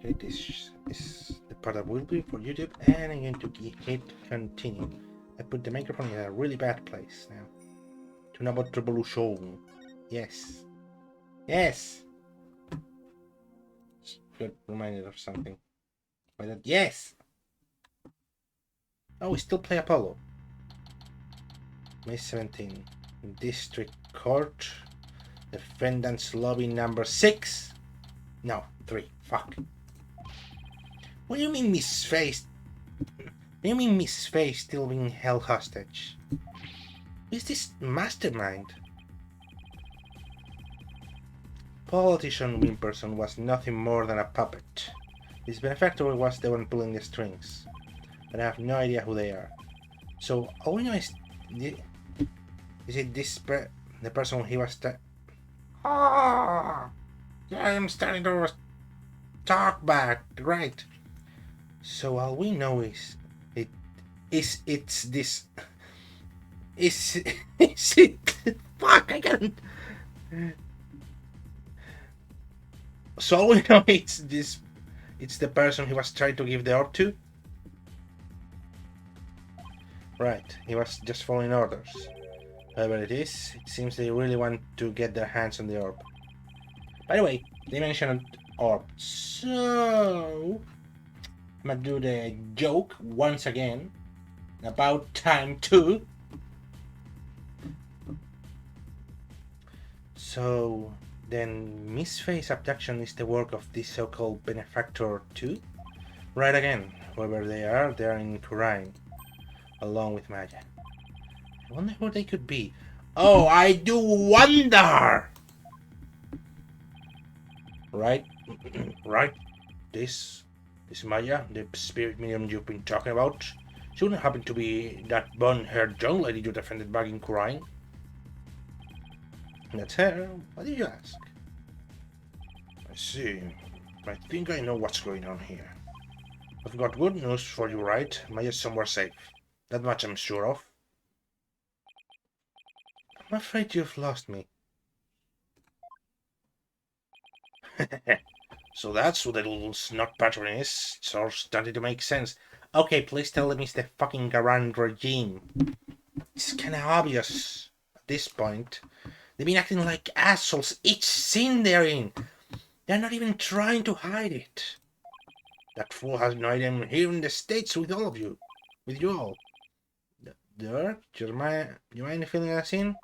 Okay, this is the part that will be for YouTube, and I'm going to hit continue. I put the microphone in a really bad place now. Tune about revolution. Yes. Yes! Got reminded of something. By that, yes! Oh, we still play Apollo. May 17. District Court. Defendant's Lobby number 6. No, 3. Fuck. What do you mean Miss Face? What do you mean Miss Face still being held hostage? Who is this mastermind? Politician Wimperson was nothing more than a puppet. His benefactor was the one pulling the strings, but I have no idea who they are. So all we know is it the person he was I am starting to talk back, right? So all we know is it's this is it fuck I can't. So all we know it's the person he was trying to give the orb to. Right, he was just following orders. Whoever it is, it seems they really want to get their hands on the orb. By the way, they mentioned orb, so I'm gonna do the joke once again. About time too. So then Miss Face abduction is the work of this so-called benefactor too? Right again, whoever they are in Khura'in, along with Maya. I wonder who they could be. Oh, I do wonder! Right? Right? This Maya, the spirit medium you've been talking about, she wouldn't happen to be that bun-haired young lady you defended back in Khura'in. That's her. What did you ask? I see. I think I know what's going on here. I've got good news for you, right? Maya's somewhere safe. That much I'm sure of. I'm afraid you've lost me. So that's who the little snot patron is. It's all starting to make sense. Okay, please tell me it's the fucking Garand regime. It's kinda obvious at this point. They've been acting like assholes each scene they're in. They're not even trying to hide it. That fool has no idea I'm here in the States with all of you. With you all. Dirk, you mind filling us in?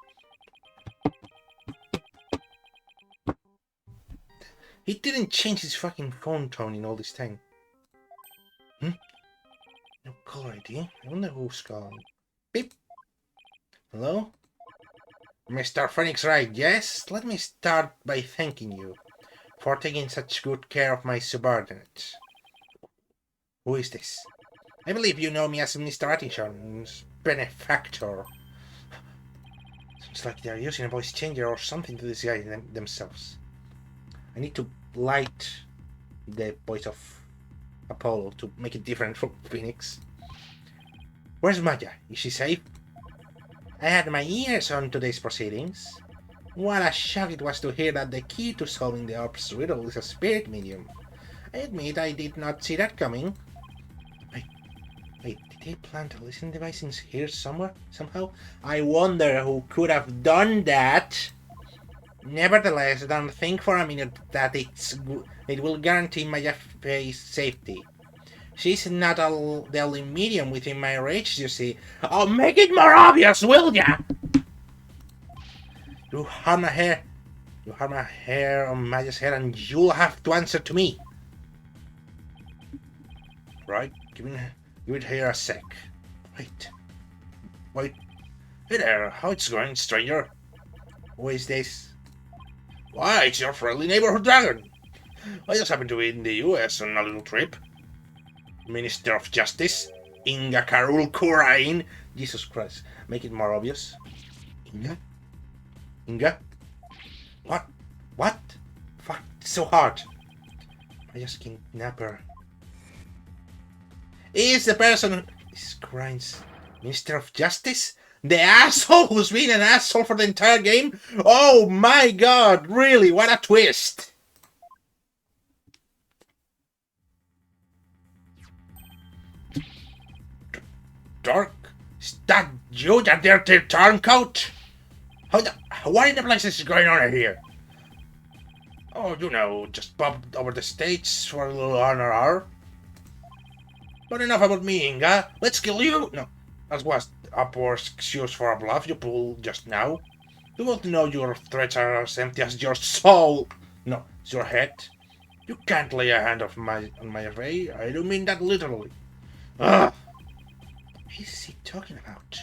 He didn't change his fucking phone tone in all this time. No caller ID? I wonder who's calling. Beep. Hello? Mr. Phoenix Wright, yes? Let me start by thanking you for taking such good care of my subordinates. Who is this? I believe you know me as Mr. Attinson's benefactor. Seems like they're using a voice changer or something to disguise themselves. I need to light the voice of Apollo to make it different from Phoenix. Where's Maya? Is she safe? I had my ears on today's proceedings. What a shock it was to hear that the key to solving the orb's riddle is a spirit medium. I admit I did not see that coming. Wait, did they plant a listening device in here somewhere, somehow? I wonder who could have done that. Nevertheless, don't think for a minute that it will guarantee Maya Faye's safety. She's not the only medium within my reach, you see. Oh, make it more obvious, will ya? You harm a hair on Maya's head and you'll have to answer to me. Right, give it here a sec. Wait. Hey there, how it's going, stranger? Who is this? Why, it's your friendly neighborhood dragon. I just happened to be in the US on a little trip. Minister of Justice, Inga Karul Khura'in. Jesus Christ, make it more obvious. Inga? What? Fuck, it's so hard. I just kidnapper. Is the person is Khura'in's Minister of Justice? The asshole who's been an asshole for the entire game? Oh my god, really, what a twist! Dirk? Is that you, that dirty turncoat? What in the place is going on here? Oh, you know, just popped over the States for a little R&R. But enough about me, Inga. Let's kill you! No, that was a poor excuse for a bluff you pulled just now. You both know your threats are as empty as your soul. No, it's your head. You can't lay a hand on my array. I don't mean that literally. Ugh! What is he talking about?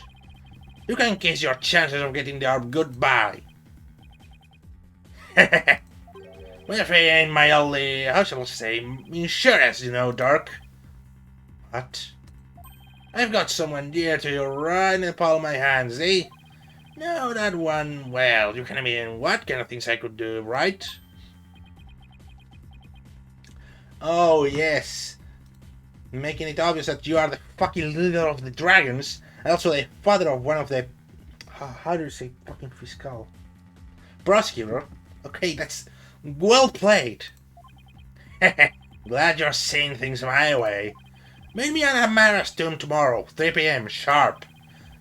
You can kiss your chances of getting the orb goodbye. My array ain't my only, how shall I say, insurance, you know, Dirk. What? I've got someone dear to you right in the palm of my hands, eh? No, that one, well, you can imagine what kind of things I could do, right? Oh, yes. Making it obvious that you are the fucking leader of the dragons, and also the father of one of the... How do you say fucking fiscal? Prosecutor? Okay, that's well played. Glad you're seeing things my way. Meet me at Amara's tomb tomorrow, 3 p.m. sharp.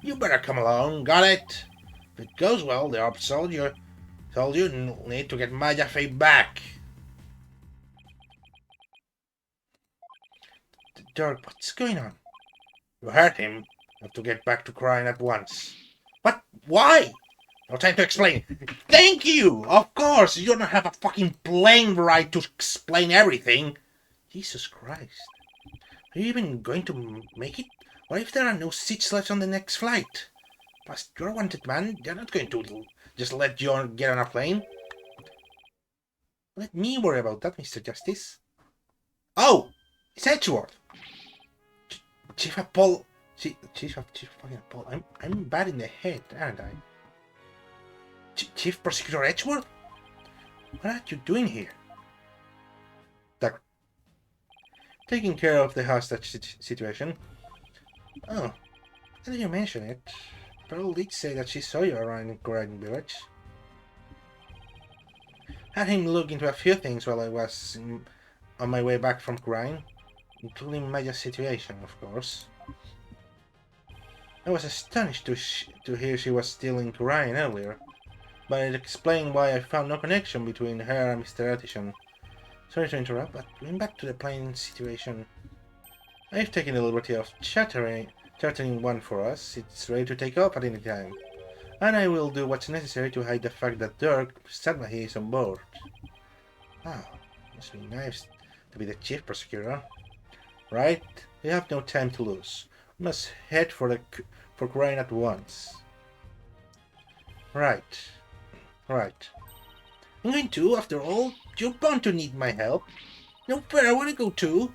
You better come along, got it? If it goes well, the orb told you need to get Majafei back. Dirk, what's going on? You heard him. You have to get back to crying at once. What? Why? No time to explain. Thank you! Of course, you don't have a fucking plane right to explain everything. Jesus Christ. Are you even going to make it? What if there are no seats left on the next flight? Plus, you're a wanted man. They're not going to just let you get on a plane. Let me worry about that, Mr. Justice. Oh! It's Edgeworth! Chief Apollo... Chief fucking Apollo... I'm bad in the head, aren't I? Chief Prosecutor Edgeworth? What are you doing here? Taking care of the hostage situation. Oh, now that you mention it, Pearl did say that she saw you around in Croydon Village. Had him look into a few things while I was on my way back from Croydon, including Maya's situation, of course. I was astonished to hear she was still in Croydon earlier, but it explained why I found no connection between her and Mr. Attison. Sorry to interrupt, but going back to the plane situation, I've taken the liberty of chartering one for us. It's ready to take off at any time, and I will do what's necessary to hide the fact that Dirk Stadmahi is on board. Wow, must be nice to be the chief prosecutor. Right? We have no time to lose. We must head for Croydon at once. Right. I'm going to, after all. You're bound to need my help. No fair, I want to go too.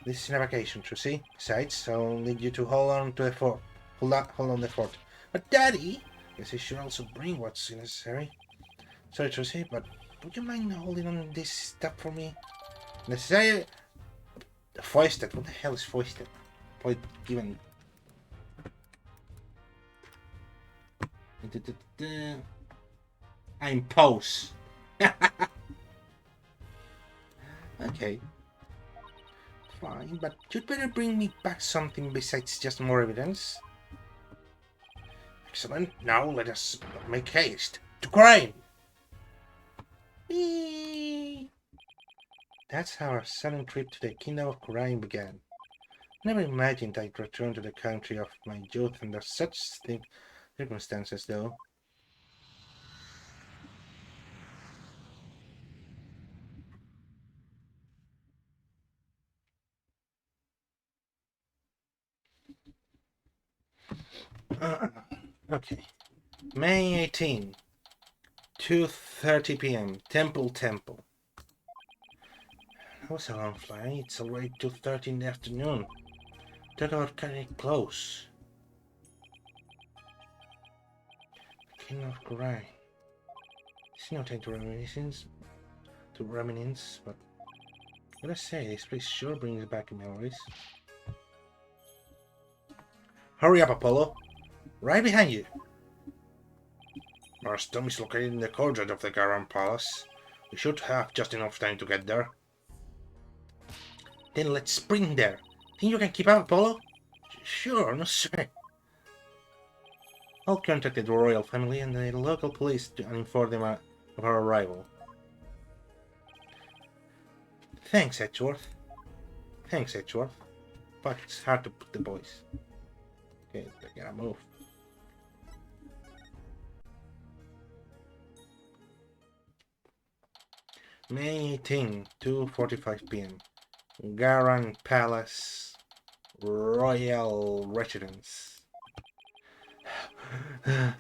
This is an vacation, Trucy. Besides, I'll need you to hold on to the fort. Hold on the fort. But Daddy, guess I should also bring what's necessary. Sorry, Trucy, but would you mind holding on this stuff for me? Necessary. Foisted. What the hell is foisted? Probably given. I impose. Okay. Fine, but you'd better bring me back something besides just more evidence. Excellent. Now let us make haste to crime. Whee! That's how our sudden trip to the Kingdom of Crime began. Never imagined I'd return to the country of my youth under such circumstances, though. Okay. May 18, 2:30 p.m. Temple. That was a long flight. It's already 2:30 in the afternoon. Thought I would cut it close. King of Korai. It's no time to reminisce, but I gotta say, this place sure brings back memories. Hurry up, Apollo. Right behind you. Our tomb is located in the courtyard of the Garan Palace. We should have just enough time to get there. Then let's sprint there. Think you can keep up, Apollo? Sure, no sweat. I'll contact the royal family and the local police to inform them of our arrival. Thanks, Edgeworth. Thanks, Edgeworth. But it's hard to put the boys. Okay, I gotta move. May 18, 2:45 p.m. Garan Palace, Royal Residence. I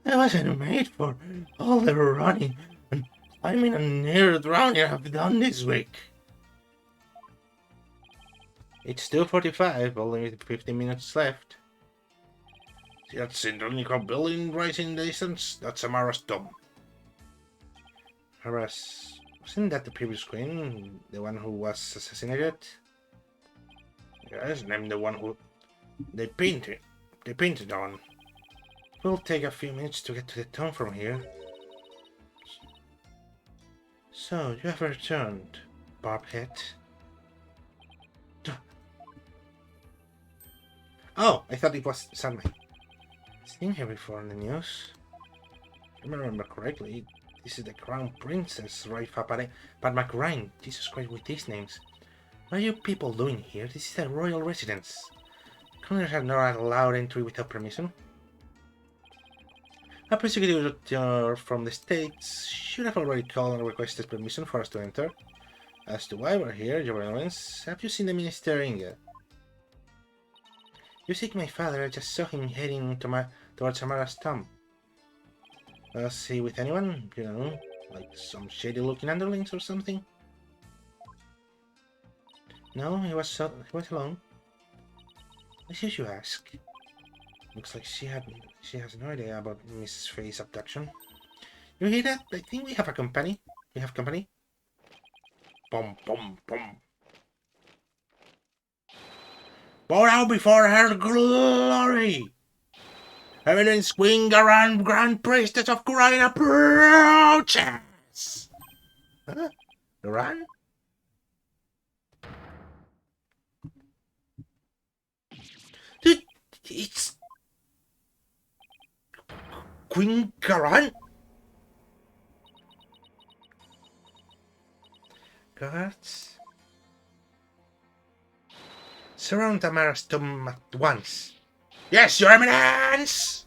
wasn't made for all the running and climbing and near drowning I've done this week. It's 2:45, only 15 minutes left. That cylindrical building right in the distance, that's Amara's tomb. Amara's... wasn't that the previous queen? The one who was assassinated? Yes, named the one who... They painted on. It'll take a few minutes to get to the tomb from here. So, you have returned, Barbhead. Oh, I thought it was Salmai. Seen her before in the news. If I remember correctly, this is the Crown Princess, Raifa Padma Khurain. Jesus Christ, with these names. What are you people doing here? This is a royal residence. Criminals are not allowed entry without permission. A prosecutor from the States should have already called and requested permission for us to enter. As to why we're here, Your Reverence, have you seen the Minister Inga? You seek my father. I just saw him heading towards Amara's tomb. Was he with anyone? You know, like some shady-looking underlings or something? No, he was alone. I see you ask. Looks like she has no idea about Miss Faye's abduction. You hear that? I think we have a company. We have company. Boom, boom, boom. Bow down before her glory! Eminence Queen Garan, Grand Priestess of Khurain approaches! Huh? Garan? It's... Queen Garan? Guards? Surround Amara's tomb at once. Yes, Your Eminence!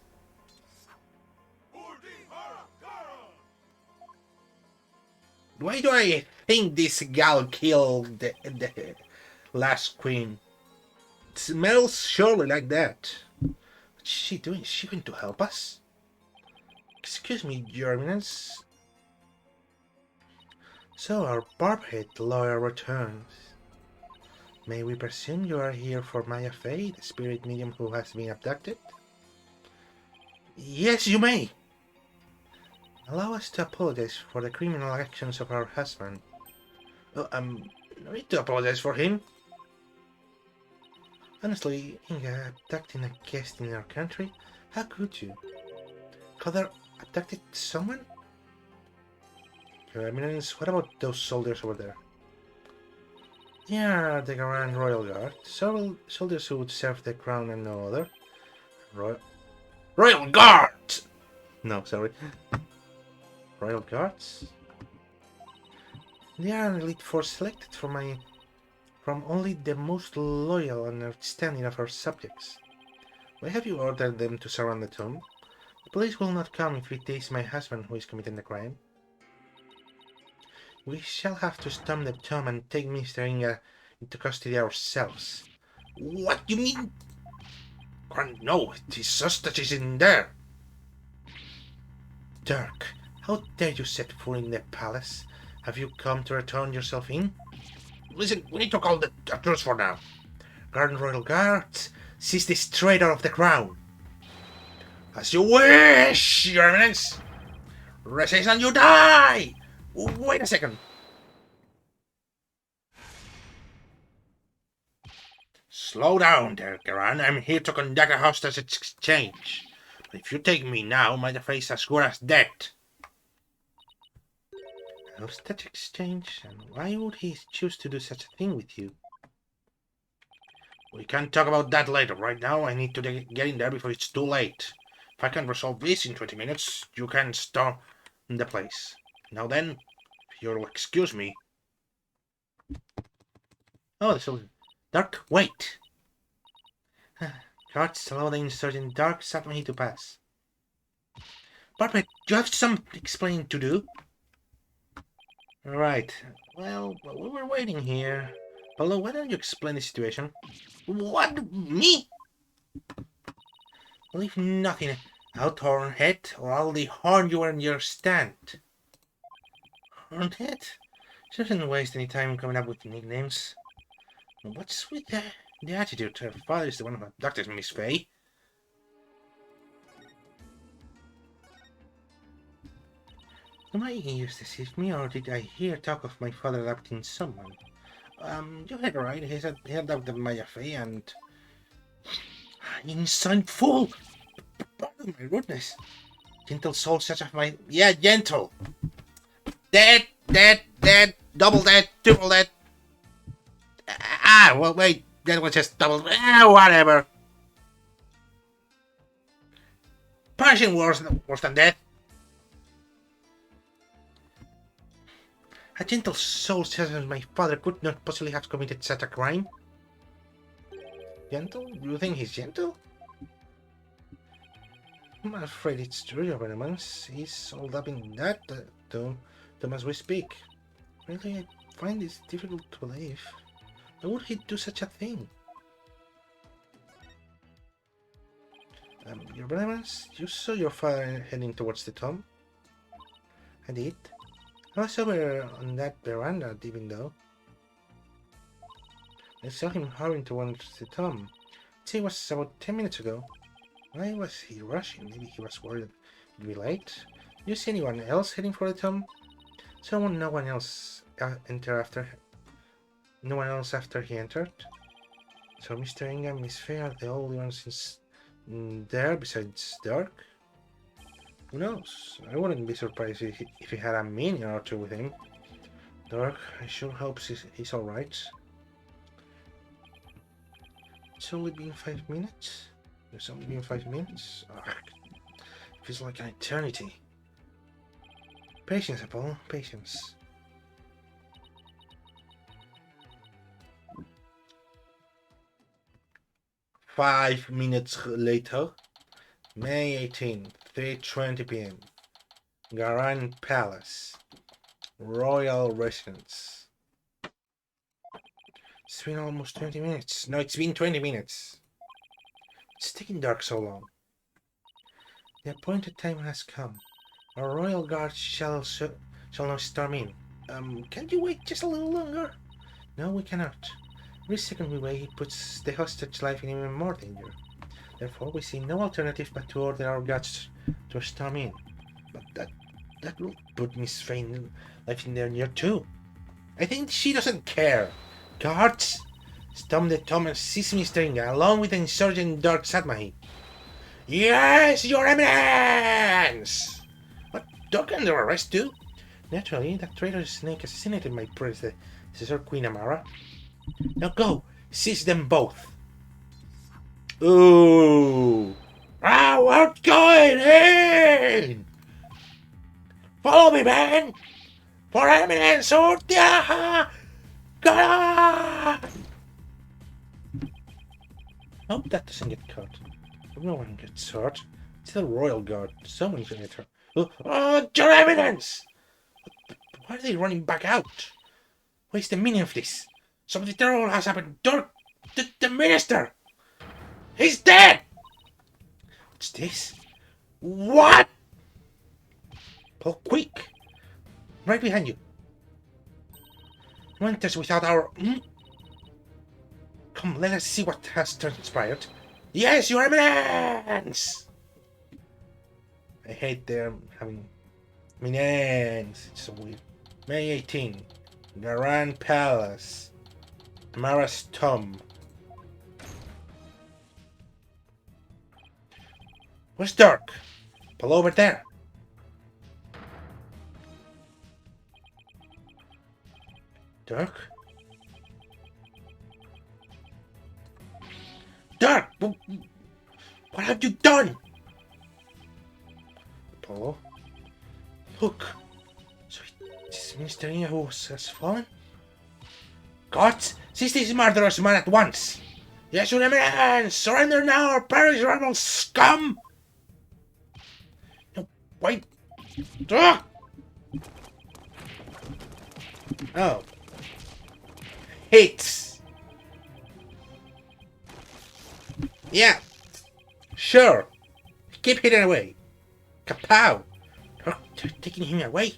Why do I think this gal killed the last queen? It smells surely like that. What's she doing? Is she going to help us? Excuse me, Your Eminence. So our Barbhead lawyer returns. May we presume you are here for Maya Faye, the spirit medium who has been abducted? Yes, you may! Allow us to apologize for the criminal actions of our husband. No need to apologize for him. Honestly, Inga, abducting a guest in our country? How could you? Father abducted someone? Your Eminence, what about those soldiers over there? They are the Grand Royal Guard, several soldiers who would serve the crown and no other. Royal Guard! No, sorry. Royal Guards? They are an elite force selected from only the most loyal and outstanding of our subjects. Why have you ordered them to surround the tomb? The police will not come if it is my husband who is committing the crime. We shall have to storm the tomb and take Mr. Inga into custody ourselves. What you mean? No, his hostage is in there. Dirk, how dare you set foot in the palace? Have you come to return yourself in? Listen, we need to call the truce for now. Grand Royal Guards, seize this traitor of the crown. As you wish, Your Eminence. Resist and you die! Wait a second. Slow down there, Garan. I'm here to conduct a hostage exchange. But if you take me now, my face is as good as dead. A hostage exchange? And why would he choose to do such a thing with you? We can talk about that later. Right now, I need to get in there before it's too late. If I can resolve this in 20 minutes, you can storm the place. Now then, if you'll excuse me. Oh, there's a... Dark, wait! Guards allow the insurgent Dark Satmahi to pass. Bartlett, you have some explaining to do. Right. Well, we were waiting here. Paulo, why don't you explain the situation? What? Me? Leave nothing out, Hornhead, or I'll dehorn you in your stand. Hornhead? She doesn't waste any time coming up with nicknames. What's with the attitude? Her father is the one who abducted Miss Faye. Do my ears deceive me, or did I hear talk of my father adopting someone? You heard right. He adopted Maya Faye and... Insane fool! Pardon my rudeness. Gentle soul such as my... Yeah, gentle! Dead, double dead, triple dead. Well, wait, that was just double... whatever. Punishing worse than death. A gentle soul such as my father could not possibly have committed such a crime. Gentle? You think he's gentle? I'm afraid it's true, Your Eminence. He's all up in that, though, as we speak. Really, I find this difficult to believe. Why would he do such a thing? Your Eminence, you saw your father heading towards the tomb? I did. I was over on that veranda, even though. I saw him hurrying towards the tomb. It was about 10 minutes ago. Why was he rushing? Maybe he was worried he'd be late. Did you see anyone else heading for the tomb? No one else after he entered? So Mr. Ingham and Miss Faye are the only ones there besides Dark? Who knows? I wouldn't be surprised if he had a minion or two with him. Dark, I sure hope he's alright. It's only been 5 minutes? It's only been 5 minutes? Ugh. It feels like an eternity. Patience, Apollo, patience. Five minutes later, May 18th, 3:20 p.m. Garan Palace, Royal Residence. It's been almost 20 minutes. No, it's been 20 minutes. It's taking Dark so long. The appointed time has come. Our royal guard shall now storm in. Can't you wait just a little longer? No, we cannot. Every second we wait, it puts the hostage life in even more danger. Therefore, we see no alternative but to order our guards to storm in. But that will put Miss Faye's life in danger too. I think she doesn't care. Guards, storm the tomb and seize Mr. Inga, along with the insurgent Dark Satmahi. Yes, Your Eminence! What, Dark under arrest too? Naturally, that traitor snake assassinated my predecessor, Queen Amara. Now go, seize them both. Ooh! What's going in? Follow me, man! For Eminence Urtia! God! Hope that doesn't get caught. No one gets hurt. It's the Royal Guard. Someone's gonna get hurt. Oh, Your Eminence! Why are they running back out? What is the meaning of this? Something terrible has happened. The minister! He's dead! What's this? What? Pull quick! Right behind you. No one enters without our... Come, let us see what has transpired. Yes, Your Eminence! I hate them having... Eminence. It's so weird. May 18. Garan Palace. Amara's tomb. Where's Dark? Pull over there. Dark? Dirk! What have you done? Apollo? Look! So this Minister Inga who has fallen? Gods! Seize this murderous man at once! Yes, you man! Surrender now or perish, rebel scum! No, wait! Ah! Oh. Hits! Yeah! Sure! Keep hitting away! Kapow! They're taking him away!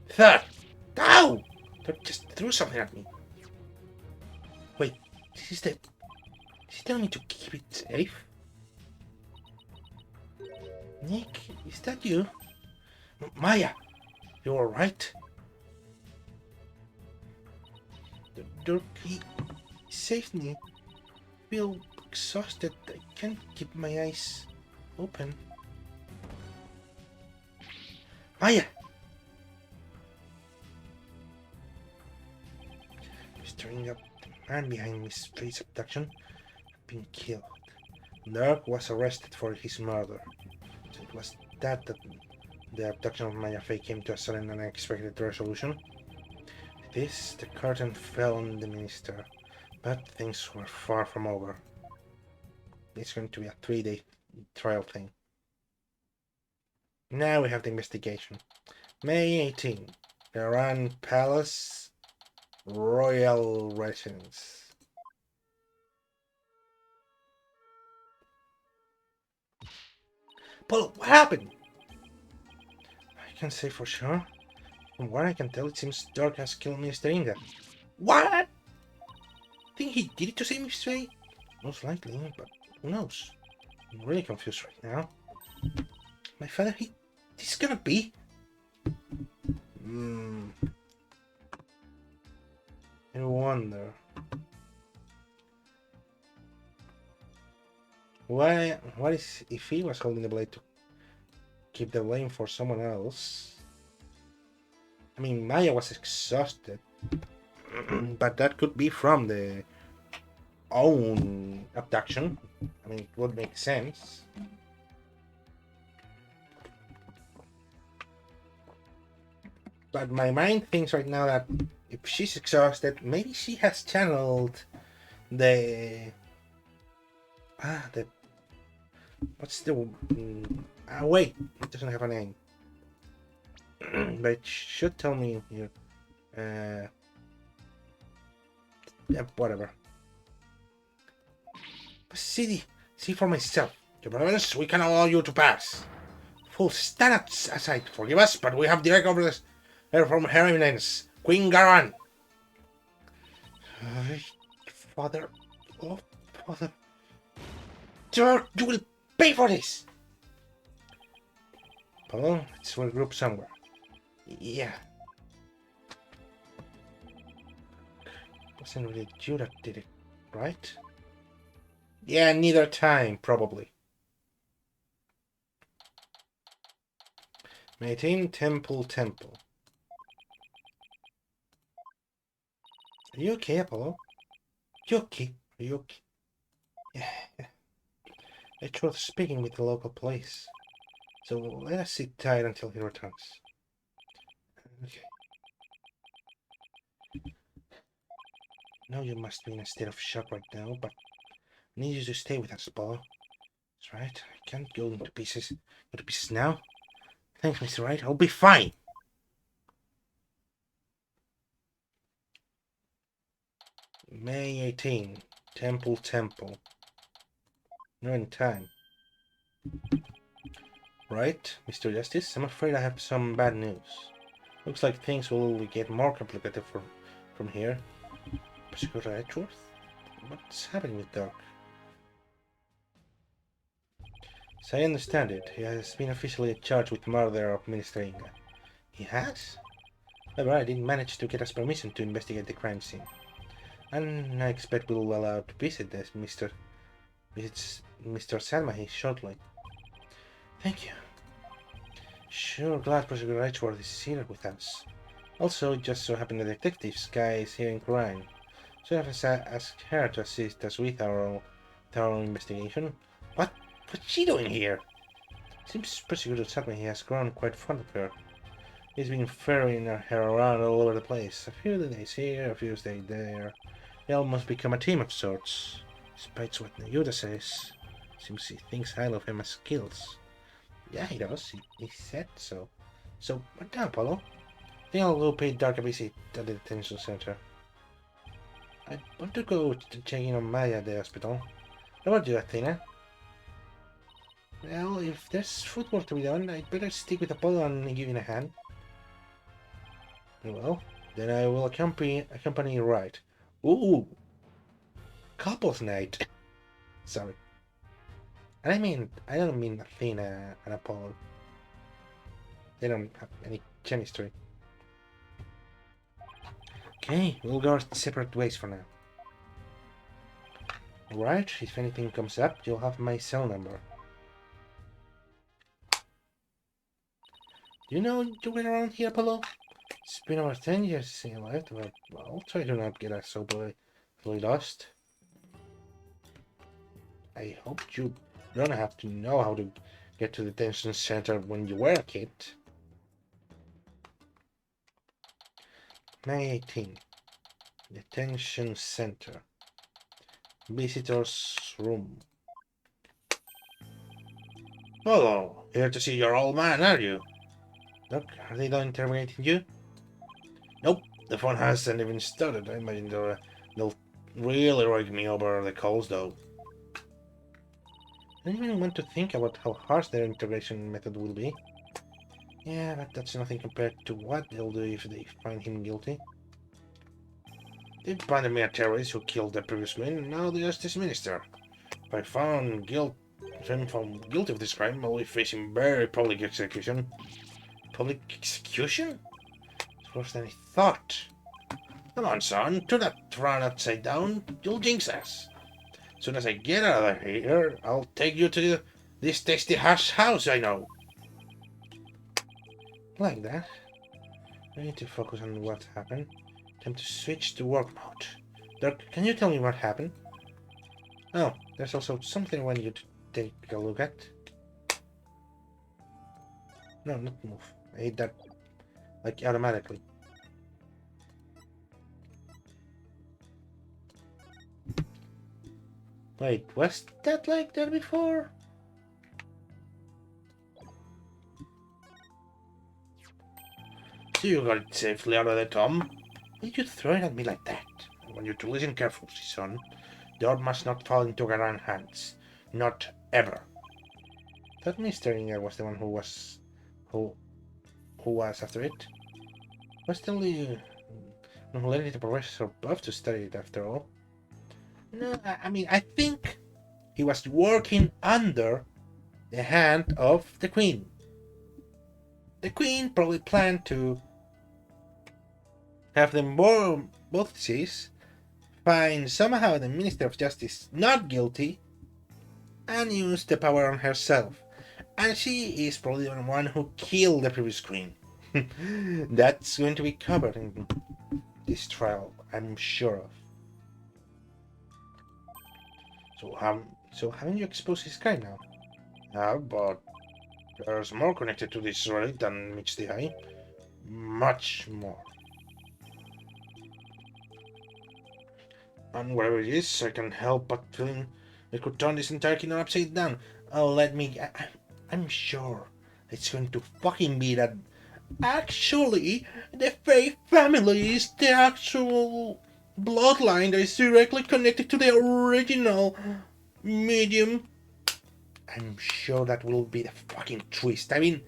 Third! Ow! They just threw something at me. Wait, is he telling me to keep it safe? Nick, is that you? Maya, you alright? Dirk, he saved me. I feel exhausted. I can't keep my eyes open. Maya! Stirring up, the man behind Miss Faye's abduction had been killed. Dirk was arrested for his murder. So it was that the abduction of Maya Fey came to a sudden and unexpected resolution. This, the curtain fell on the minister, but things were far from over. It's going to be a 3-day trial thing. Now we have the investigation. May 18, Iran Palace, Royal Residence. Paul, what happened? I can't say for sure. From what I can tell, it seems Dirk has killed Mr. Inga. What? Think he did it to save Miss Faye? Most likely, but who knows? I'm really confused right now. My father, this is gonna be? I wonder. What is if he was holding the blade to keep the blame for someone else? I mean, Maya was exhausted, but that could be from the own abduction. I mean, it would make sense. But my mind thinks right now that if she's exhausted, maybe she has channeled the what's the wait, it doesn't have a name. But it should tell me here. Yeah, whatever. But see for myself. Your brothers, we can allow you to pass. Fools, stand aside. Forgive us, but we have direct orders from Her Eminence, Queen Garan. Father, oh father, Dirk, you will pay for this. Paul, let's regroup somewhere. Yeah. Wasn't really you that did it, right? Yeah, neither time, probably. 18 Temple. Are you okay, Apollo? You okay? Are you okay? Yeah. I tried speaking with the local police. So let us sit tight until he returns. Okay. Know you must be in a state of shock right now, but I need you to stay with us, Apollo. That's right. I can't go into pieces. Go to pieces now. Thanks, Mr. Wright. I'll be fine. May 18. Temple. No in time. Right, Mr. Justice? I'm afraid I have some bad news. Looks like things will get more complicated from here. Prosecutor Edgeworth? What's happening with Dirk? As I understand it, he has been officially charged with murder of Minister Inga. He has? However, I didn't manage to get us permission to investigate the crime scene. And I expect we'll be allowed to visit Mr. Salmahi shortly. Thank you. Sure, glad Prosecutor Edgeworth is here with us. Also, it just so happened the detectives guy is here in crime. So I have asked her to assist us with our thorough investigation. What? What's she doing here? Seems pretty good at something. He has grown quite fond of her. He's been ferrying her around all over the place. A few days here, a few days there. They almost become a team of sorts. Despite what Yuta says, seems he thinks highly of him as skills. Yeah, he does. He said so. So, what now, Apollo? I think I'll go pay Dark a visit at the detention center. I want to go to check in on Maya at the hospital. How about you, Athena? Well, if there's footwork to be done, I'd better stick with Apollo and give him a hand. Well, then I will accompany you right. Ooh, couples night. Sorry. I don't mean Athena and Apollo. They don't have any chemistry. Okay, we'll go our separate ways for now. Alright, if anything comes up, you'll have my cell number. Do you know you went around here, Apollo? It's been over 10 years since I left, but I'll try to not get us so totally lost. I hope you don't have to know how to get to the detention center when you were a kid. May 18. Detention center. Visitor's room. Hello, here to see your old man, are you? Doc, are they done interrogating you? Nope, the phone hasn't even started. I imagine they'll really rake me over the coals, though. I don't even want to think about how harsh their interrogation method will be. Yeah, but that's nothing compared to what they'll do if they find him guilty. They branded me a terrorist who killed the previous queen, and now the justice minister. If I found found guilty of this crime, I'll be facing very public execution. Public execution? It's worse than I thought. Come on, son, turn that frown upside down. You'll jinx us. As soon as I get out of here, I'll take you to this tasty hash house I know. Like that. I need to focus on what happened. Time to switch to work mode. Doc, can you tell me what happened? Oh, there's also something I want you to take a look at. No, not move. I hit that like automatically. Wait, was that like that before? So you got it safely out of the tomb? Why did you throw it at me like that? I want you to listen carefully, son. The orb must not fall into Garan hands. Not ever. That Mr. Inger was the one who was after it. Was the only who led it to Professor Buff to study it after all. No, I mean I think he was working under the hand of the Queen. The Queen probably planned to have them both deceased, find somehow the Minister of Justice not guilty, and use the power on herself. And she is probably the one who killed the previous Queen. That's going to be covered in this trial, I'm sure of. So haven't you exposed his crime now? Yeah, but there's more connected to this relic than meets the eye. Much more. And whatever it is, I can't help but feeling it could turn this entire kingdom upside down. Oh, I'm sure it's going to fucking be that. Actually, the Fae family is the actual bloodline that is directly connected to the original medium. I'm sure that will be the fucking twist. I mean,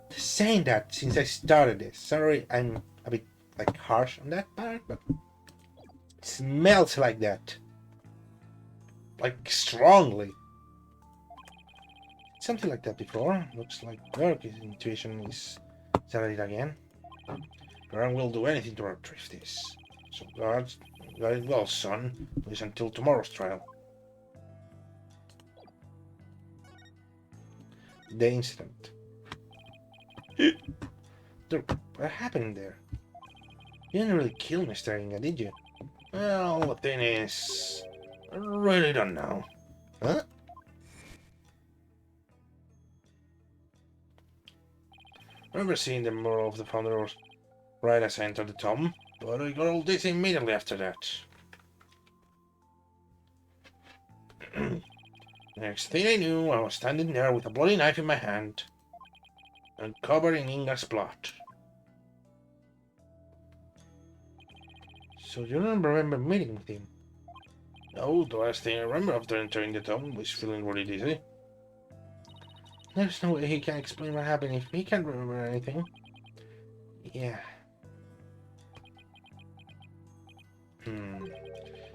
saying that since I started this. Sorry, I'm a bit like harsh on that part, but it smells like that. Like strongly. Something like that before. Looks like Gorky's intuition is started again. Garan will do anything to retrieve this. So guard it well, son. Please until tomorrow's trial. The incident. Dude, what happened there? You didn't really kill Mr. Inga, did you? Well, the thing is, I really don't know. Huh? I remember seeing the mural of the founder right as I entered the tomb, but I got all this immediately after that. Next thing I knew, I was standing there with a bloody knife in my hand and covered in Inga's blood. So you don't remember meeting with him? No, the last thing I remember after entering the tomb was feeling really dizzy. There's no way he can explain what happened if he can't remember anything. Yeah.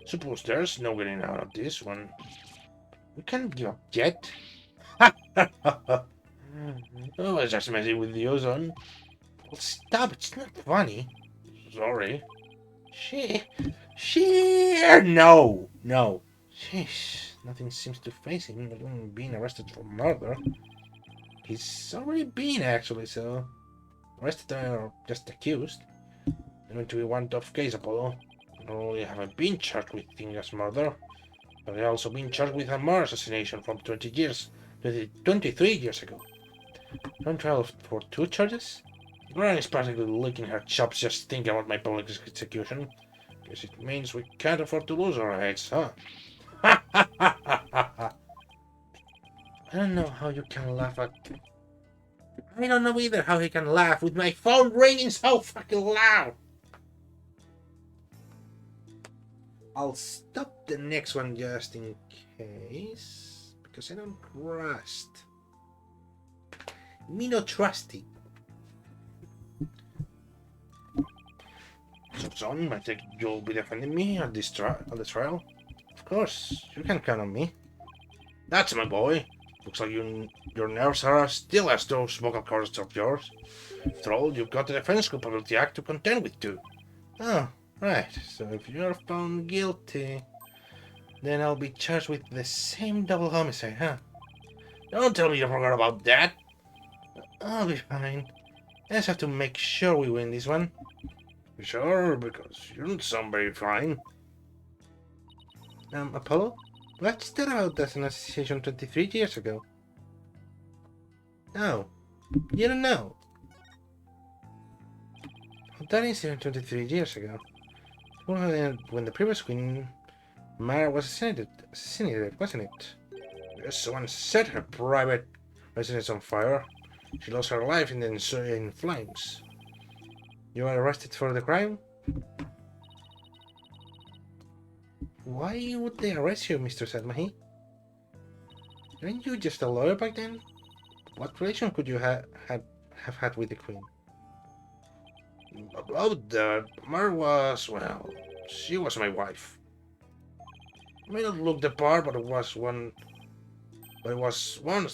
Suppose there's no getting out of this one. We can't give up yet. I was just messing with the ozone. Well, stop, it's not funny. Sorry. No. Sheesh, nothing seems to face him, even being arrested for murder. He's already been, actually, so... Arrested or just accused. Going to be one tough case, Apollo. Not only have I been charged with Inga's murder, but I also been charged with a murder assassination from 23 years ago. On trial for 2 charges? Gran is practically licking her chops just thinking about my public execution. Guess it means we can't afford to lose our heads, huh? I don't know how you can laugh at... I don't know either how he can laugh with my phone ringing so fucking loud. I'll stop the next one just in case, because I don't trust. Me no trusty. So, son, I think you'll be defending me at this the trial? Of course, you can count on me. That's my boy. Looks like your nerves are still as those vocal cords of yours. After all, you've got the Defense Culpability Act to contend with too. Oh, right. So if you're found guilty, then I'll be charged with the same double homicide, huh? Don't tell me you forgot about that. I'll be fine. I just have to make sure we win this one. Sure, because you don't sound very fine. Apollo? What's that about that assassination 23 years ago? No, you don't know. That incident 23 years ago. When the previous queen, Mara, was assassinated, wasn't it? Yes, someone set her private residence on fire. She lost her life in flames. You were arrested for the crime? Why would they arrest you, Mr. Sadmahi? Weren't you just a lawyer back then? What relation could you have had with the Queen? About that, Mar was, well, she was my wife. May not look the part, but it was once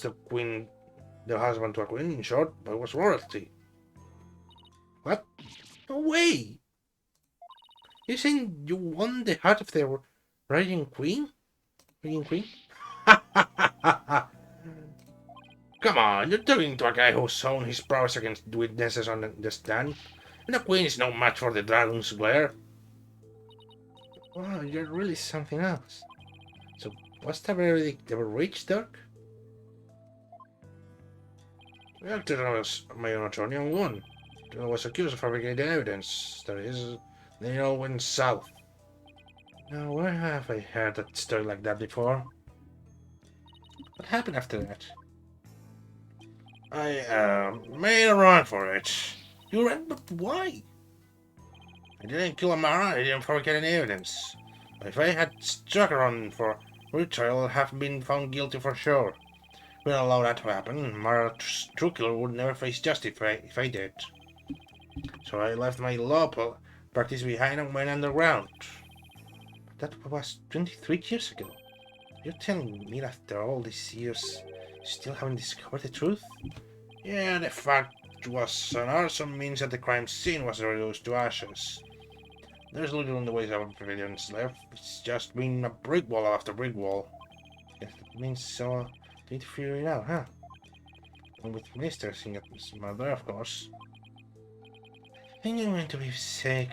the Queen, the husband to a Queen, in short, but it was royalty. What? No way! You saying you won the heart of the Raging Queen? Raging Queen? Come on, you're talking to a guy who's shown his prowess against witnesses on the stand, and the Queen is no match for the Dragon's Glare. Wow, you're really something else. So, what's the verdict ever reached, Dirk? I acted as my own attorney and won. I was accused of fabricating evidence. That is, then it all went south. Now, where have I heard a story like that before? What happened after that? I made a run for it. You ran, but why? I didn't kill Amara, I didn't fabricate any evidence. But if I had struck her on for retrial, I'd have been found guilty for sure. We don't allow that to happen. Amara's true killer would never face justice if I did. So I left my law practice behind and went underground. But that was 23 years ago. You're telling me after all these years, you still haven't discovered the truth? Yeah, the fact was an arson means that the crime scene was reduced to ashes. There's little in the way of evidence left. It's just been a brick wall after brick wall. Yes, that means so to interfere it out, huh? And with Mr. Singap's mother, of course. I think I'm going to be sick.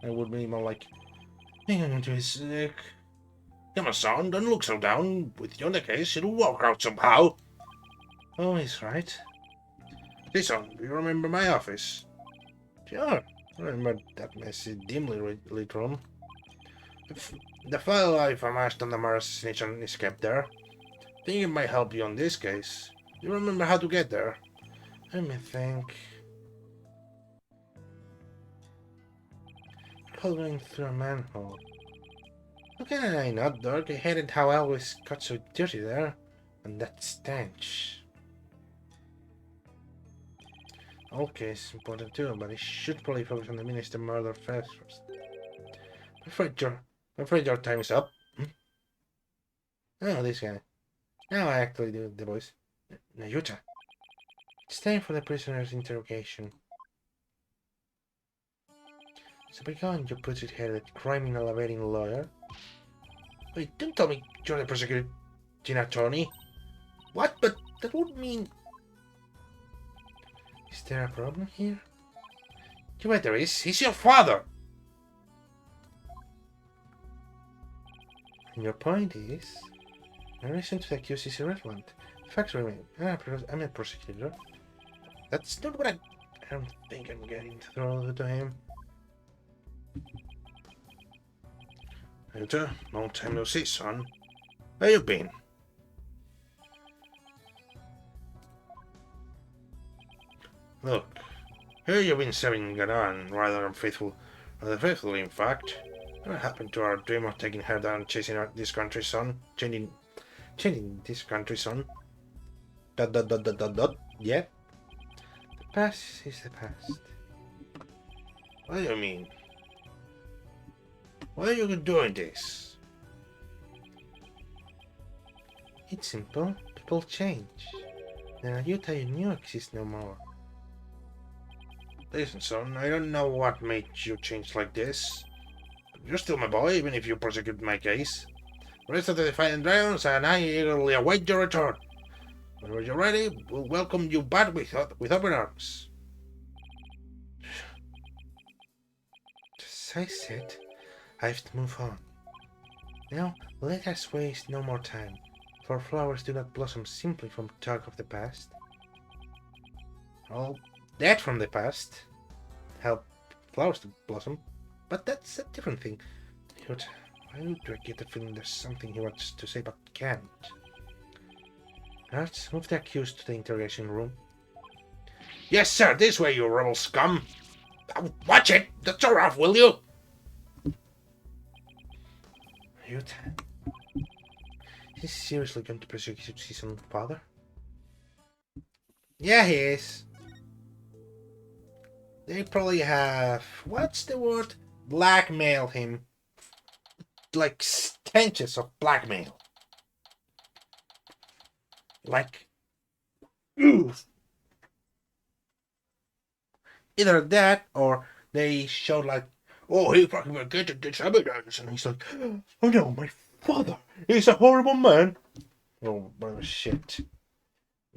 It would be more like Hang on to his neck. Come on, son, don't look so down. With you on the case, it'll work out somehow. Oh, he's right. Hey, son, do you remember my office? Sure. I remember that messy, dimly lit room. The file I've amassed on the Mars assassination is kept there. Think it might help you on this case. You remember how to get there? Let me think. Going through a manhole. How can I not, Doug? I hated how I always got so dirty there. And that stench. Okay, it's important too, but I should probably focus on the minister murder first. I'm afraid your time is up. Hmm? Oh, this guy. Now I actually do the voice. Nayuta. It's time for the prisoner's interrogation. So be gone, you putrid-headed, criminal-evading lawyer. Wait, don't tell me you're the prosecuting attorney. What? But that would mean... Is there a problem here? You bet there is. He's your father! And your point is... The reason to the accused is irrelevant. Facts remain. I'm a prosecutor. That's not what I don't think I'm getting through to him. Nayuta, long time no see, son. Where you been? Look, here you've been serving Garan rather faithfully, in fact. What happened to our dream of taking her down, chasing out this country, son? Changing this country, son? ... Yeah? The past is the past. What do you mean? Why are you doing this? It's simple. People change. The Nayuta you knew exists no more. Listen, son, I don't know what made you change like this. You're still my boy, even if you prosecute my case. The rest of the Defiant Dragons and I eagerly await your return. Whenever you're ready, we'll welcome you back with open arms. As I said, I have to move on. Now, let us waste no more time, for flowers do not blossom simply from talk of the past. All that from the past help flowers to blossom, but that's a different thing. But why do I get the feeling there's something he wants to say but can't? Let's move the accused to the interrogation room. Yes, sir, this way, you rebel scum! Watch it! That's all off, will you? Nayuta, is he seriously going to prosecute his own father? Yeah, he is. They probably have... What's the word? Blackmail him. Like stenches of blackmail. Like... Oof. Either that, or they showed like, oh, he fucking forgetted this evidence, and he's like, oh no, my father, he's a horrible man. Oh, shit.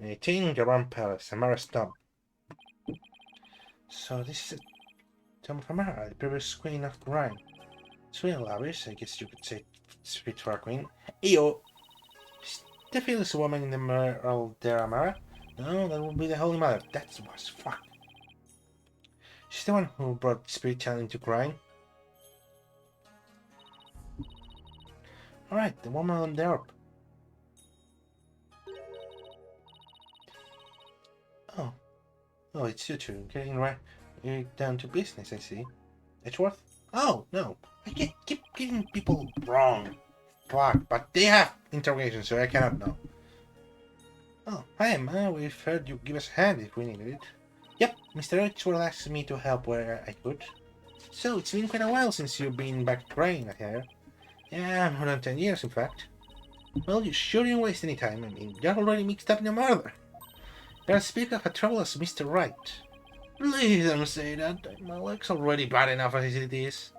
18, Garan Palace, Amara Stump. So this is a Tomb of Amara, the previous queen of Rhyme. It's real lavish, I guess you could say, speak to our queen. Eyo! The fearless woman in the Merle there, Amara? No, that would be the Holy Mother. That was fuck. She's the one who brought Spirit Child into Grind. Alright, the woman on the orb. Oh. Oh, it's you two. Getting right down to business, I see. Edgeworth? Oh, no. I keep getting people wrong. Fuck, but they have interrogation, so I cannot know. Oh, hi, Emma. We've heard you give us a hand if we needed it. Yep, Mr. Edgeworth asked me to help where I could. So, it's been quite a while since you've been back praying, I hear. Yeah, more than 10 years, in fact. Well, you sure didn't waste any time. I mean, you're already mixed up in a murder. You're as big of a trouble as Mr. Wright. Please don't say that. My leg's already bad enough as it is.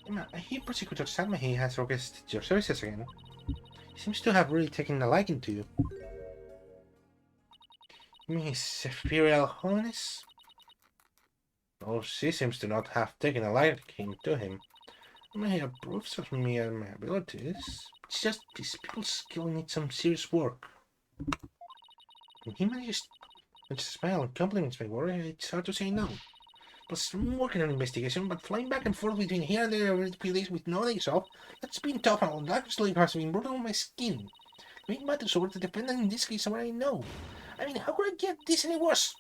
Emma, I hear Prosecutor Salmahi has requested your services again. He seems to have really taken a liking to you. You mean His Imperial Holiness? Oh, she seems to not have taken a liking to him. He approves of me and my abilities. It's just these people's skill need some serious work. When he manages to smile and compliments my work, it's hard to say no. Plus, I'm working on investigation, but flying back and forth between here and there every few days with no days off, that's been tough and actually has been brutal on my skin. The main matters over the defendant in this case, what I know. I mean, how could I get this any worse?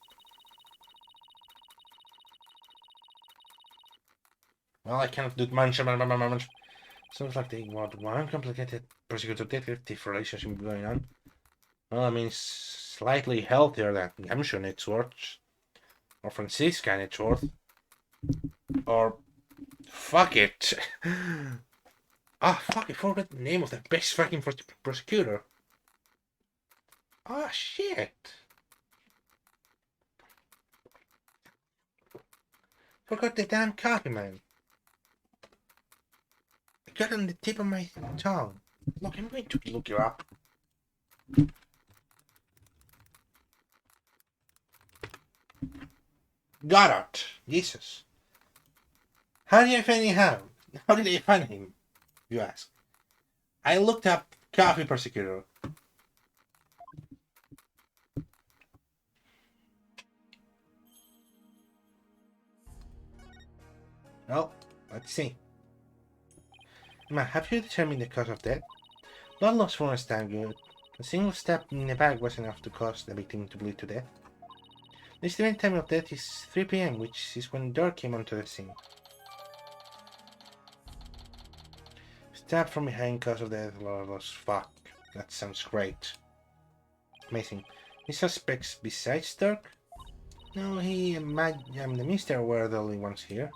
Well, I cannot do much. Sounds like they want one complicated prosecutor-detective relationship going on. Well, I mean, slightly healthier than Gamshu and its worth, or Francisca and its worth, or fuck it. Fuck, I forgot the name of the best fucking prosecutor. Shit. Forgot the damn copy, man. I got it on the tip of my tongue. Look, I'm going to look you up. Goddard. Jesus. How did I find him? How did I find him? You ask. I looked up coffee prosecutor. Well, let's see. Ma, have you determined the cause of death? Blood loss for us time good. A single stab in the back was enough to cause the victim to bleed to death. The estimated time of death is 3 p.m., which is when Dirk came onto the scene. Stabbed from behind cause of death, blood loss. Fuck. That sounds great. Amazing. Any suspects besides Dirk? No, he and the minister were the only ones here.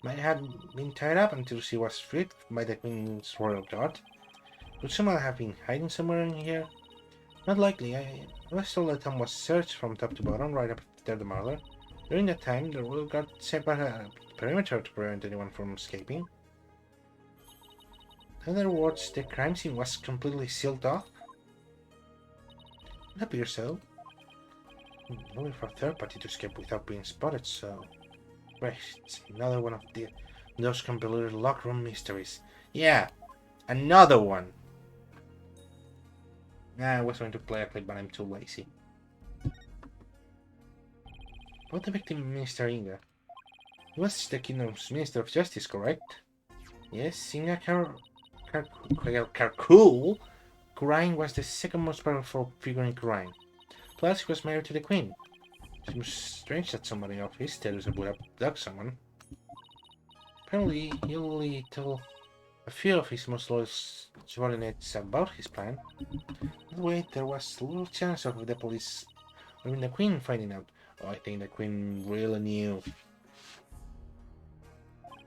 Might have been tied up until she was freed by the Queen's Royal Guard. Could someone have been hiding somewhere in here? Not likely. I was told that Tom was searched from top to bottom right after the murder. During that time, the Royal Guard set up a perimeter to prevent anyone from escaping. In other words, the crime scene was completely sealed off? It appears so. No way for a third party to escape without being spotted, so... Right, it's another one of those convoluted locker room mysteries. Yeah, another one! I was going to play a clip, but I'm too lazy. About the victim, Minister Inga. He was the Kingdom's Minister of Justice, correct? Yes, Inga Karkul Kurain was the second most powerful figure in Kurain. Plus, he was married to the Queen. Seems strange that somebody of his status would abduct someone. Apparently, he only told a few of his most loyal subordinates about his plan. That way, there was little chance of the police or even the Queen finding out. Oh, I think the Queen really knew.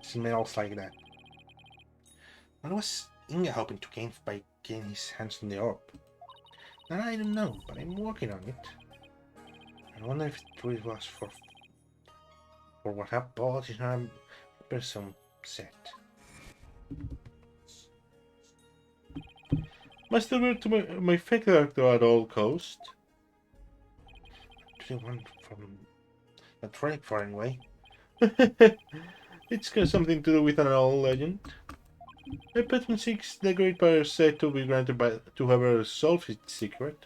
Smells like that. What was Inga hoping to gain by getting his hands on the orb? That I don't know, but I'm working on it. I wonder if it really was for what a politician person said. Must revert to my fake character at all cost. Do you want from that relic far away? It's got something to do with an old legend. A patron seeks the great power said to be granted by to whoever solves its secret.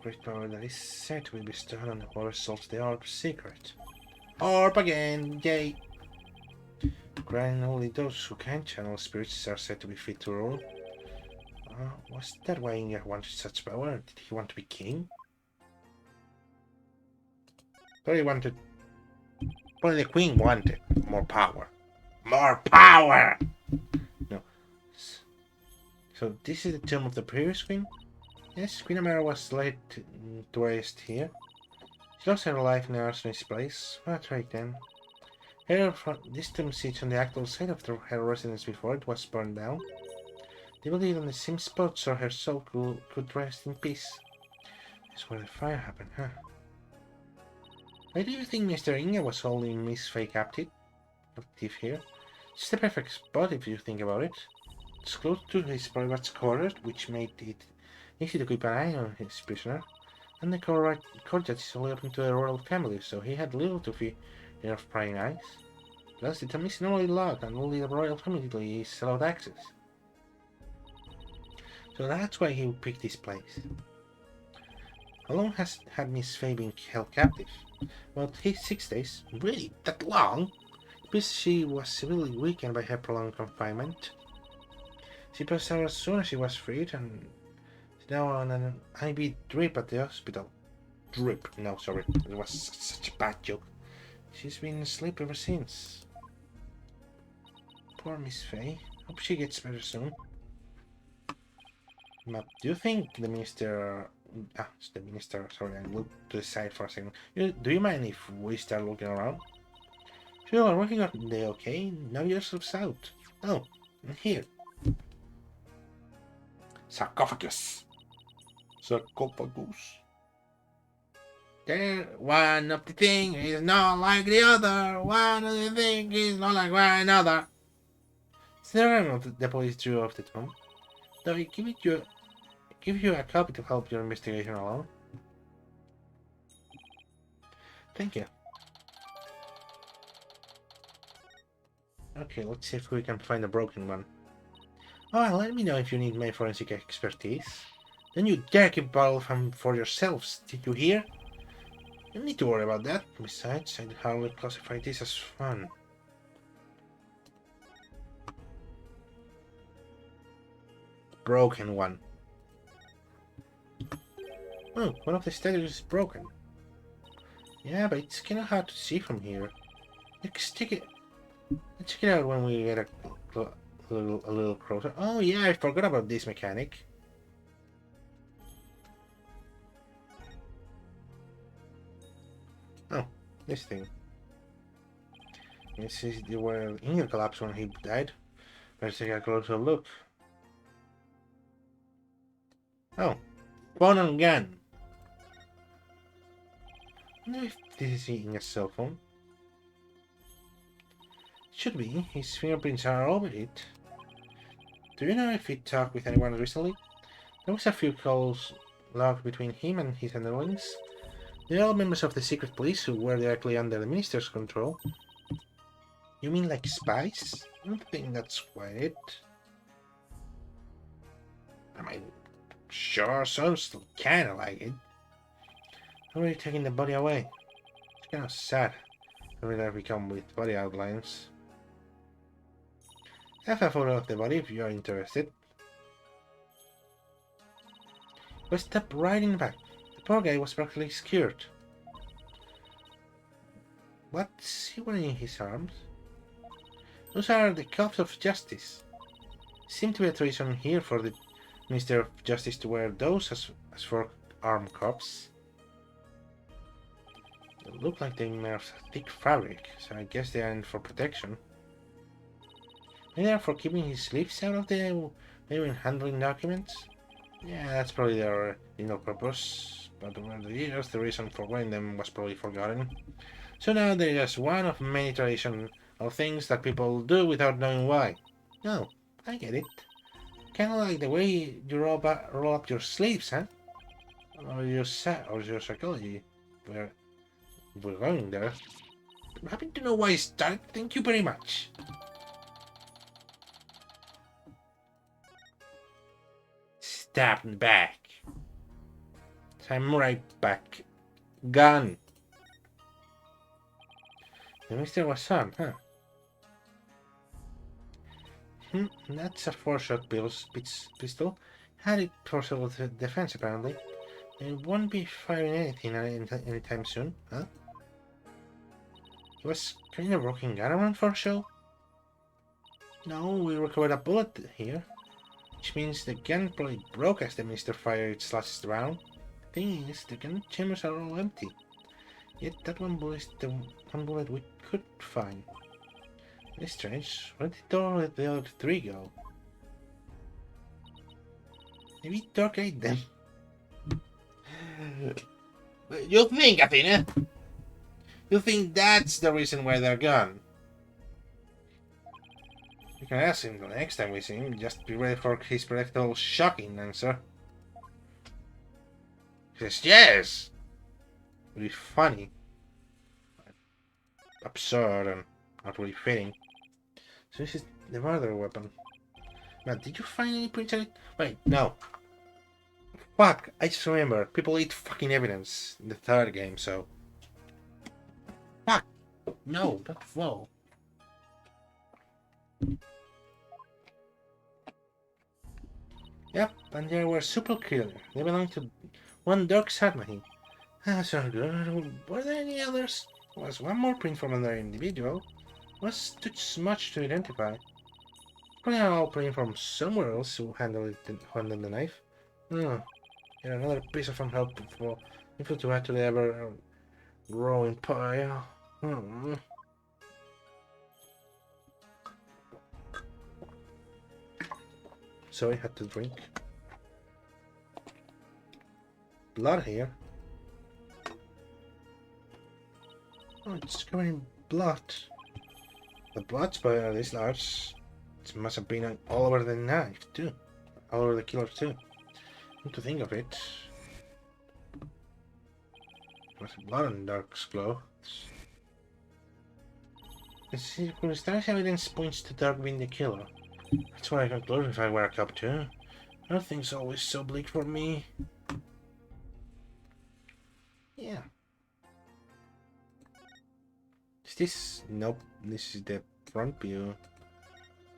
Great power that is said to be bestowed on whoever solves the orb secret. Orb again, yay! Granted, only those who can channel spirits are said to be fit to rule. Was that why Inga wanted such power? Did he want to be king? But he wanted... Well, the queen wanted more power. More power! No. So this is the tomb of the previous queen? Yes, Queen Amara was laid to rest here. She lost her life in an arsonist's place. That's right then. This tomb sits on the actual site of her residence before it was burned down. They believe on the same spot so her soul could rest in peace. That's where the fire happened, huh? Why do you think Mr. Inga was holding Miss Faye captive here? It's the perfect spot if you think about it. It's close to his private quarters, which made it easy to keep an eye on his prisoner. And the courtyard is only open to the royal family, so he had little to fear of prying eyes. Plus, the tomb is normally locked and only the royal family is allowed access. So that's why he picked this place. How long has had Miss Fay been held captive? Well, 6 days. Really? That long? Because she was severely weakened by her prolonged confinement. She passed out as soon as she was freed and is now on an IV drip at the hospital. Drip? No, sorry. It was such a bad joke. She's been asleep ever since. Poor Miss Fay. Hope she gets better soon. But do you think the minister... it's the minister. Sorry, I looked to the side for a second. Do you mind if we start looking around? Sure, working on the okay. Knock yourselves out. Oh, and here. Sarcophagus. Sarcophagus. There, one of the things is not like the other. One of the things is not like one another. Several of the police drew off the tomb. Though he give you a copy to help your investigation along. Thank you. Okay, let's see if we can find a broken one. Oh, let me know if you need my forensic expertise. Don't you dare keep bottle for yourselves, did you hear? You don't need to worry about that. Besides, I'd hardly classify this as fun. Broken one. Oh, one of the statues is broken. Yeah, but it's kinda hard to see from here. Let's check it out when we get a little closer. Oh yeah, I forgot about this mechanic. Oh, this thing. This is the where Inger collapsed when he died. Let's take a closer look. Oh, phone and gun. I wonder if this is Inger's cell phone. Should be. His fingerprints are over it. Do you know if he talked with anyone recently? There was a few calls logged between him and his underlings. They are all members of the secret police who were directly under the minister's control. You mean like spies? I don't think that's quite it. I mean, sure, sounds kinda like it. How are you taking the body away? It's kinda sad. I mean, we come with body outlines. I have a photo of the body if you are interested. But step right in the back. The poor guy was practically scared. What's he wearing in his arms? Those are the cuffs of justice. Seem to be a tradition here for the Minister of Justice to wear those as for arm cuffs. They look like they're made of thick fabric, so I guess they aren't for protection. Maybe they're for keeping his sleeves out of the way when handling documents? Yeah, that's probably their original purpose, but over the years the reason for wearing them was probably forgotten. So now they're just one of many traditional things that people do without knowing why. No, I get it. Kinda like the way you roll up your sleeves, huh? Or your psychology. We're going there. I'm happy to know why I started. Thank you very much. Stab in the back. Samurai back. Gun. The mister was some, huh? That's a 4-shot pistol. Had it for self-defense, apparently. It won't be firing anything anytime soon, huh? He was kind of rocking gun around for show. No, we recovered a bullet here. Which means the gun probably broke as the minister fired its last round. Thing is, the gun chambers are all empty. Yet that one bullet is the one bullet we could find. It's strange. Where did all the other 3 go? Maybe Doc ate them. You think, Athena? You think that's the reason why they're gone? You can ask him the next time we see him. Just be ready for his predictable shocking answer. He says yes! It would be funny. Absurd and Not really fitting. So this is the murder weapon. Now, did you find any prints on it? Wait, no. Fuck, I just remember. People eat fucking evidence in the third game, so... Fuck! No, don't fall. Yep, and they were super killer. They belong to one Dark Submarine. That's not good. Were there any others? Was one more print from another individual? Was too much to identify. Probably all print from somewhere else who handled the knife. Hmm. Yeah, another piece of unhelpful info to add to the ever growing pile. Hmm. So I had to drink. Blood here. Oh, it's covered in blood. The blood spot this large. It must have been all over the knife too. All over the killer too. Come to think of it. There's blood on Dark's clothes. The circumstantial evidence points to Dark being the killer. That's what I conclude if I were a cop too. Nothing's always so bleak for me. Yeah. Is this? Nope. This is the front view.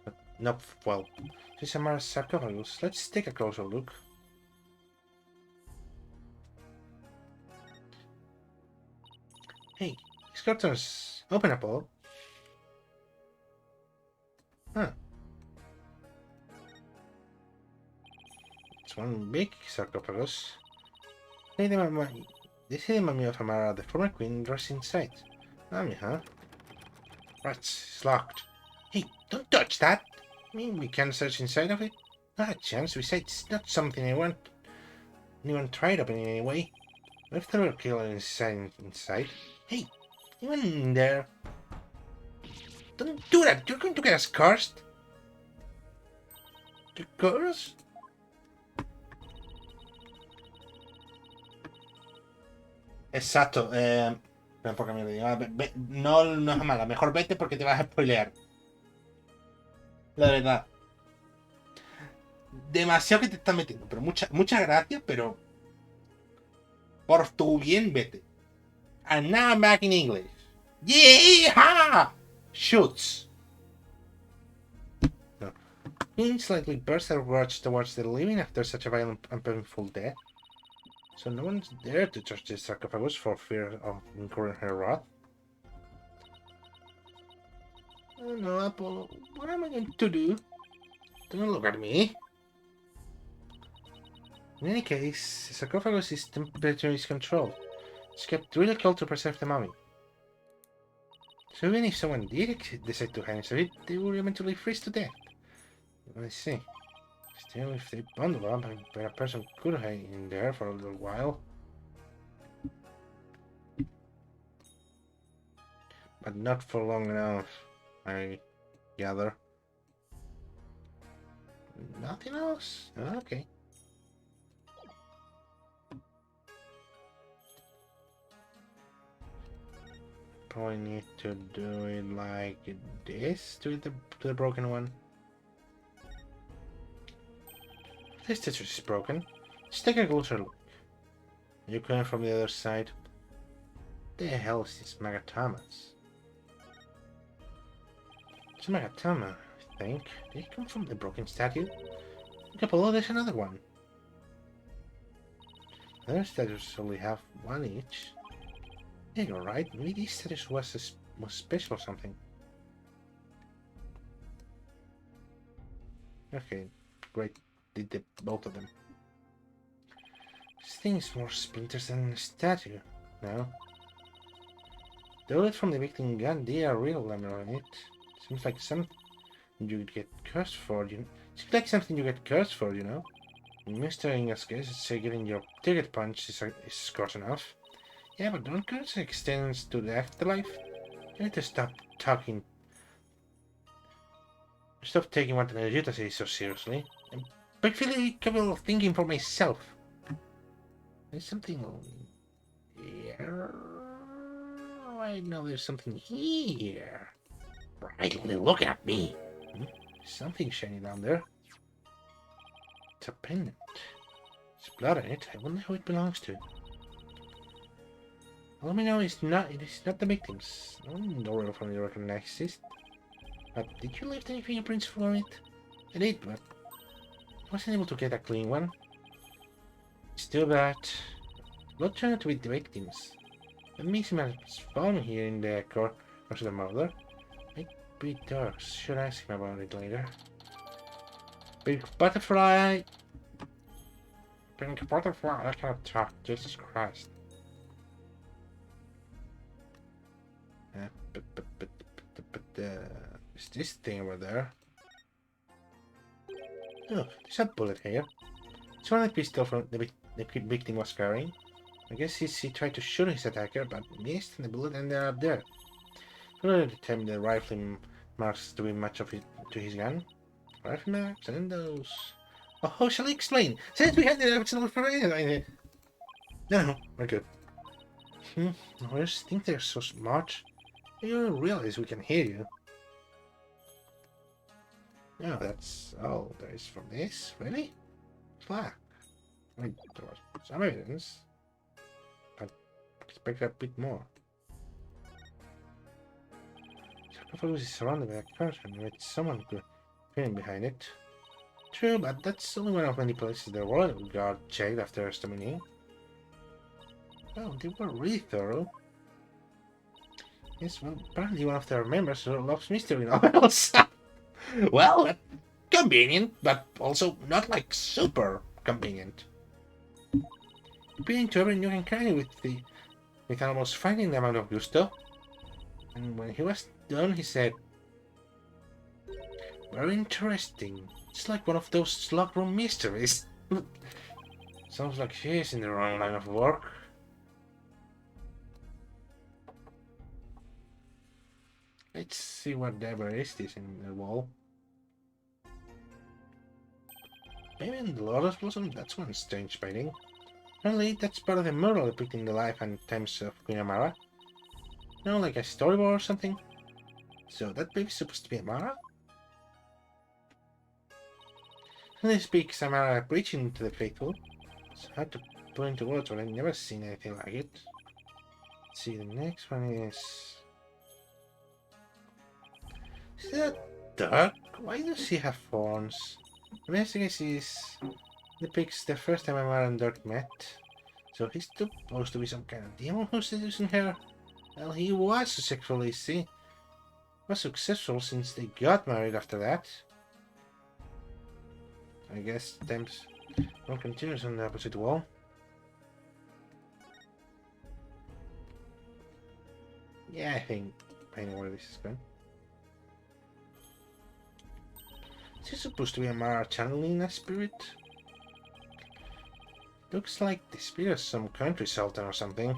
But nope. Well, this is a sarcophagus. Let's take a closer look. Hey, these curtains open up all. Huh. It's one big sarcophagus. They say the mummy of Amara, the former queen, rests inside. Mummy, huh? Rats, it's locked. Hey, don't touch that! I mean, we can search inside of it? Not a chance, besides, it's not something anyone tried opening anyway. What if there were a killer inside? Hey, anyone in there? Don't do that, you're going to get us cursed! The curse? Exacto, tampoco me lo digo. No, no es mala, mejor vete porque te vas a spoilear. La verdad. Demasiado que te estás metiendo, pero muchas gracias, pero por tu bien vete. And now I'm back in English. Yeah! Shoots. No. Queen slightly burst her words towards the living after such a violent and painful death. So no one's there to touch the sarcophagus for fear of incurring her wrath. Oh no, Apollo. What am I going to do? Don't look at me. In any case, the sarcophagus' temperature is controlled. It's kept really cold to preserve the mummy. So even if someone did decide to hang it, they would eventually freeze to death. Let's see. Still, if they bundle up, a person could hang in there for a little while. But not for long enough, I gather. Nothing else? Okay. Probably need to do it like this to the broken one. This statue is broken. Let's take a closer look. You came from the other side. The hell is this Magatamas? It's a Magatama, I think. Did it come from the broken statue? Look below, there's another one. The other statues only have one each. Yeah, you're right. Maybe this statue was special or something. Okay, great. Did both of them. This thing is more splinters than a statue. No. The bullet from the victim gun, they are real armor on it. Seems like something you get cursed for, Seems like something you get cursed for, you know? Mr. Inga's case, say getting your ticket punch is scotch enough. Yeah, but don't curse extends to the afterlife. You need to stop talking. Stop taking what Energyta says so seriously. I'm perfectly capable of thinking for myself. There's something here. Oh, I know there's something here. brightly looking at me. Something shiny down there. It's a pendant. There's blood in it. I wonder who it belongs to. All we know is it is not the victims. No royal family recognizes it. But did you leave any fingerprints from it? I did, but I wasn't able to get a clean one. It's too bad. Blood turned out to be the victims. The missing man was found here in the court of the murder. Might be dark. Should ask him about it later. Big butterfly! Pink butterfly, I can't talk. Jesus Christ. Is this thing over there? Oh, there's a bullet here. It's one of the pistol from the victim was carrying. I guess he tried to shoot his attacker, but missed, and the bullet ended up there. Further determined the rifle marks to be much of it to his gun. Rifle marks and those. Oh, how shall I explain? Since we had the original for anything. No, we're good. I just think they're so smart. You don't realize we can hear you. No, that's all there is from this, really? Fuck. I mean, there was some evidence. But I expect a bit more. Sarcophagus is surrounded by a curtain with someone hidden behind it. True, but that's only one of many places the royal guard checked after examining. Oh, they were really thorough. Yes, well, apparently one of their members loves mystery novels. Well, convenient, but also not like super convenient. Appealing to every nook and cranny with almost finding the amount of gusto. And when he was done, he said, "Very interesting. It's like one of those slug room mysteries." Sounds like she's in the wrong line of work. Let's see whatever is this in the wall. Maybe in the Lotus Blossom, that's one strange painting. Apparently, that's part of the mural depicting the life and times of Queen Amara. No, like a storyboard or something. So that baby's supposed to be Amara? And they speak Amara preaching to the faithful. It's hard to put into words, but I've never seen anything like it. Let's see, the next one is... Is that dark? Why does he have horns? The message is depicts the first time Amara and Dirk met. So he's supposed to be some kind of demon who's seducing her. Well, he was successful since they got married after that. I guess times one continues on the opposite wall. Yeah, I know where this is going. Is he supposed to be Amara channeling a spirit? Looks like the spirit of some country sultan or something.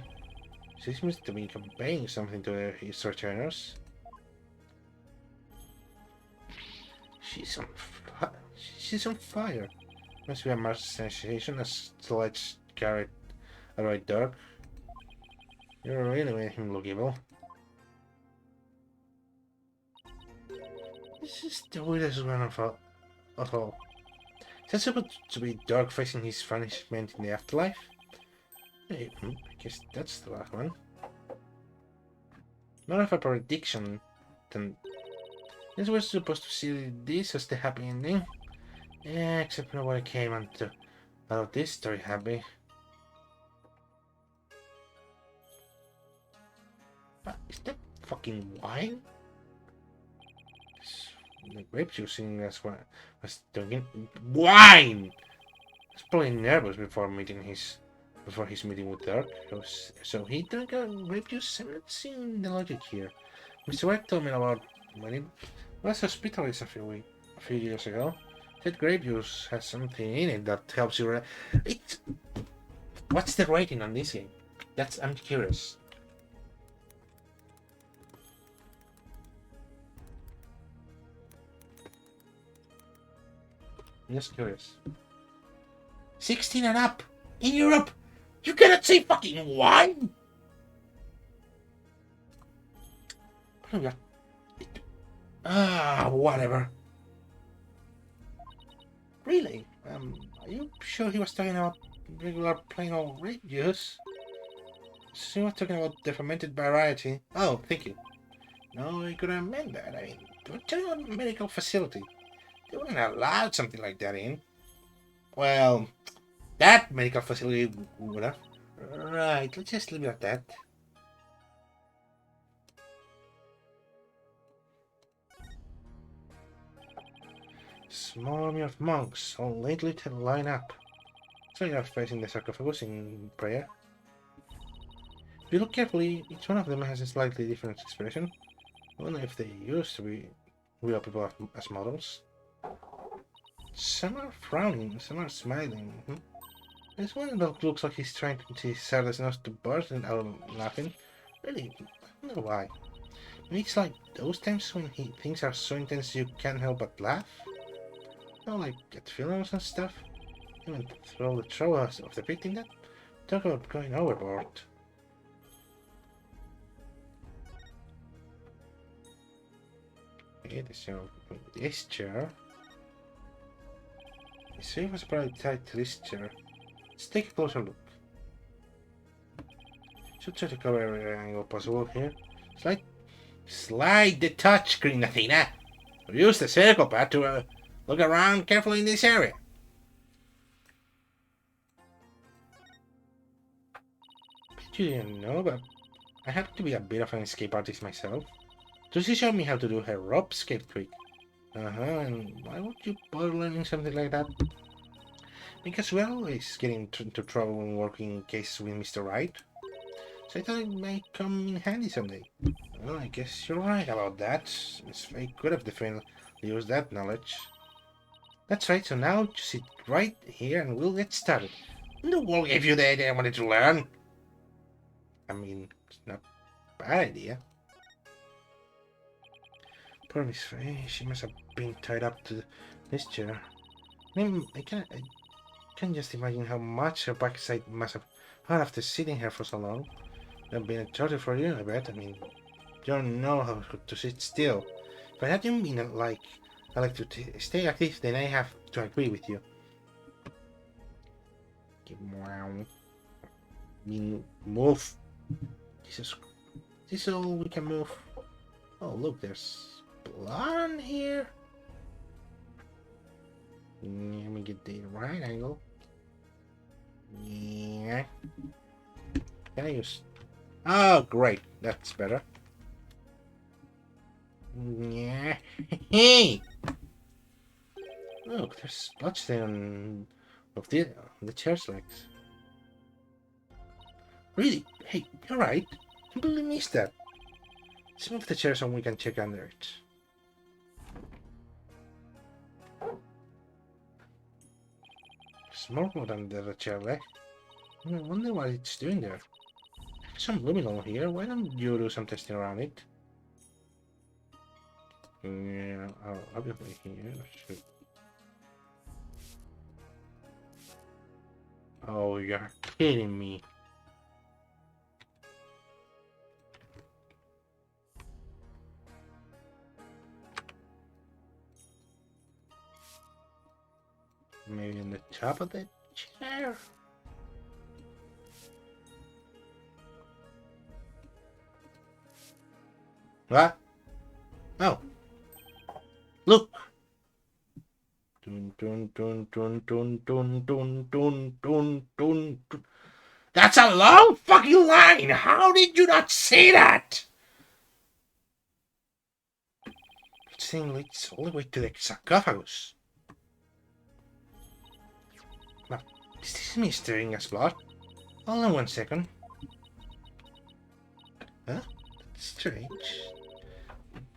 She seems to be conveying something to his returners. She's on fire. Must be a mass sensation as the lights carried a right dark. You really made him look evil. This is the weirdest one of all. Is that supposed to be Dark facing his punishment in the afterlife? Hey, I guess that's the last one. More of a prediction than... Guess we're supposed to see this as the happy ending. Yeah, except nobody came out of this story happy. Is that fucking wine? The grape juice in that's what was doing. Wine! He's probably nervous before his meeting with Dirk. So he drank a grape juice. I'm not seeing the logic here. Mr. White told me about when he was hospitalized a few years ago. That grape juice has something in it that helps you. What's the rating on this game? I'm curious. I'm just curious. 16 and up in Europe. You cannot say fucking wine. Ah, whatever. Really? Are you sure he was talking about regular plain old grape juice? He was talking about the fermented variety. Oh, thank you. No, I couldn't have meant that. I mean, we're talking about a medical facility. They wouldn't have allowed something like that in. Well, that medical facility would have. Right, let's just leave it at that. Small army of monks, all lately to line up. So you are facing the sarcophagus in prayer. If you look carefully, each one of them has a slightly different expression. I wonder if they used to be real people as models. Some are frowning, some are smiling. There's one that looks like he's trying to serve his nose to burst and out laughing. Really, I don't know why. Maybe it's like those times when things are so intense you can't help but laugh. You know, like at funerals and stuff. Even throw the troubles of depicting that. Talk about going overboard. Okay, this chair. The safe was probably tied to this chair. Let's take a closer look. Should try to cover every angle possible here. Slide the touchscreen, Athena! Or use the circle pad to look around carefully in this area. Bet you didn't know, but I happen to be a bit of an escape artist myself. Lucy showed me how to do her rope escape trick. And why would you bother learning something like that? Because we're always getting into trouble when working in cases with Mr. Wright. So I thought it might come in handy someday. Well, I guess you're right about that. It's very good of the friend to use that knowledge. That's right, so now just sit right here and we'll get started. No one gave you the idea I wanted to learn. I mean, it's not a bad idea. Poor Miss Faye, she must have been tied up to this chair. I can't just imagine how much her backside must have hurt after sitting here for so long. That'd been a torture for you, I bet. I mean, you don't know how to sit still. If I hadn't been like I like to stay active, then I have to agree with you. Wow. I mean, move. Jesus, this is all we can move. Oh, look, there's blood on here. Let me get the right angle. Yeah. Can I use... Oh, great. That's better. Yeah. Hey! Look, there's bloodstain of the chair's legs. Really? Hey, you're right. I completely missed that. Let's move the chair so we can check under it. There's more wood under the chair leg. I wonder what it's doing there. There's some luminol here. Why don't you do some testing around it? Yeah, obviously here. Should... Oh, you're kidding me. Maybe in the top of the chair? What? Oh. Look! Dun, dun, dun, dun, dun, dun, dun, dun, dun, dun, dun. That's a long fucking line! How did you not see that? That thing leads all the way to the sarcophagus. Now, is this me stirring a spot? Hold on 1 second. Huh? That's strange.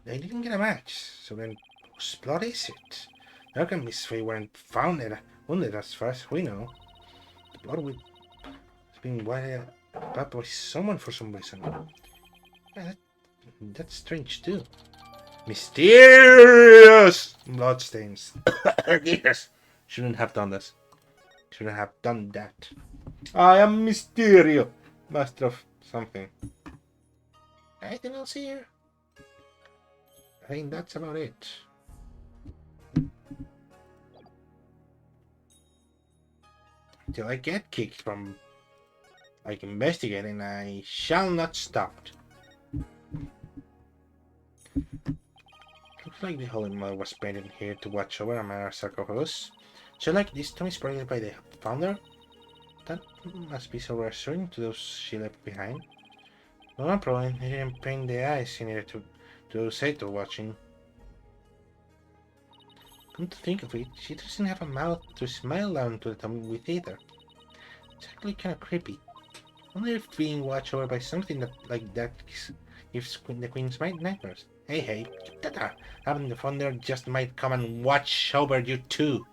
They didn't get a match, so then whose blood is it? How come Miss Faye weren't founded as far as we know? The blood has been wiped out by someone for some reason. Yeah, that's strange too. Mysterious bloodstains. Yes. Shouldn't have done this. Shouldn't have done that. I am Mysterio, master of something. Anything else here? I think that's about it. Till I get kicked from like investigating, I shall not stop. Looks like the Holy Mother was painted here to watch over our sarcophagus. So like this tomb is painted by the founder? That must be so reassuring to those she left behind. No one problem, he didn't paint the eyes she needed to say to watching. Come to think of it, she doesn't have a mouth to smile down to the tomb with either. It's actually kind of creepy. I wonder if being watched over by something like that gives the Queen's nightmares. Hey, keep that up. Having the founder just might come and watch over you too.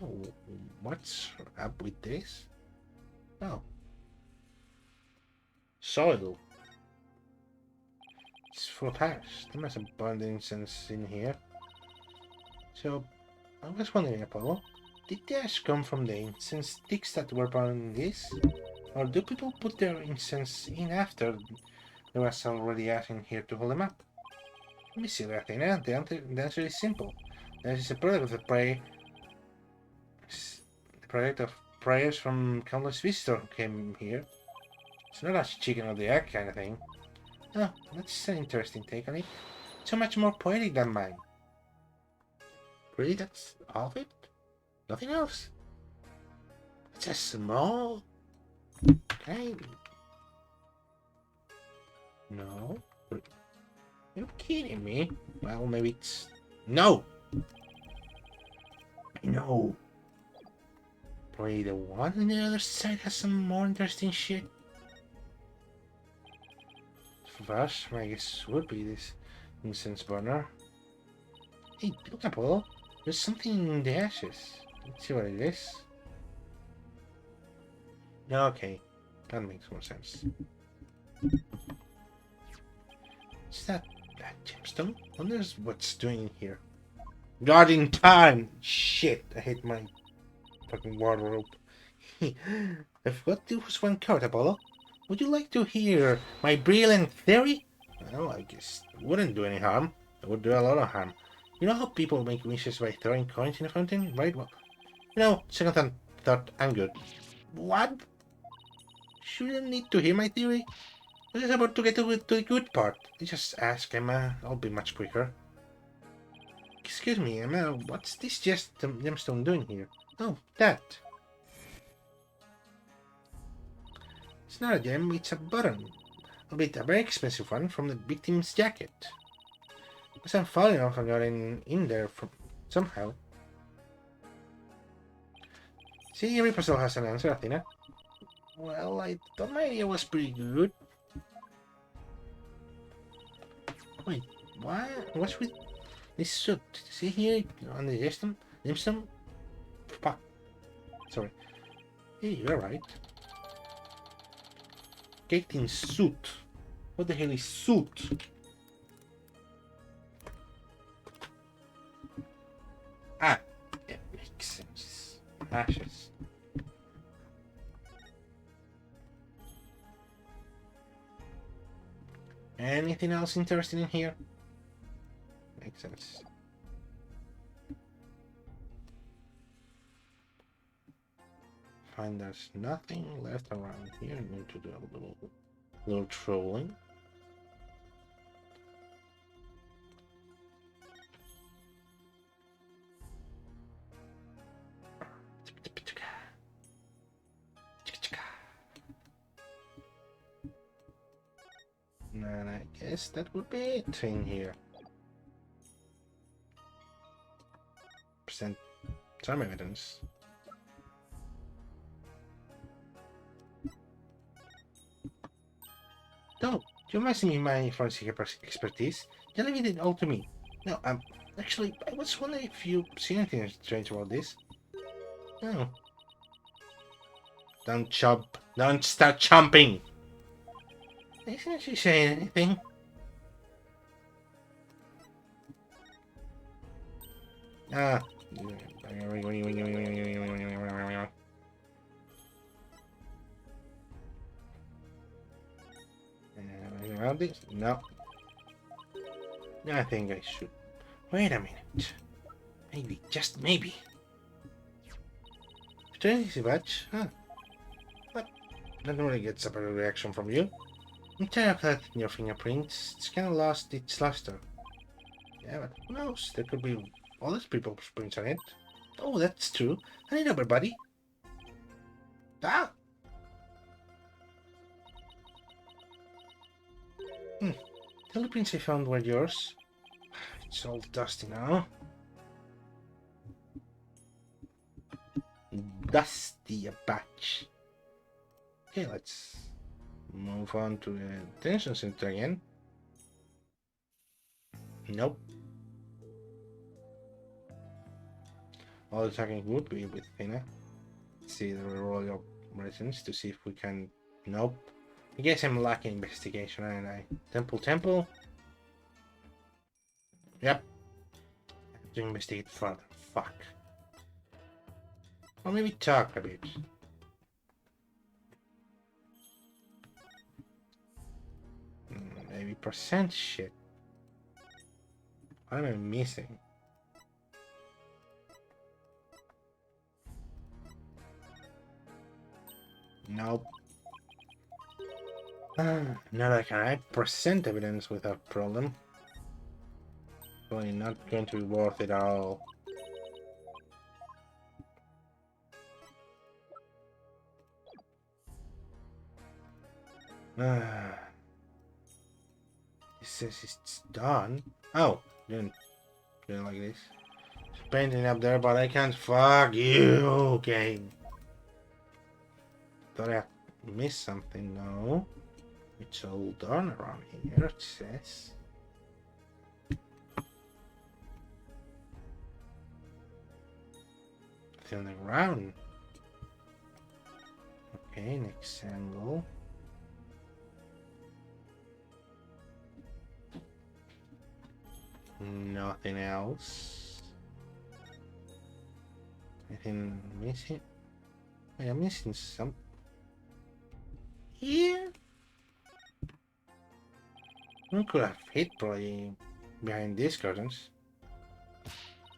Oh, what's up with this? Oh. Soil. It's full of ash. There must have burned incense in here. So, I was wondering, Apollo, did the ash come from the incense sticks that were burned in this? Or do people put their incense in after there was already ash in here to hold them up? Let me see, Athena. The answer is simple. This is a product of the product of prayers from countless visitors who came here. It's not a chicken or the egg kind of thing. Oh, that's an interesting take on it. So much more poetic than mine. Really, that's all of it? Nothing else? It's a small... Okay. No. You're kidding me? Well, maybe it's... No! I know. Probably the one on the other side has some more interesting shit. First, my guess would be this incense burner. Hey, look, Apollo. There's something in the ashes. Let's see what it is. Okay, that makes more sense. Is that gemstone? I wonder what's doing here. Guarding time! Shit, I hate my fucking wardrobe. I've got this one covered, Apollo. Would you like to hear my brilliant theory? Well, I guess it wouldn't do any harm. It would do a lot of harm. You know how people make wishes by throwing coins in a fountain, right? Well, second thought, I'm good. What? Shouldn't need to hear my theory. I was about to get to the good part. Just ask Emma. I'll be much quicker. Excuse me, Emma. What's this gemstone doing here? Oh, that. It's not a gem. It's a button. Albeit a very expensive one from the victim's jacket. Because I'm falling off and got in there from somehow. See, every puzzle has an answer, Athena. Well, I thought my idea was pretty good. Wait, what? What's with this suit? See here on the gemstone? Fuck. Sorry. Hey, you're right. Caitlyn's suit. What the hell is suit? Ah, it makes sense. Ashes. Anything else interesting in here? Makes sense. Fine, there's nothing left around here. I need to do a little trolling. And I guess that would be it in here. Present some evidence. Don't you messing with my forensic expertise? You leave it all to me. No, actually, I was wondering if you see anything strange about this. No. Don't chomp. Don't start chomping! Isn't she saying anything? Ah. around this? No. I think I should. Wait a minute. Maybe, just maybe. Easy badge? Huh. But nothing really gets a better reaction from you. I'm tired of collecting your fingerprints. It's kind of lost its luster. Yeah, but who knows? There could be other people's prints on it. Oh, that's true. I need everybody. Ah! The only prints I found were yours. It's all dusty now. Dusty a patch. Okay, let's move on to the detention center again. Nope. All the talking would be with Fina. See the royal residence to see if we can. Nope. I guess I'm lacking investigation, aren't I? Temple. Yep. I have to investigate further. Fuck. Or maybe talk a bit. Maybe percent shit. What am I missing? Nope. Now that I can add percent evidence without problem. Probably not going to be worth it at all. It says it's done. Oh, didn't like this. It's painting up there, but I can't. Fuck you, game. Thought I missed something. No, it's all done around here. It says. It's on the ground. Okay, next angle. Nothing else. Anything missing? Wait, I'm missing some. Here? I could have hid probably behind these curtains.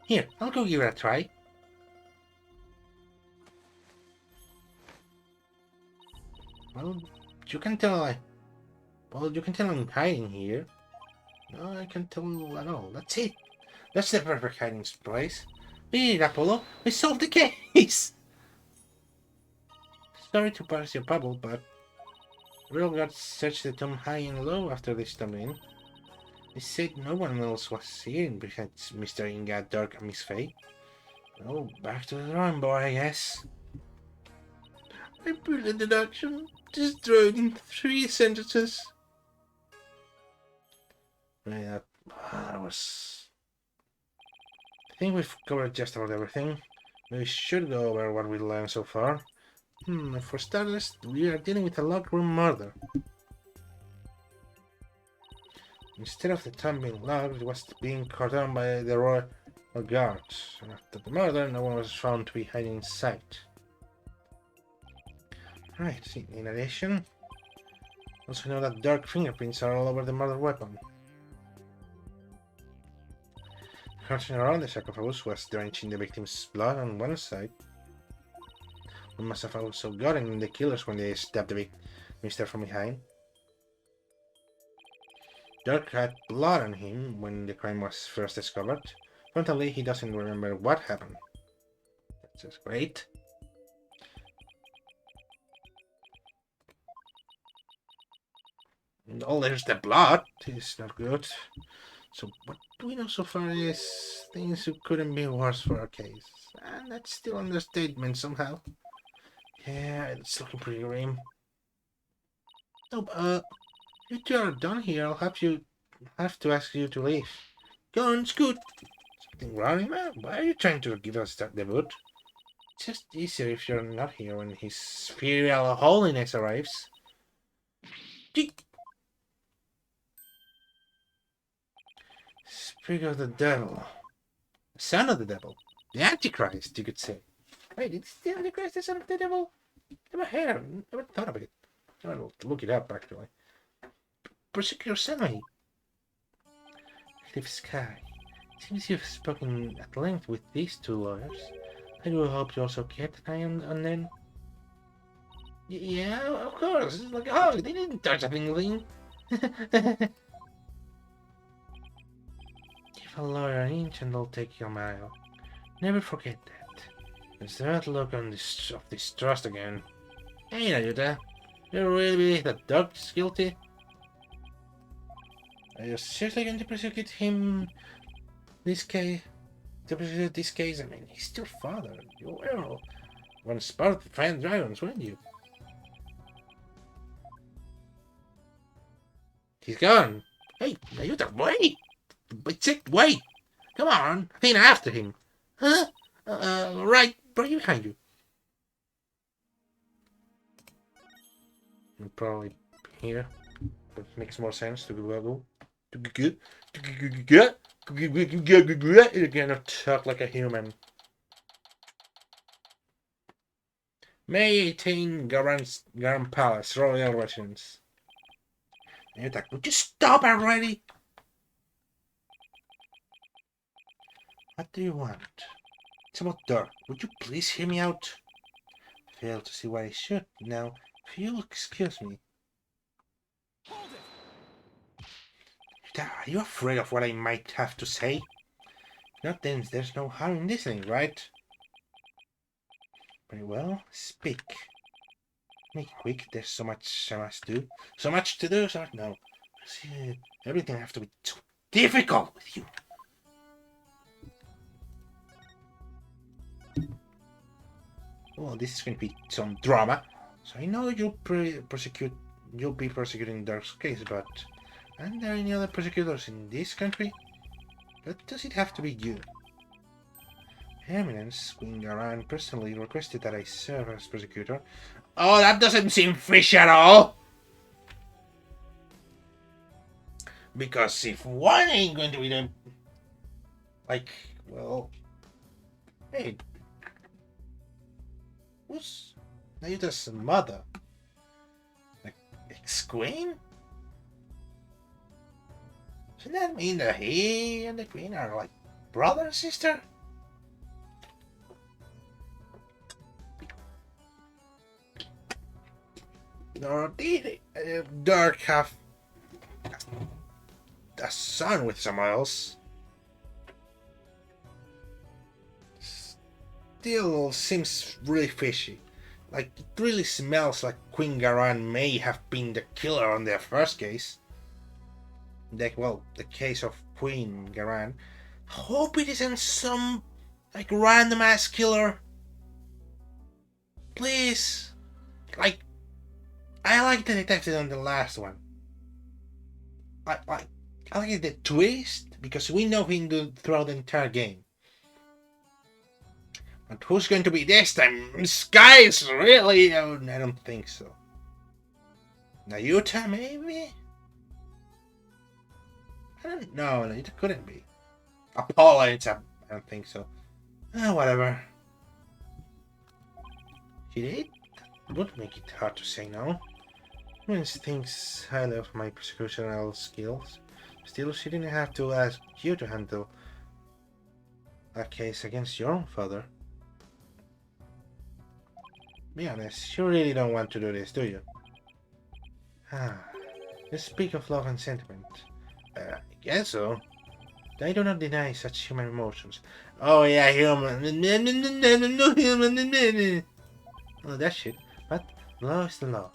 Here, I'll go give it a try. Well, you can tell I'm hiding here. No, I can't tell at all. That's it. That's the perfect hiding place. We did it, Apollo. We solved the case. Sorry to burst your bubble, but real guards searched the tomb high and low after they stumbled in. They said no one else was here besides Mr. Inga, Dark, and Miss Faye. Oh, back to the drawing board, I guess. I put the deduction, destroyed in 3 sentences. Yeah, that was. I think we've covered just about everything. We should go over what we learned so far. For starters, we are dealing with a locked room murder. Instead of the tomb being locked, it was being cordoned by the royal guards. After the murder, no one was found to be hiding inside. Right, in addition, also know that dark fingerprints are all over the murder weapon. Crouching around the sarcophagus was drenching the victim's blood on one side. One must have also gotten the killers when they stabbed the mister from behind. Dirk had blood on him when the crime was first discovered. Apparently, he doesn't remember what happened. That's just great. And oh, there's the blood. It's not good. So what do we know so far is things who couldn't be worse for our case. And that's still an understatement somehow. Yeah, it's looking pretty grim. No, if you are done here, I'll have to ask you to leave. Go on, Scoot. Something wrong, man? Why are you trying to give us that debut? It's just easier if you're not here when His Imperial Holiness arrives. Spirit of the devil. Son of the devil. The Antichrist, you could say. Wait, is the Antichrist the son of the devil? Never heard. Never thought of it. I'll look it up, actually. Prosecutor Sammy. Cliff Sky. Seems you've spoken at length with these two lawyers. I do hope you also kept an eye on them. Yeah, of course. It's like, oh, they didn't touch a thing. Give a lawyer an inch and they'll take you a mile. Never forget that. It's that look of distrust again. Hey, Nayuta. You really believe that Doug's guilty? Are you seriously going to prosecute him? This case? To prosecute this case? I mean, he's your father. You were once part of the Fine Dragons, weren't you? He's gone. Hey, Nayuta, wait! Wait! Come on, Athena after him. Huh? Right behind you. Probably here. That makes more sense to go. You cannot talk like a human. May 18, Garan Palace, Royal Residence. Nayuta, would you stop already? What do you want? It's about Dirk. Would you please hear me out? Fail to see why I should. Now, if you'll excuse me. Are you afraid of what I might have to say? If not, then there's no harm in listening, right? Very well, speak. Make it quick, there's so much I must do. So much to do, so much... No. See, everything has to be too difficult with you. Well, this is going to be some drama. So I know you'll be prosecuting Dark's case, but aren't there any other prosecutors in this country? But does it have to be you? Her Eminence, Queen Garan, personally requested that I serve as prosecutor. Oh, that doesn't seem fish at all! Because if one ain't going to be them... Like, well... Hey... Who's Nayuta's mother? Like, ex-queen? Doesn't that mean that he and the queen are like brother and sister? Or did Dirk have a son with someone else? Still seems really fishy. Like, it really smells like Queen Garan may have been the killer on their first case. The case of Queen Garan. Hope it isn't some, like, random ass killer. Please. Like, I like the detective on the last one. I like the twist, because we know him throughout the entire game. But who's going to be this time? Sky's really... Oh, I don't think so. Nayuta, maybe? I don't know. It couldn't be. Apollo, I don't think so. Whatever. She did? That would make it hard to say no. Means thinks highly of my prosecutorial skills. Still, she didn't have to ask you to handle a case against your own father. Be honest, you really don't want to do this, do you? Let's speak of love and sentiment. I guess so. I do not deny such human emotions. Oh yeah, human. Oh, that shit. But law is the law.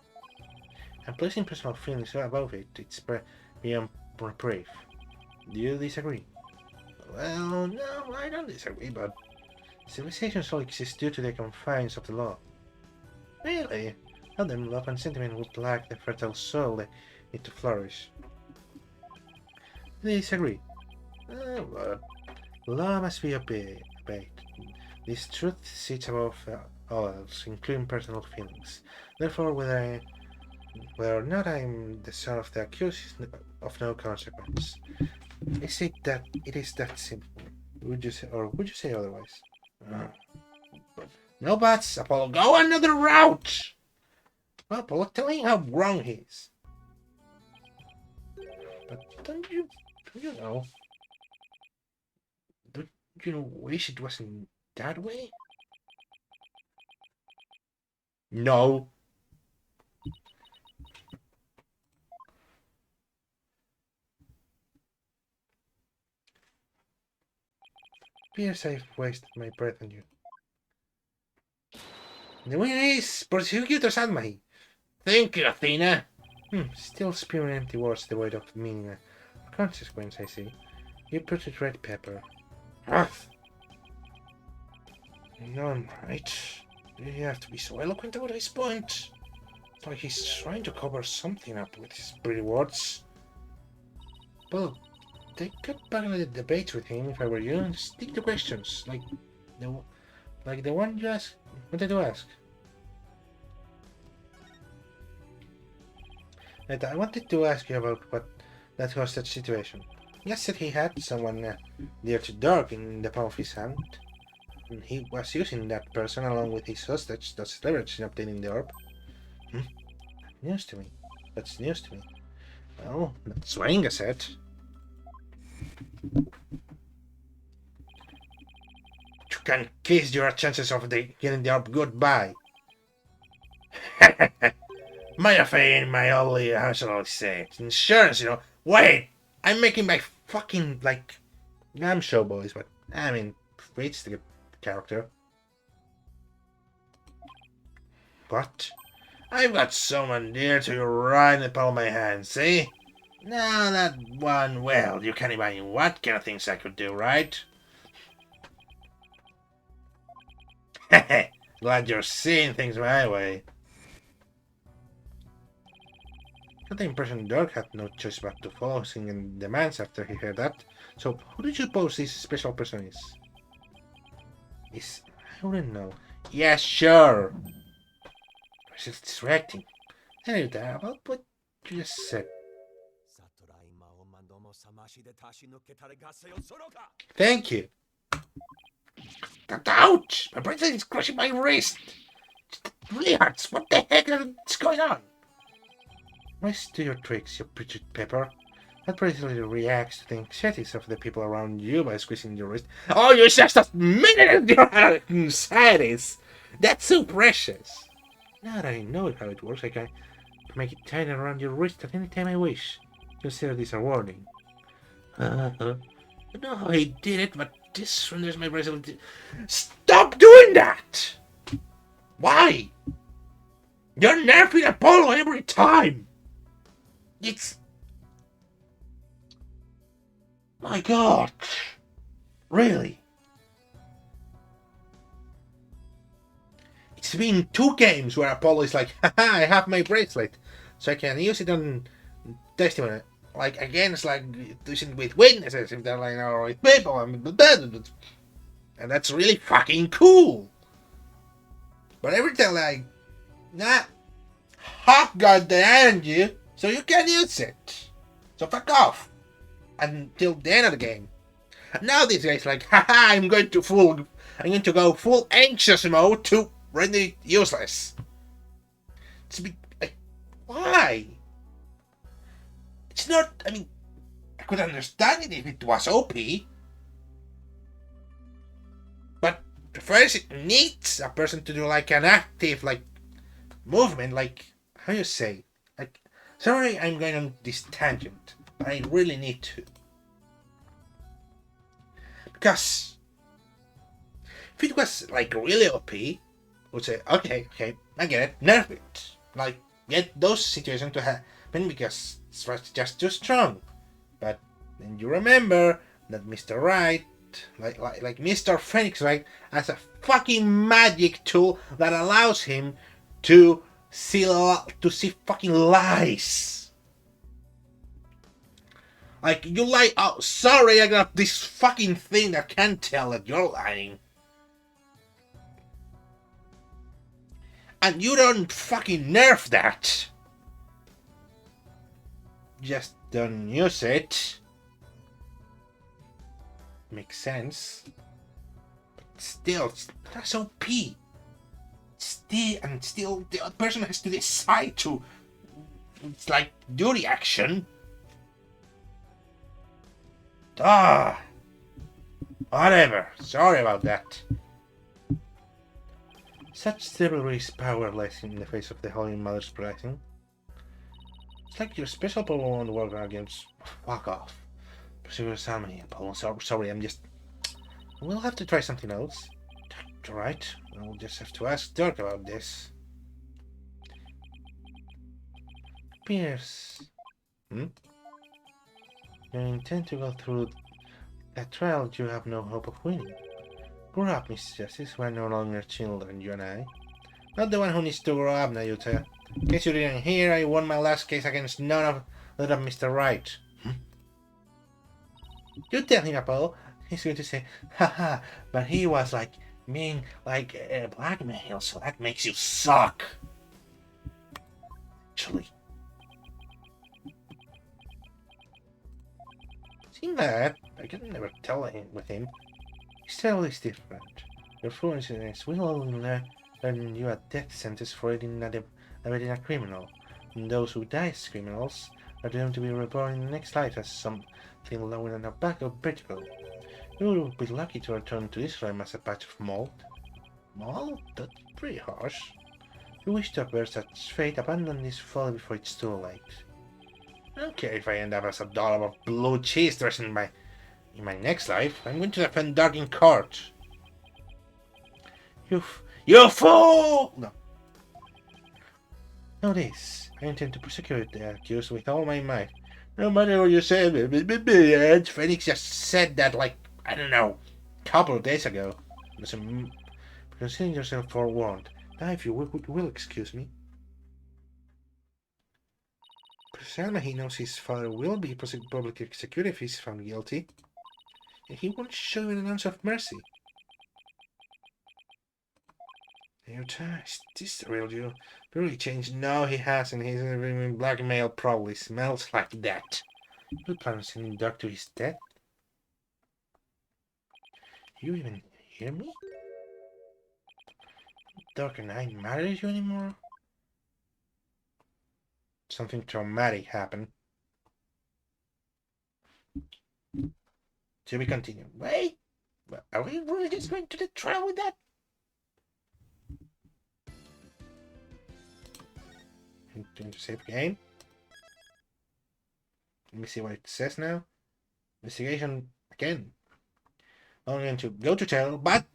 And placing personal feelings above it, it's beyond reprieve. Do you disagree? Well, no, I don't disagree, but civilizations all exist due to the confines of the law. Really? How then love and sentiment would lack the fertile soil they need to flourish? I disagree. But law must be obeyed. This truth sits above all else, including personal feelings. Therefore, whether or not I am the son of the accused is of no consequence. Is it that it is that simple? Would you say otherwise? No buts, Apollo. Go another route! Well, Apollo, tell him how wrong he is. But don't you know? Don't you know, wish it wasn't that way? No. Appears I've wasted my breath on you. The winner is Prosecutor Sadmahi. Thank you, Athena. Still spewing empty words devoid of meaning or consequence, I see. You put it red pepper. Earth! No, I'm right. You have to be so eloquent about his point. Like he's trying to cover something up with his pretty words. Well, take back the debate with him if I were you and stick to questions the the one you wanted to ask. And I wanted to ask you about what that hostage situation. You said he had someone near to dark in the palm of his hand, and he was using that person along with his hostage as leverage in obtaining the orb. News to me. That's news to me. Well, that's what Inga said. You can kiss your chances of getting the orb goodbye. My affair in my only, how shall I say it? Insurance, you know. Wait! I'm making my fucking, I'm show boys, but, I mean, Fate's the character. What? I've got someone dear to you right in the palm of my hand, see? Now that one, well, you can imagine what kind of things I could do, right? Heh, glad you're seeing things my way. I got the impression Dirk had no choice but to follow singing demands after he heard that. So, who do you suppose this special person is? I wouldn't know. Yeah, sure. It's just distracting. Anyway, about what you just said. Thank you. Ouch! My brain is crushing my wrist. It really hurts. What the heck is going on? Rest to your tricks, you Bridget Pepper. That precisely reacts to the anxieties of the people around you by squeezing your wrist. Oh, you just a minute your anxieties! That's so precious! Now that I know how it works, I can make it tighten around your wrist at any time I wish. Consider this a warning. I don't know how he did it, but this renders my bracelet. Stop doing that! Why? You're nerfing Apollo every time! It's... My god. Really? It's been 2 games where Apollo is like, haha, I have my bracelet, so I can use it on testimony. Like, against, using it with witnesses, if they're or with people, and that's really fucking cool. But every time, nah, hot got the energy, so you can use it. So fuck off. Until the end of the game. And now this guy's like, haha, I'm going to go full anxious mode to render it useless. It's why? It's not, I mean, I could understand it if it was OP. But first it needs a person to do an active, movement, how you say? Sorry I'm going on this tangent, but I really need to. Because if it was really OP, I would say, okay, I get it, nerf it. Get those situations to happen because it's just too strong. But then you remember that Mr. Right, like Mr. Phoenix Wright, has a fucking magic tool that allows him to see fucking lies. You lie. Oh, sorry, I got this fucking thing that can't tell that you're lying. And you don't fucking nerf that. Just don't use it. Makes sense. But still, that's OP. Still, the other person has to decide to, do the action. Ah! Whatever. Sorry about that. Such chivalry is powerless in the face of the Holy Mother's blessing. It's like your special power won't work against. Fuck off. Procedure Salmon, Paul. Sorry, I'm just. We'll have to try something else. Alright, we'll just have to ask Dirk about this. Pierce. Hmm? You intend to go through that trial, you have no hope of winning. Grow up, Miss Justice. We're no longer children, you and I. Not the one who needs to grow up, Nayuta. In case you didn't hear, I won my last case against none other than Mr. Wright. You tell him, Apollo. He's going to say, haha, but he was like being like blackmail, so that makes you suck. Actually. Seeing that, I can never tell him with him. His style is different. Your fluency will learn you a death sentence for aiding a criminal. And those who die as criminals are doomed to be reborn in the next life as something lower than a bag of vertical. You will be lucky to return to this realm as a patch of mold. Mold? That's pretty harsh. If you wish to avert such fate, abandon this folly before it's too late. I don't care if I end up as a dollop of blue cheese dressed in my next life. I'm going to defend Dark in court. You fool! No. Know this. I intend to prosecute the accused with all my might. No matter what you say, Phoenix just said that like, I don't know, a couple of days ago. Listen, consider yourself forewarned. Now if you will excuse me. Selma, he knows his father will be publicly executed if he's found guilty. And he won't show you an ounce of mercy. Is this the real you? Really changed? No, he hasn't. He's been blackmailed, probably. Smells like that. You plan on sending Doc to his death? You even hear me? Doc and I matter to you anymore? Something traumatic happened. To be continued. Wait! Are we really just going to the trial with that? Going to save game. Let me see what it says now. Investigation again. I'm going to go to jail, but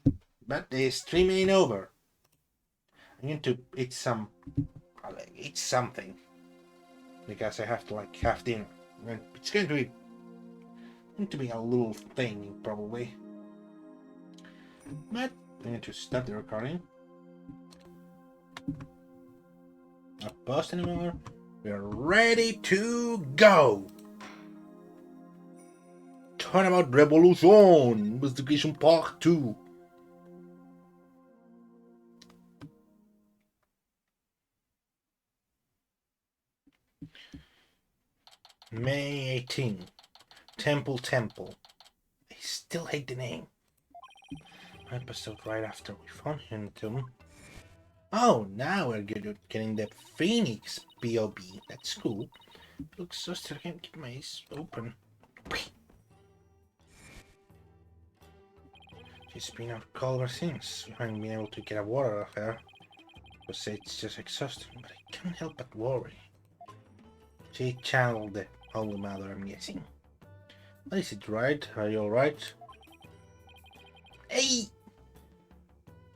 the stream ain't over. I'm going to eat something because I have to like have dinner. It's going to be a little thing probably. But I'm going to stop the recording. Not pause anymore. We're ready to go. Tournament Revolution Investigation Part 2. May 18. Temple. I still hate the name. Episode right after we found him too. Oh, now we're getting the Phoenix POV. That's cool. Looks so still can't keep my eyes open. She's been out cold ever since. I haven't been able to get a water off her. I say it's just exhausting, but I can't help but worry. She channeled the Holy Mother, I'm guessing. What is it, right? Are you alright? Hey!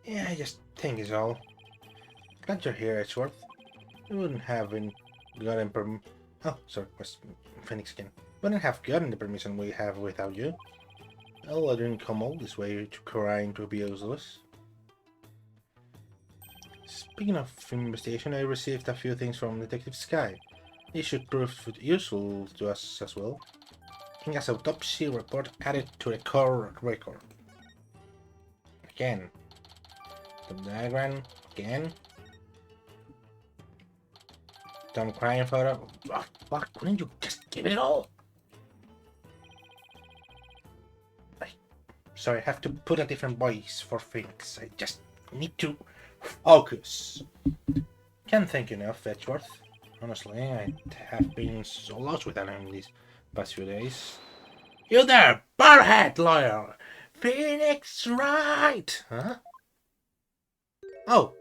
Yeah, I just think it's all. Glad you're here, Edgeworth. You wouldn't have gotten Oh, sorry, was Phoenix again. Wouldn't have gotten the permission we have without you. Well, I didn't come all this way to crying to be useless. Speaking of investigation, I received a few things from Detective Sky. These should prove useful to us as well. King has autopsy report added to the core record. Again. The diagram. Again. Tom crying photo. Oh, fuck, couldn't you just give it all? Sorry, I have to put a different voice for Phoenix. I just need to focus. Can't thank you enough, Edgeworth. Honestly, I have been so lost without him these past few days. You there, barhead lawyer! Phoenix Wright! Huh? Oh.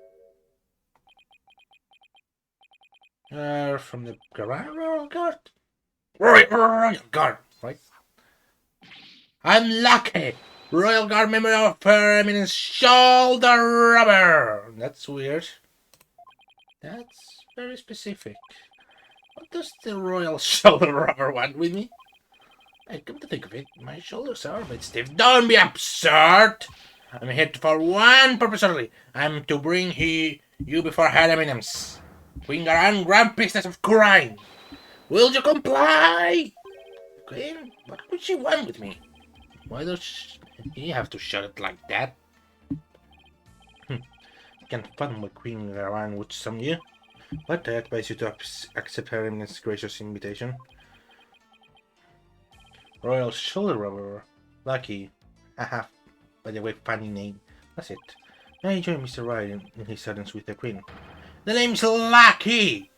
From the Royal Guard? Royal Guard, right? I'm lucky! Royal Guard member of Her Eminence Shoulder Rubber! That's weird. That's very specific. What does the Royal Shoulder Rubber want with me? Hey, come to think of it, my shoulders are a bit stiff. Don't be absurd! I'm here for one purpose only. I'm to bring you before Her Eminence. Queen Garan, Grand Priestess of Khura'in. Will you comply? Queen, what could she want with me? Why does he have to shut it like that? I can't fathom what Queen Garan would summon you. But I advise you to accept Her Eminence's gracious invitation. Royal Shoulder Rubber. Lucky. Haha. By the way, funny name. That's it. Now you join Mr. Wright in his audience with the Queen. The name's Lucky!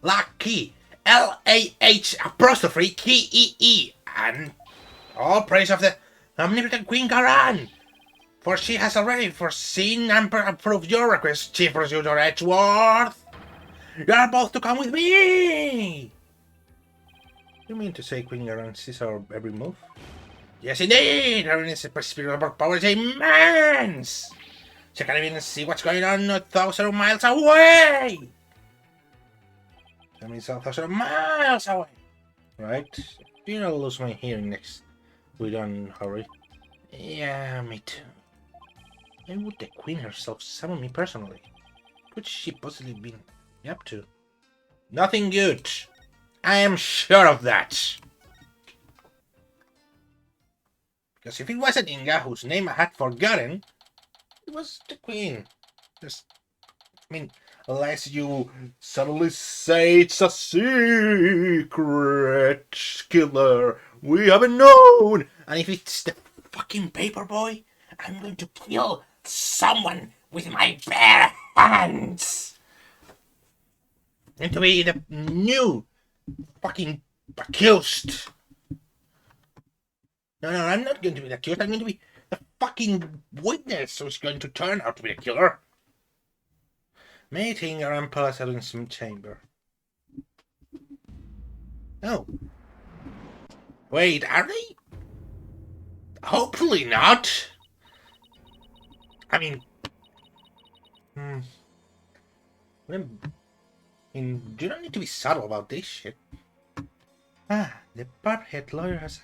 Lucky! L-A-H apostrophe K-E-E. And all praise of the omnipotent Queen Garan! For she has already foreseen and approved your request, Chief Prosecutor Edgeworth! You are both to come with me! You mean to say Queen Garan sees our every move? Yes, indeed! Her spirit power is immense! She can even see what's going on 1,000 miles away! That means 1,000 miles away! Right? Do not lose my hearing next. We don't hurry. Yeah, me too. Why would the Queen herself summon me personally? Could she possibly be up to? Nothing good! I am sure of that! Because if it wasn't Inga, whose name I had forgotten, it was the Queen. Unless you suddenly say it's a secret, killer we haven't known. And if it's the fucking Paperboy, I'm going to kill someone with my bare hands. And to be the new fucking accused. No, I'm not going to be the accused. I'm going to be the fucking witness who's going to turn out to be the killer. Meeting around Palace Evanston Chamber. Oh. Wait, are they? Hopefully not. I mean... you don't need to be subtle about this shit. Ah, the barhead lawyer has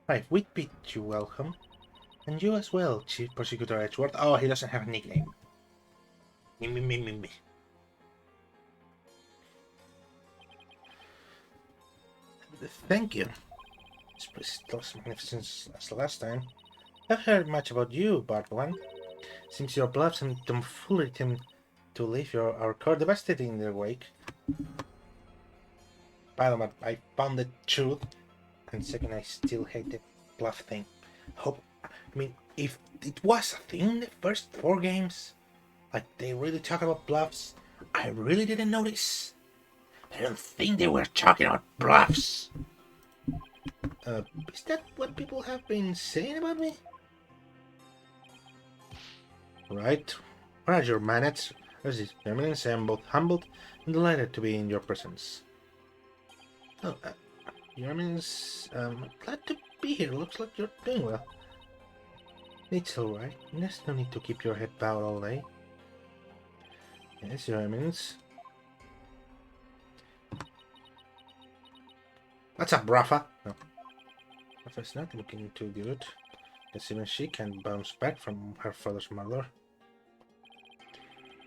arrived. We bid you welcome. And you as well, Chief Prosecutor Edgeworth. Oh, he doesn't have a nickname. Me. Thank you. This place is as magnificent as the last time. I've heard much about you, Bard One. Seems your bluffs and tomfoolery attempt to leave our court devastated in their wake. But I found the truth, and second, I still hate the bluff thing. If it was a thing in the first 4 games, like they really talk about bluffs, I really didn't notice. I don't think they were talking about bluffs. Is that what people have been saying about me? Right. What are your manners? As is, Your Eminence, I am both humbled and delighted to be in your presence. Oh, Your Eminence, glad to be here. Looks like you're doing well. It's alright. There's no need to keep your head bowed all day. Yes, Your Eminence. What's up, Rafa? No. Rafa's not looking too good. Guess even she can bounce back from her father's murder.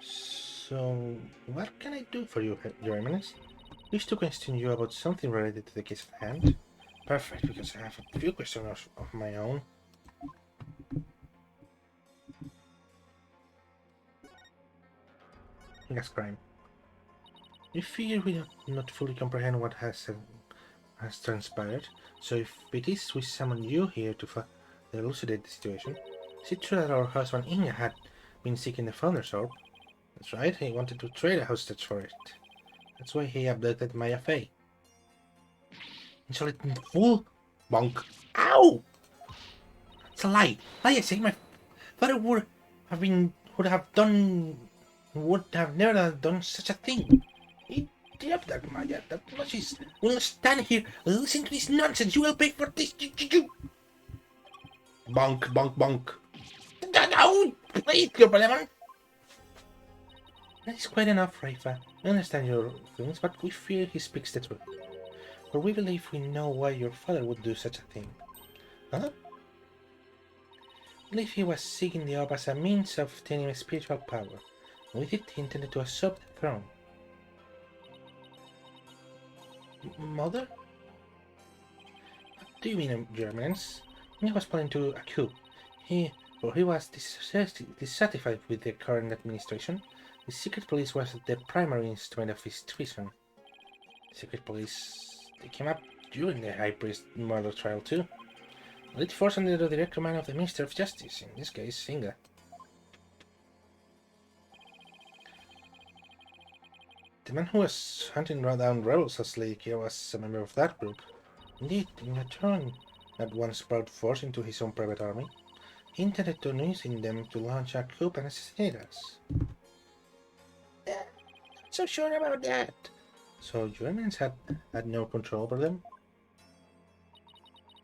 So, what can I do for you, Your Eminence? I wish to question you about something related to the case at hand. Perfect, because I have a few questions of my own. Yes, crime. We figure we do not fully comprehend what has transpired, so if it is we summon you here to elucidate the situation. Is it true that our husband Inga had been seeking the Founder's Orb? That's right, he wanted to trade a hostage for it. That's why he abducted Maya Fey. He sold it in full Bonk. Ow! It's a lie. Lie, I say. My father would have never have done such a thing. He did that, Maya. That much is. Will stand here and listen to this nonsense. You will pay for this. Bonk, bonk, bonk. No, please, your lemon. That is quite enough, Rafa. I understand your feelings, but we fear he speaks the truth. For we believe we know why your father would do such a thing. Huh? I believe he was seeking the orb as a means of obtaining spiritual power. With it, he intended to usurp the throne. Mother? What do you mean, Germans? He was planning to a coup. He was dissatisfied with the current administration. The secret police was the primary instrument of his treason. Secret police, they came up during the High Priest murder trial too. It forced under the direct command of the Minister of Justice, in this case, Singa. The man who was hunting down rebels as Leikia was a member of that group. Indeed, in return, at once brought force into his own private army, he intended to using them to launch a coup and assassinate us. Not so sure about that. So Germans had no control over them?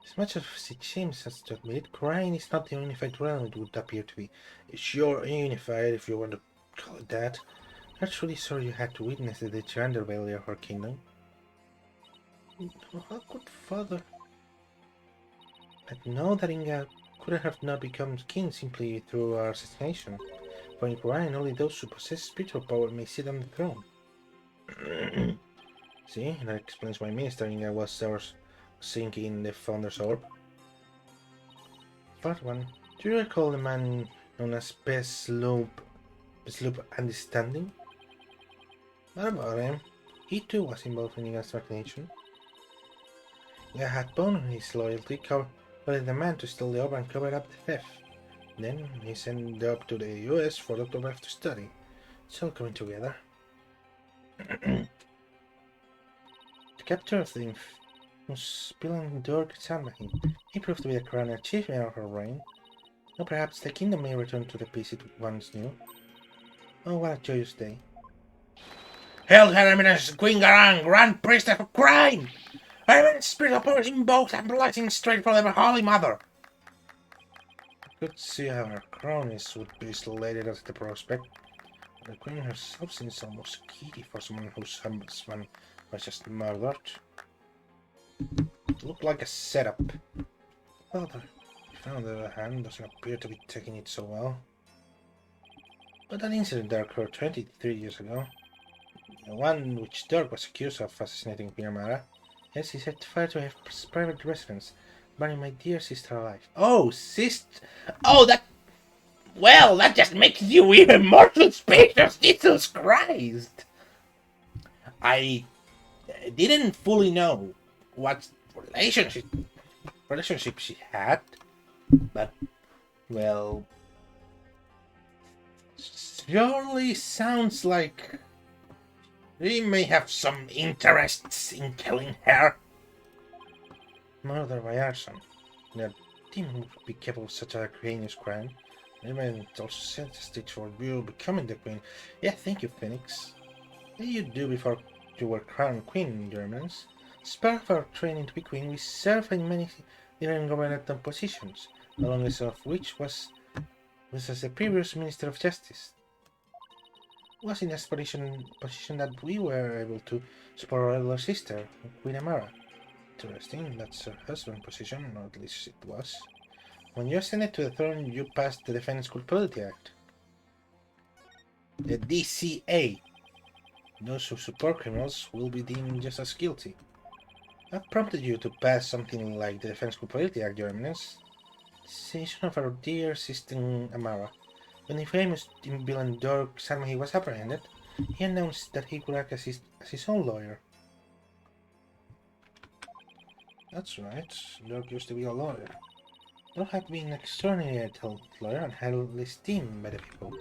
As much as it seems as to admit, Khura'in is not the unified realm it would appear to be. Sure, unified, if you want to call it that. I'm truly sorry you had to witness the underbelly of our kingdom. How could father... I know that Inga could have not become king simply through our assassination. For in Khura'in, only those who possess spiritual power may sit on the throne. See, that explains why Minister Inga was ours sinking the Founder's Orb. Part 1. Do you recall the man known as Besloop Understanding? What about him? He too was involved in Inga's assassination. Inga had bound his loyalty, ordered the man to steal the orb and cover up the theft. Then he sent the orb to the US for Dr. Breath to study. It's all coming together. The capture of the Spilling Dork Salmahin. He proved to be the crown achievement of her reign. Or perhaps the kingdom may return to the peace it once knew. Oh, what a joyous day. Hail Her Eminence Queen Garang, Grand Priestess of Crime! Her Eminence spiritual powers invoked and blessings straight from the Holy Mother. I could see how her cronies would be elated at the prospect. The Queen herself seems almost giddy for someone whose husband was just murdered. It looked like a setup. Well, the on the other hand doesn't appear to be taking it so well. But that incident that occurred 23 years ago, the one which Dirk was accused of assassinating Queen Amara, yes, he set fire to her private residence, burning my dear sister alive. Oh, Oh, that... Well, that just makes you even more suspicious, Jesus Christ! I didn't fully know what relationship she had, but, well, surely sounds like he may have some interests in killing her. Murder by arson. The demon would be capable of such a heinous crime. Even also set the stage for you becoming the queen. Yeah, thank you, Phoenix. What did you do before you were crowned queen, Germans? As part of our training to be queen, we served in many different governmental positions, the longest of which was as the previous Minister of Justice. It was in this position that we were able to support our elder sister, Queen Amara. Interesting, that's her husband's position, or at least it was. When you ascended to the throne, you passed the Defense Culpability Act. The DCA. Those who support criminals will be deemed just as guilty. What prompted you to pass something like the Defense Culpability Act, Your Eminence? The decision of our dear sister Amara. When the famous villain Dirk Salmahi was apprehended, he announced that he could act as his own lawyer. That's right, Dirk used to be a lawyer. Dirk had been an extraordinary lawyer and highly esteemed by the people,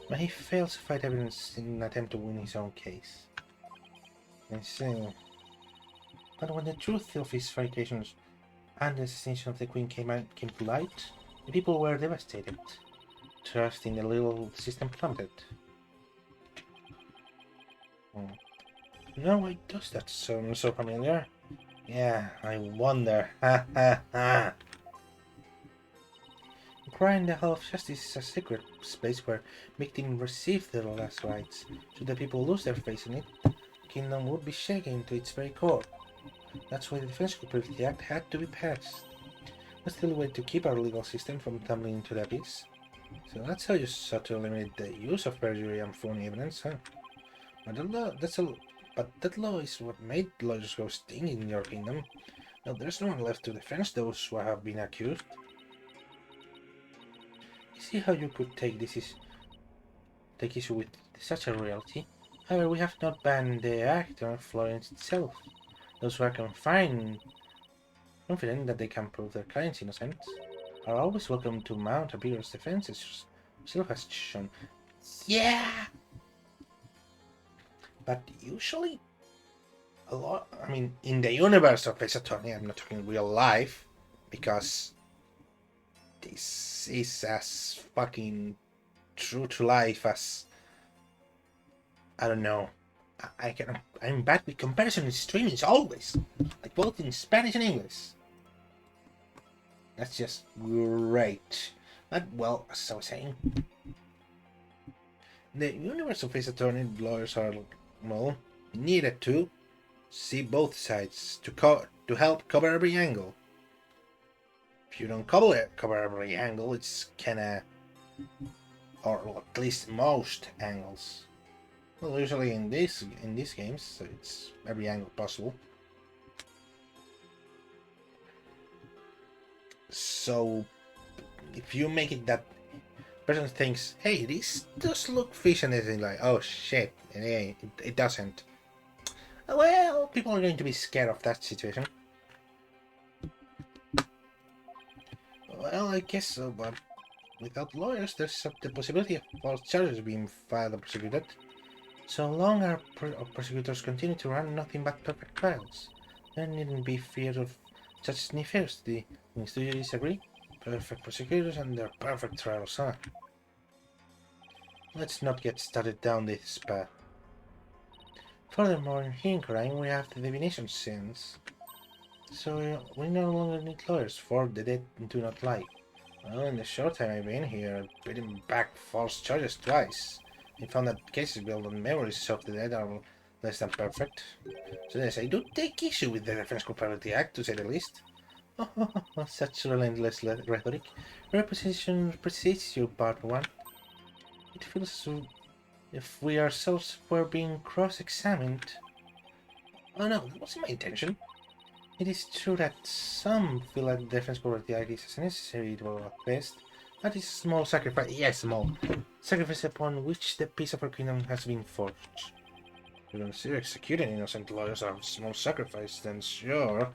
but he failed to fight evidence in an attempt to win his own case. I see. But when the truth of his fabrications and the assassination of the Queen came to light, the people were devastated. Trust in the little system plummeted. No, why does that sound so familiar? Yeah, I wonder. Ha ha ha. Crying the Hall of Justice is a secret space where victims receive their last rites. Should the people lose their faith in it, the kingdom would be shaken to its very core. That's why the Defense Property Act had to be passed. What's the way to keep our legal system from tumbling into the abyss? So that's how you sought to eliminate the use of perjury and phony evidence, huh? But that law is what made lawyers go stinging in your kingdom. Now there's no one left to defend those who have been accused. You see how you could take issue with such a reality? However, we have not banned the act on Florence itself. Those who are confident that they can prove their client's innocence, are always welcome to mount a vigorous defense, as yourself has shown. Yeah! But usually, in the universe of Ace Attorney, I'm not talking real life, because this is as fucking true to life as, I don't know. I'm bad with comparison in streaming, always. Like both in Spanish and English. That's just great. But, well, as I was saying, the universe of Ace Attorney lawyers are, well, needed to see both sides to help cover every angle. If you don't cover every angle, it's kinda, or at least most angles. Well, usually in these games, it's every angle possible. So, if you make it that person thinks, hey, this does look fishy, and it's like, oh shit, it doesn't. Well, people are going to be scared of that situation. Well, I guess so, but without lawyers, there's the possibility of false charges being filed and prosecuted. So long our prosecutors continue to run nothing but perfect trials, there needn't be fear of such nefariety. Do you disagree? Perfect prosecutors and their perfect trials, huh? Let's not get started down this path. Furthermore, in hidden crime, we have the divination sins. So we no longer need lawyers, for the dead do not lie. Well, in the short time I've been here, I've beaten back false charges twice. I found that cases built on memories of the dead are less than perfect. So yes, I do take issue with the Defense Culpability Act, to say the least. Such relentless rhetoric. Representation precedes you, part 1. It feels as if we ourselves were being cross-examined. Oh no, that wasn't my intention. It is true that some feel that the Defense Culpability Act is a necessary evil at best. That is a small sacrifice, yes, small. Sacrifice upon which the peace of our kingdom has been forged. If you consider executing innocent lawyers a small sacrifice, then sure.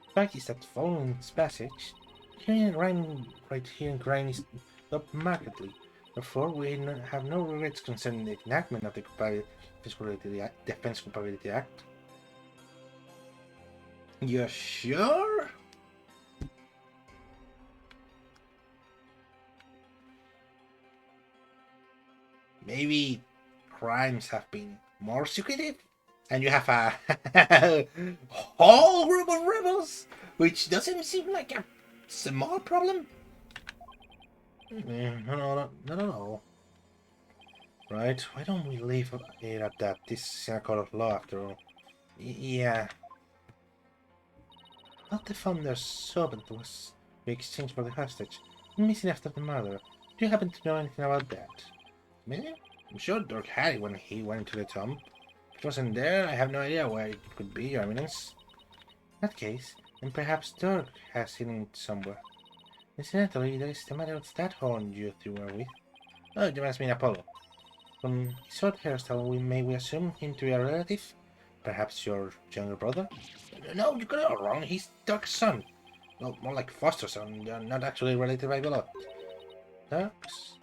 The fact is that following this passage, hearing rhyme right here in Grind is up markedly. Therefore, we have no regrets concerning the enactment of the Defense Culpability Act. You sure? Maybe crimes have been more secretive? And you have a whole group of rebels, which doesn't seem like a small problem. No. Right, why don't we leave it at that? This is a court of law after all. Yeah. Not the founder's servant was we exchanged for the hostage, missing after the murder. Do you happen to know anything about that? Me? I'm sure Dirk had it when he went to the tomb. If it wasn't there, I have no idea where it could be, Your Eminence. In that case, then perhaps Dirk has hidden it somewhere. Incidentally, there is the matter of that horn you two were with. Oh, it must mean Apollo. From his short hairstyle, we assume him to be a relative? Perhaps your younger brother? No, you got it all wrong. He's Dirk's son. Well, more like foster son. They're not actually related by blood. Dirk's?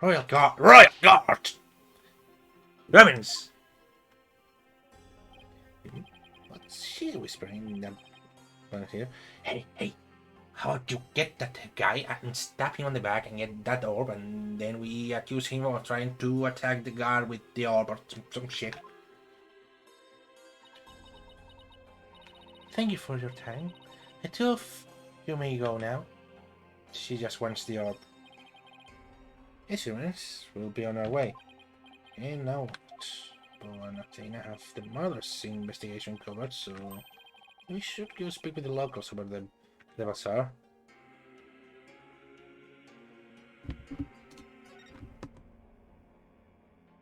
Royal Guard! Royal Guard! Lemons! she's whispering that one here. Hey, hey, how about you get that guy and stab him on the back and get that orb, and then we accuse him of trying to attack the guard with the orb or some shit. Thank you for your time. The two of you may go now. She just wants the orb. Assurance, we'll be on our way. And now what? Bo and Athena have the mother's investigation covered, so we should go speak with the locals about the bazaar.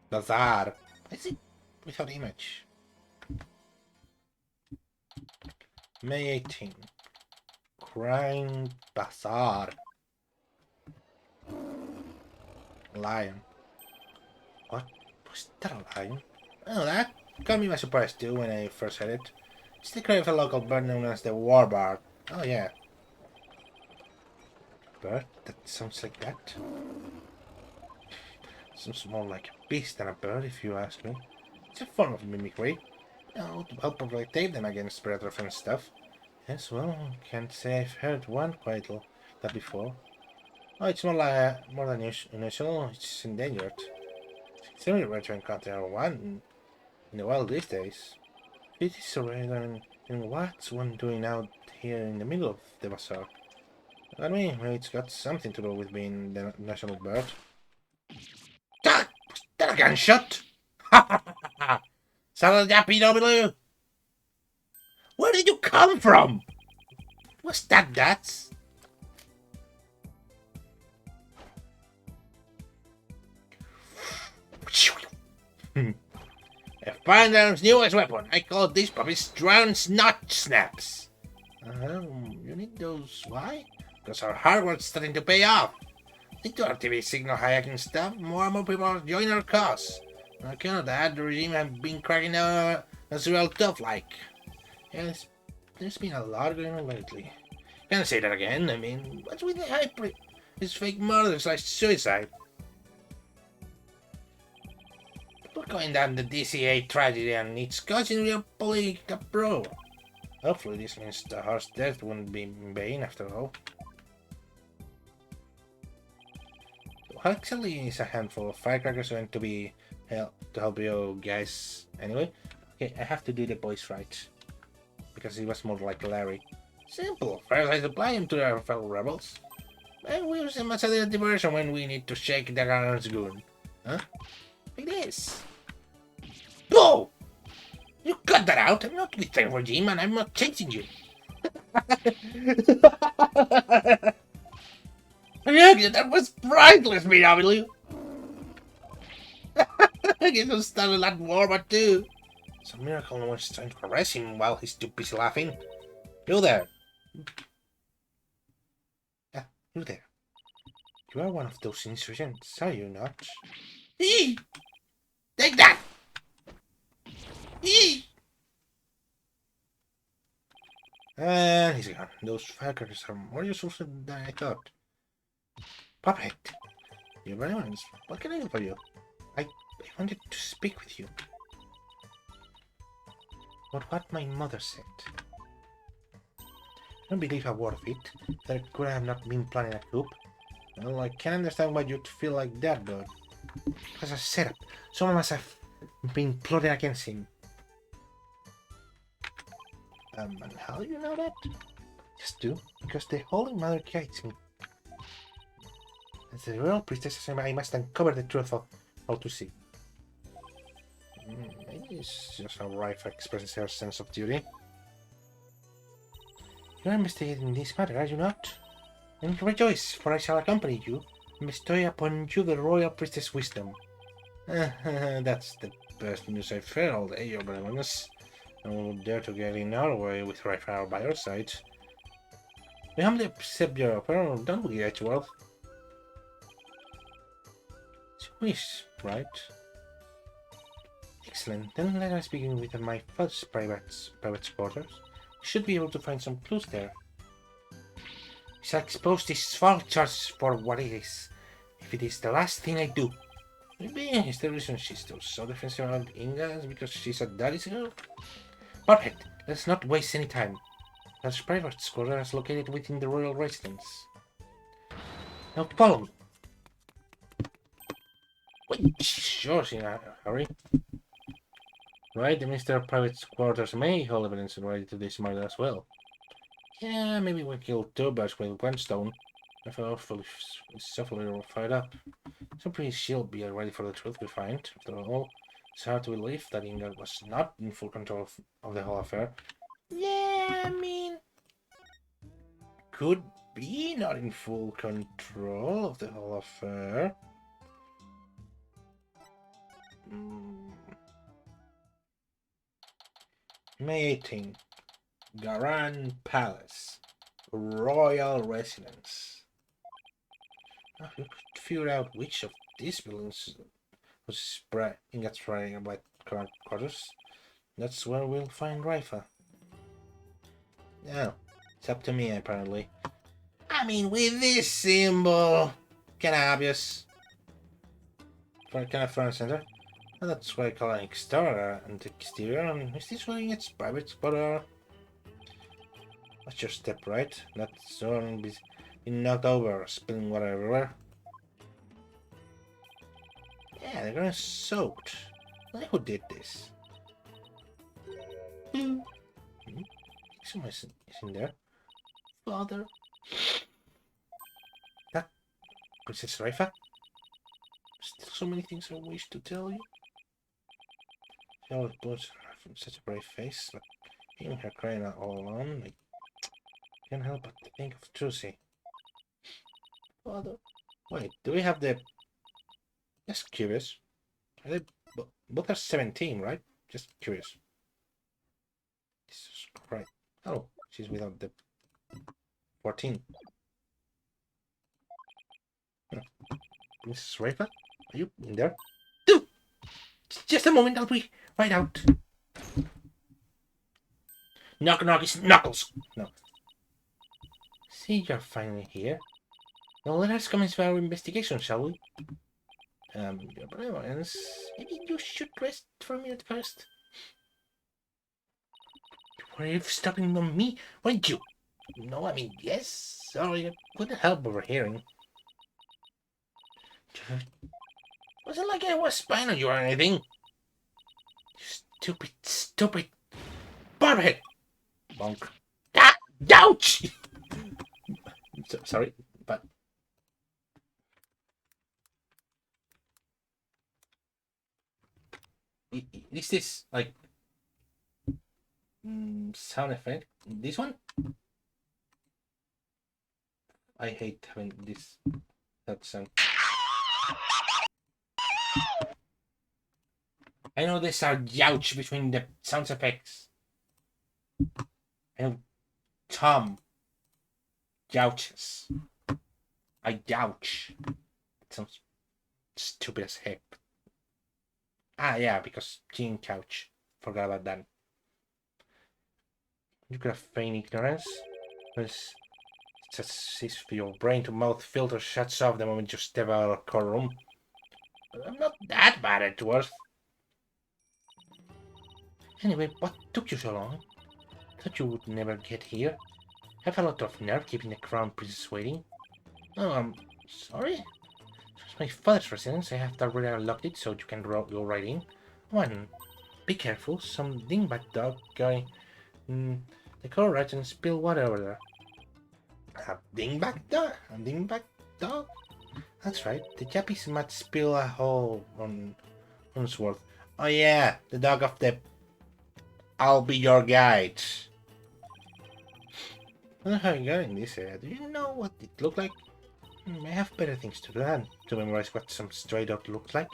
Bazaar. Is it without image? May 18. Crime Bazaar. Lion. What? Was that a lion? Oh, that caught me by surprise too when I first heard it. It's the cry of a local bird known as the warbird. Oh yeah. Bird? That sounds like that. Sounds more like a beast than a bird, if you ask me. It's a form of mimicry. Oh, to help protect them against predators and stuff. Yes, well, can't say I've heard one quite like that before. Oh, it's more than unusual. It's endangered. It's really rare to encounter one in the wild these days. It is so rare, and what's one doing out here in the middle of the bazaar? I mean, maybe it's got something to do with being the national bird. That was that a gunshot? Ha ha ha ha! Son of that PW! Where did you come from? Was that Dats? A Firearm's newest weapon. I call these puppies drown snot snaps. You need those. Why? Because our hard work's starting to pay off. Into our TV signal hijacking stuff, more and more people are joining our cause. On account of that, the regime have been cracking down as well tough like. Yes, there's been a lot going on lately. Can't say that again. I mean, what's with the hype? It's fake murders like suicide. We're going down the DCA tragedy and it's causing real political uproar. Hopefully this means the horse death wouldn't be in vain after all. What actually is a handful of firecrackers going to be to help you guys anyway? Okay, I have to do the voice right. Because he was more like Larry. Simple. First I supply him to our fellow rebels. And we use him as a diversion when we need to shake the Garner's goon. Huh? Like this. Whoa! You cut that out. I'm not with the regime and I'm not chasing you. Yeah, that was priceless, BW. I guess I'll start a lot more, but too. It's a miracle no one's trying to arrest him while he's too busy laughing. You there. Ah, you there. You are one of those insurgents, are you not? Eee! Take that! Eee! And he's gone. Those firecrackers are more useful than I thought. Puppet! You're very honest. What can I do for you? I wanted to speak with you. But what my mother said. I don't believe a word of it. There could have not been planning a coup. Well, I can understand why you'd feel like that, but it was a setup. Someone must have been plotting against him. And how do you know that? Just do, because the Holy Mother guides me. As the royal priestess, I must uncover the truth of how to see. Maybe it's just a wife expresses her sense of duty. You are investigating this matter, are you not? And rejoice, for I shall accompany you, and bestow upon you the royal priestess' wisdom. That's the best news I've heard all day, your benevolence. No one would dare to get in our way with Ryfire by our side. We humbly accept your offer, don't we, Edgeworth? It's a wish, right? Excellent, then let us begin with my first private quarters. We should be able to find some clues there. We shall expose this false charge for what it is, if it is the last thing I do. Maybe it's the reason she's still so defensive around Inga is because she's a daddy's girl? Perfect. Let's not waste any time. That private quarter is located within the royal residence. Now follow me. Wait, sure, in a hurry. Right, the Minister of Private Quarters may hold evidence related to this murder as well. Yeah, maybe we killed two birds with one stone. I feel awfully fired up. So pretty she'll be ready for the truth we find. After all, it's hard to believe that Inga was not in full control of the whole affair. Yeah, I mean, could be not in full control of the whole affair. May 18. Garan Palace. Royal Residence. We could figure out which of these buildings was Inga's writing about current quarters. That's where we'll find Raifa. Now, it's up to me apparently. I mean, with this symbol, kinda obvious. For kind of front center. And that's why I call it exterior and exterior. And is this showing its private spot? Watch your step, right? Not so being knocked over, spilling water everywhere. Yeah, they're gonna soaked. Like, who did this? Someone is in there. Father. That Princess Raifa? Still so many things I wish to tell you. She always puts from such a brave face, but hearing her crying out all alone, I can't help but think of Trucy. Father. Wait, do we have the... Just curious. Are they both are 17, right? Just curious. Jesus Christ. Oh, she's without the 14. Princess Raifa? Are you in there? Dude! Just a moment, I'll be right out. Knock knock is Knuckles! No. See, you're finally here. Now let us commence our investigation, shall we? Your benevolence. Maybe you should rest for a minute first. Were you stopping on me? Weren't you? No, I mean, yes. Sorry, I couldn't help overhearing. Wasn't like I was spying on you or anything. Stupid, stupid barbhead. Bonk. Ah! Ouch! Sorry, but... Is this, like... sound effect? This one? I hate having that sound. I know there's a youch between the sound effects. I know Tom youches. I youch. It sounds stupid as heck. Ah, yeah, because Gene Couch. Forgot about that. You could have feign ignorance. It's as if your brain-to-mouth filter shuts off the moment you step out of the courtroom. I'm not that bad at worth. Anyway, what took you so long? Thought you would never get here. Have a lot of nerve keeping the crown princess waiting. Oh, I'm sorry. It's my father's residence. I have already unlocked it so you can go right in. One, be careful. Some dingbat dog going the car right and spill water over there. A dingbat dog? A dingbat dog? That's right. The Jappies might spill a hole on Unsworth. Oh yeah, the dog of the I'll be your guide. I don't know how you got in this area. Do you know what it looked like? I have better things to do than to memorize what some stray dog looks like.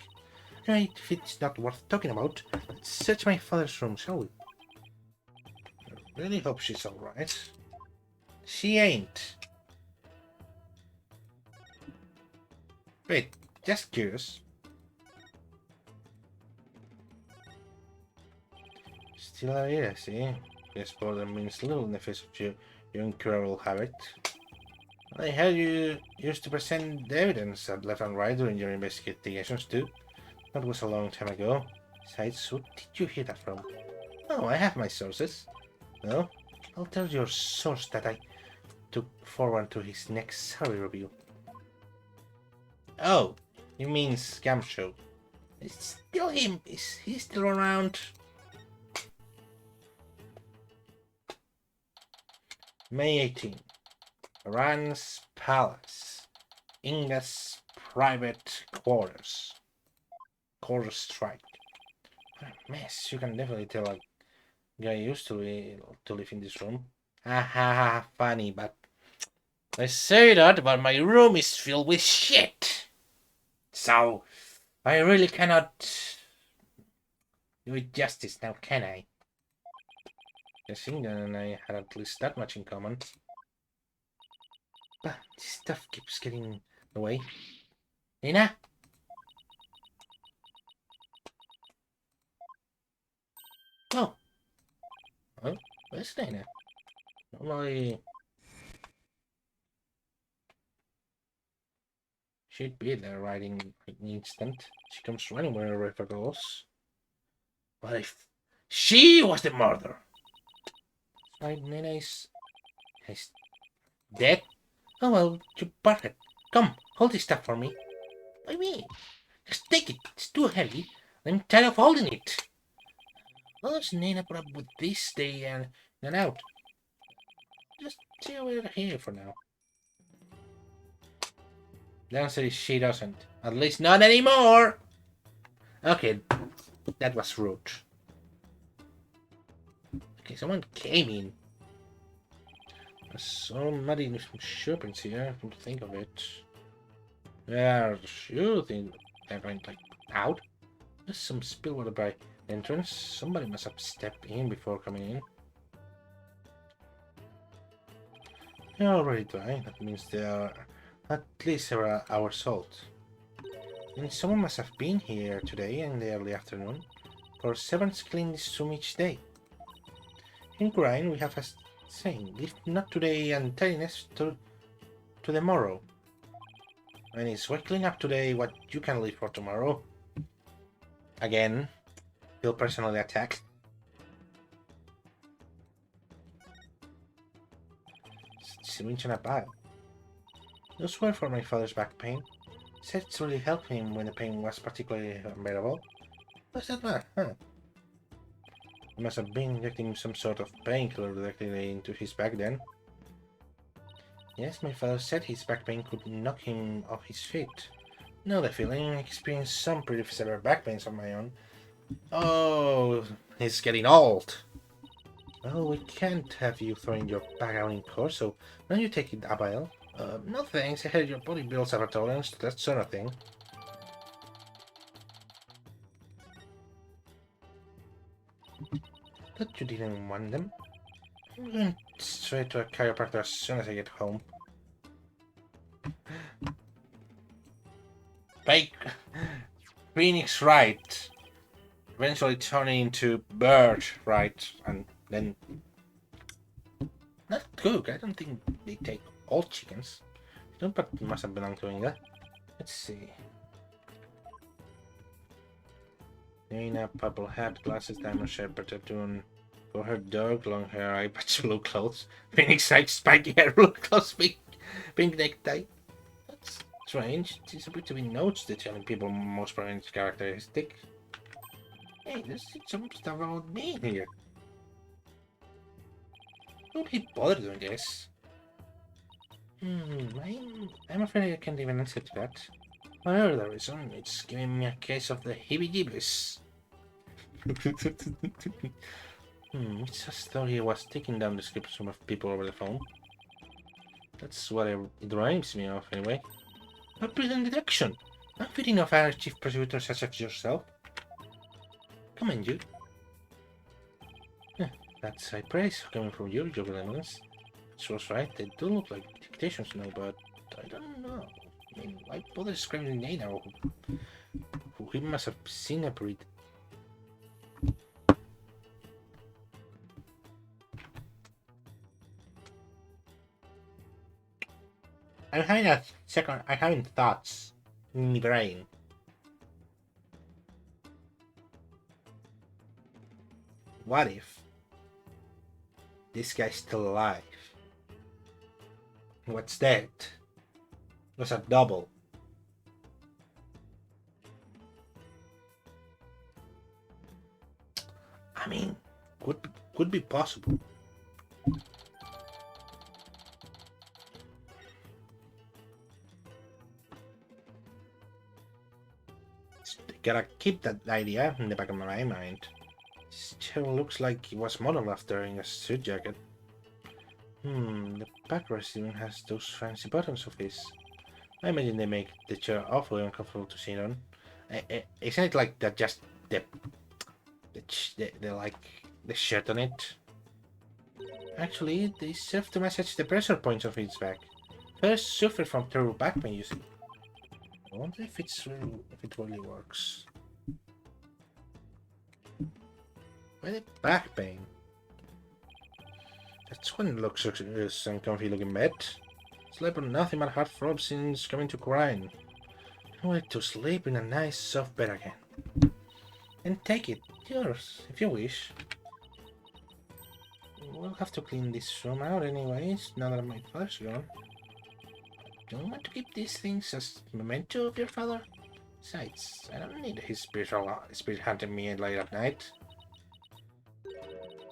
Anyway, if it's not worth talking about, let's search my father's room, shall we? I really hope she's alright. She ain't. Wait, just curious. Still are here, see? This border means little in the face of your incurable habit. I heard you used to present the evidence at left and right during your investigations too. That was a long time ago. Besides, who did you hear that from? Oh, I have my sources. Well, I'll tell your source that I took forward to his next salary review. Oh, you mean Scam Show? It's still him. Is he still around? May 18. Ran's Palace. Inga's private quarters. Quarter strike. What a mess. You can definitely tell a guy used to live in this room. Ha ha ha, funny, but I say that, but my room is filled with shit. So, I really cannot do it justice now, can I? Guess Inga and I had at least that much in common. But this stuff keeps getting away. Nina? Oh. Well, where's Nina? Normally, she'd be there right in an instant. She comes running wherever River goes. What if she was the murderer? Right, Nina is dead? Oh well, you butthead. Come, hold this stuff for me. What do you mean? Just take it. It's too heavy. I'm tired of holding it. How does Nina put up with this day in and out? Just stay over here for now. The answer is she doesn't. At least not anymore! Okay, that was rude. Okay, someone came in. There's somebody serpents here, come to think of it. Yeah, you think they're going like out? There's some spillwater by the entrance. Somebody must have stepped in before coming in. They're already dry. That means they are at least several hours old. And someone must have been here today in the early afternoon, for servants clean this room each day. In Grind, we have a saying, leave not today and tidiness to the morrow. And it's why clean up today what you can leave for tomorrow. Again, feel personally attacked. Syringe and a bile. No swear for my father's back pain. Said it's really helped him when the pain was particularly unbearable. What's that matter, huh? I must have been injecting some sort of painkiller directly into his back then. Yes, my father said his back pain could knock him off his feet. Know the feeling. I experienced some pretty severe back pains of my own. Oh, he's getting old. Well, we can't have you throwing your bag out in court, so why don't you take it, Abiel? No thanks. I heard your body builds up a tolerance to that sort of thing. Thought you didn't want them. I'm going straight to a chiropractor as soon as I get home. Bake Phoenix Wright. Eventually turning into Bird Wright, and then not cook. I don't think they take all chickens. Don't, but must have belonged to Inga. Let's see. Nina, purple hat, glasses, diamond shape, tattoo for her dog, long hair, eye patch, blue clothes. Phoenix Wright, spiky hair, blue clothes, pink necktie. That's strange. It's a bit to be notes detailing people most prominent characteristic. Hey, there's some stuff about me here. Don't be bothered doing this. I'm afraid I can't even answer to that. Whatever the reason, it's giving me a case of the heebie-jeebies. It's just thought he was taking down descriptions of people over the phone. That's what it reminds me of, anyway. A brilliant deduction. I'm fitting of our chief prosecutor such as yourself. Come on, you. That's high praise coming from you, Joe Lemons. She was right, they do look like dictations now, but I don't know. I mean, why bother describing Nina, who he must have seen a breed? I'm having thoughts in my brain. What if This guy's still alive. What's that? It was a double. I mean, could be possible. Gotta keep that idea in the back of my mind. Still looks like he was modeled after in a suit jacket. The backrest even has those fancy buttons of his. I imagine they make the chair awfully uncomfortable to sit on. Isn't it like that? Just the like the shirt on it. Actually, they serve to massage the pressure points of its back. First suffered from terrible back pain, you see. I wonder if it really works. Why the back pain? That's when it looks some comfy looking bed. Slept on nothing but hard throbs since coming to Quran. I want to sleep in a nice soft bed again. And take it, yours, if you wish. We'll have to clean this room out anyways, now that my father's gone. Don't you want to keep these things as memento of your father? Besides, I don't need his spirit hunting me late at night.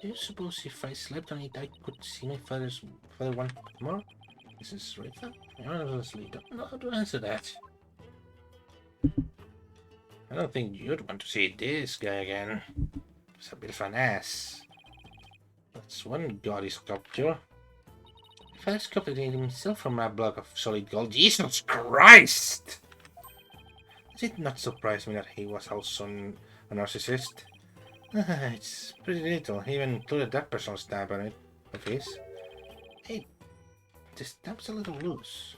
Do you suppose if I slept on it, I could see my father once more? Mrs. Ritha? I honestly don't know how to answer that. I don't think you'd want to see this guy again. He's a bit of an ass. That's one gaudy sculpture. If I sculpted it himself from a block of solid gold, Jesus Christ! Does it not surprise me that he was also a narcissist? It's pretty little. He even included that personal stamp on it of his. Hey, the stamp's a little loose.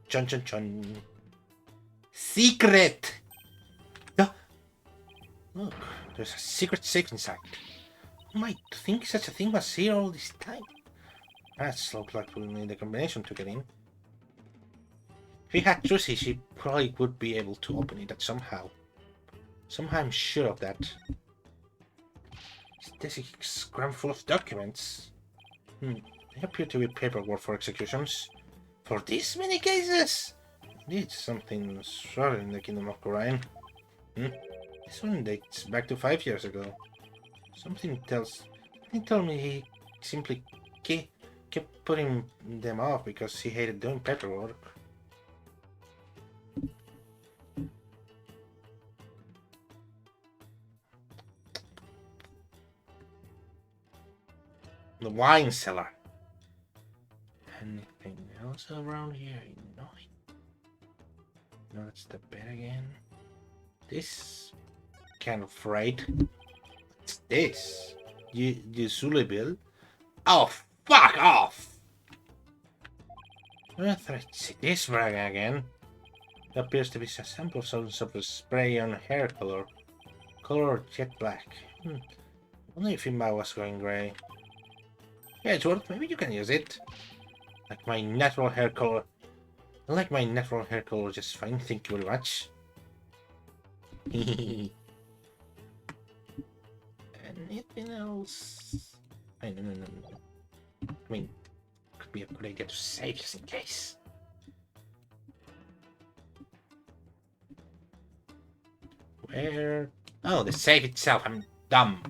Chun chun chun. Secret! Oh, look, there's a secret safe inside. Who might think such a thing was here all this time? That's looks like we'll need a combination to get in. If we had Trucy, she probably would be able to open it somehow. Somehow I'm sure of that. This is crammed full of documents. They appear to be paperwork for executions. For this many cases? Indeed, something's wrong in the Kingdom of Khura'in. This one dates back to 5 years ago. Something told me he simply kept putting them off because he hated doing paperwork. The wine cellar. Anything else around here? No. No, that's the bed again. This kind of right. What's this? Yuzuli bill? Oh, fuck off! Let's see this rag again. It appears to be a sample of the spray on hair color. Color jet black. Only if Imba was going grey. Yeah, it's worth. Maybe you can use it. Like my natural hair color. I like my natural hair color just fine. Thank you very much. Anything else? No. I mean, could be a good idea to save just in case. Where? Oh, the safe itself. I'm dumb.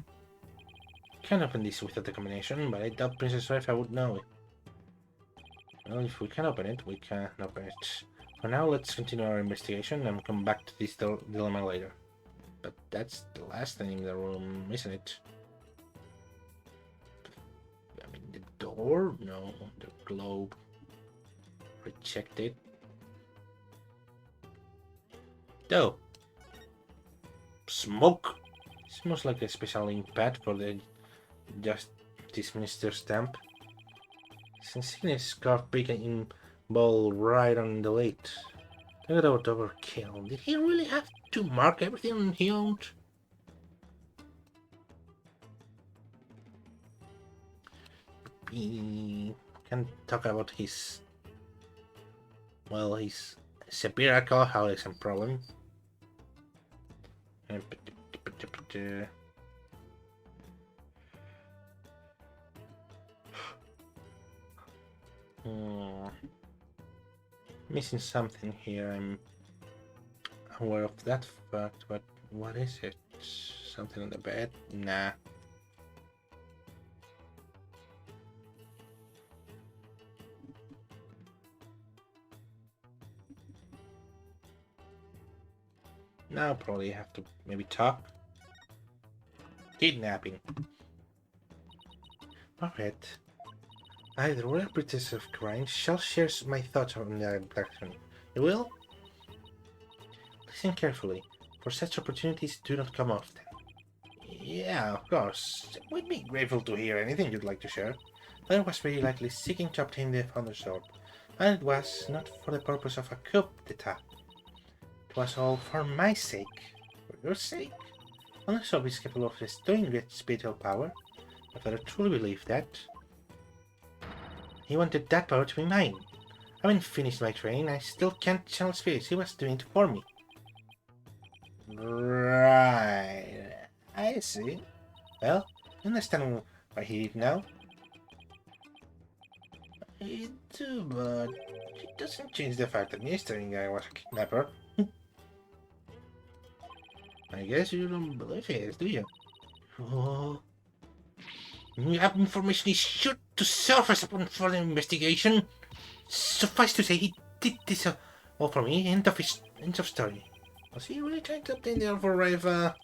Can't open this without the combination, but I doubt Princess Rifa would know it. Well, if we can open it, we can open it. For now, let's continue our investigation and come back to this dilemma later. But that's the last thing in the room, isn't it? I mean, the door? No, the globe. Reject it. Oh! Smoke! Smells like a special ink pad for the Justice Minister stamp. Insignia scarf breaking in ball right on the lid. Talk about overkill. Did he really have to mark everything he owned? We can talk about his severe alcoholism problem. Hmm. Missing something here. I'm aware of that fact, but what is it? Something on the bed? Nah. Now probably have to maybe talk. Kidnapping. Alright. I, the Royal Princess of Crime, shall share my thoughts on the abduction. You will? Listen carefully, for such opportunities do not come often. Yeah, of course. We'd be grateful to hear anything you'd like to share. I was very likely seeking to obtain the Founder's Sword, and it was not for the purpose of a coup d'etat. It was all for my sake. For your sake? Founder's Sword is capable of restoring great spiritual power. My father truly believed that. He wanted that power to be mine. I haven't finished my training, I still can't channel spirits. He was doing it for me. Right. I see. Well, you understand why he did now? I do, but it doesn't change the fact that yesterday I was a kidnapper. I guess you don't believe it, do you? Oh. You have information is sure to surface upon further investigation. Suffice to say, he did this all for me. End of story. Was he really trying to obtain the Alpha Raiva?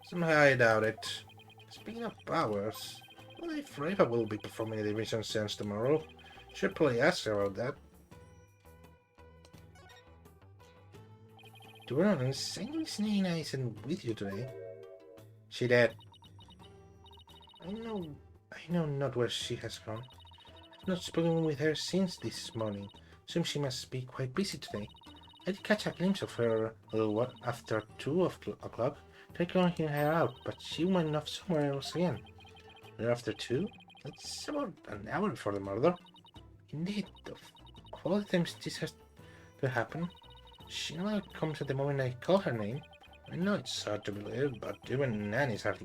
Somehow I doubt it. Speaking of powers, what if Raiva will be performing the Dimension Sense tomorrow? Should probably ask her about that. To be honest, I know Nina isn't with you today. She dead. I know not where she has gone. I've not spoken with her since this morning. Assume she must be quite busy today. I did catch a glimpse of her a little while after 2 o'clock. Tried calling her out, but she went off somewhere else again. We're after 2? That's about an hour before the murder. Indeed, of all the times this has to happen, she never comes at the moment I call her name. I know it's hard to believe, but even nannies have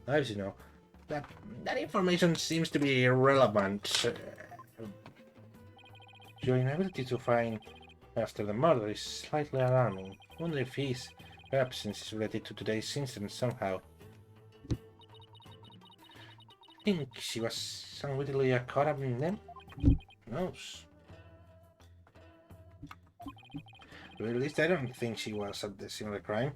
lives, you know. That information seems to be irrelevant. Your inability to find after the murder is slightly alarming. I wonder if his absence is related to today's incident somehow. I think she was unwittingly caught up in them? Who knows? But at least I don't think she was at the scene of the crime.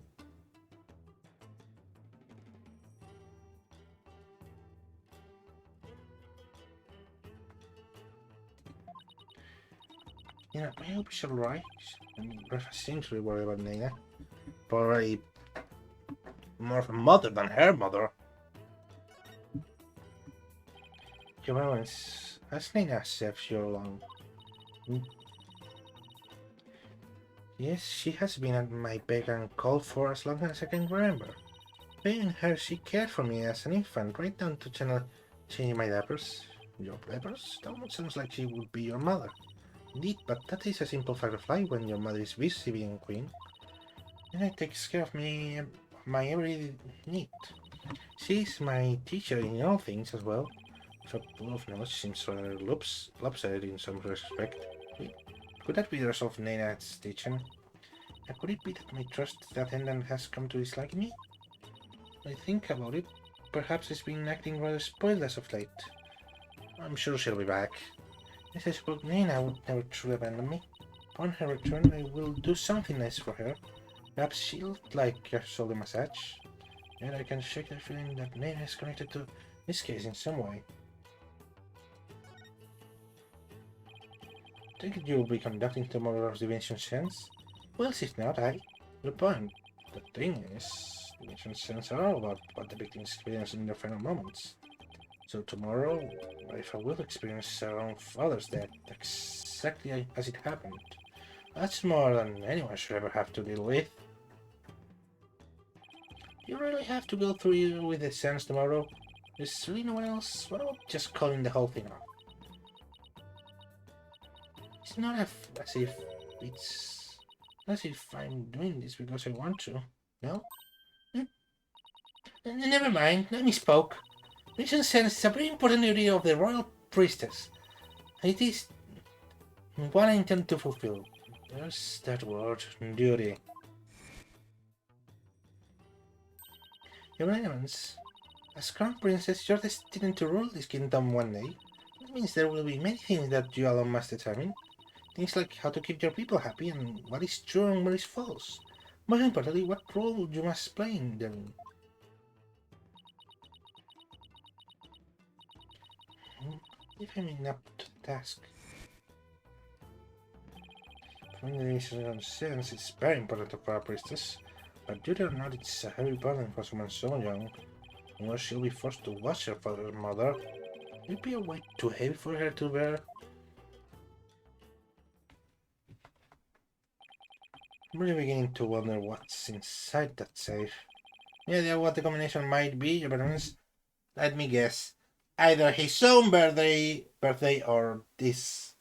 You know, I hope she'll rise. Brefa seems to be worried about Nina. Probably more of a mother than her mother. Your allowance, has Nina served you long? Yes, she has been at my beck and call for as long as I can remember. Being her, she cared for me as an infant, right down to changing my diapers. Your diapers? That almost sounds like she would be your mother. Indeed, but that is a simple fact of life when your mother is busy being queen. And it takes care of me, my every need. She's my teacher in all things as well. So pool of knowledge seems rather lopsided in some respect. Could that be the result of Nana's teaching? And could it be that my trusted attendant has come to dislike me? I think about it. Perhaps it's been acting rather spoiled as of late. I'm sure she'll be back. Yes, I suppose Nina would never truly abandon me. Upon her return, I will do something nice for her. Perhaps she'll like a shoulder massage. And I can shake the feeling that Nina is connected to this case in some way. Think you'll be conducting tomorrow's Dimension Sense? Well, if not, the point. The thing is, Dimension Sense are all about what the victims experience in their final moments. So tomorrow, Raifa will experience her own father's death exactly as it happened. That's more than anyone should ever have to deal with. You really have to go through with the sense tomorrow? There's really no one else? What about just calling the whole thing off? It's not as if it's as if I'm doing this because I want to. No? Never mind, I misspoke. Mission Sense is a very important area of the Royal Priestess. It is One I intend to fulfill. There's that word, duty. Your Eminence, as Crown Princess, you're destined to rule this kingdom one day. That means there will be many things that you alone must determine. Things like how to keep your people happy and what is true and what is false. Most importantly, what role you must play in them. If I'm up to the task. Communication sense is very important for a priestess, but duty or not, it's a heavy burden for someone so young. Unless she'll be forced to watch her father and mother, it'd be a weight too heavy for her to bear. I'm really beginning to wonder what's inside that safe. Any idea what the combination might be, Your Eminence? Let me guess. Either his own birthday or this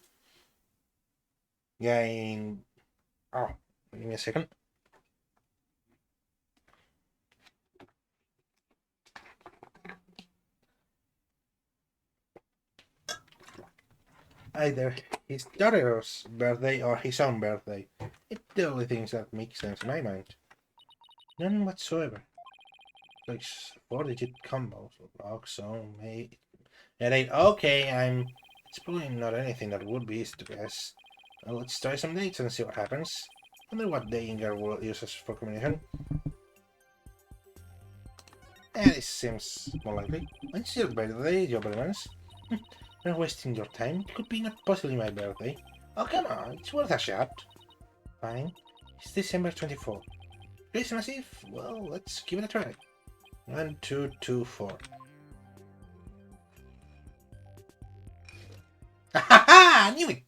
guy in... Oh, give me a second. Either his daughter's birthday or his own birthday. It's the only things that make sense in my mind. None whatsoever. Like 4-digit combos, rock, song, mate. And ain't okay, it's probably not anything that would be easy to guess. Well, let's try some dates and see what happens. Wonder what the Ingar world uses for communication. This seems more likely. When's your birthday, your Eminence? You're wasting your time. It could be not possibly my birthday. Oh, come on, it's worth a shot. Fine. It's December 24th. Christmas Eve? Well, let's give it a try. 1, 2, 2, 4. Ha ha ha! I knew it!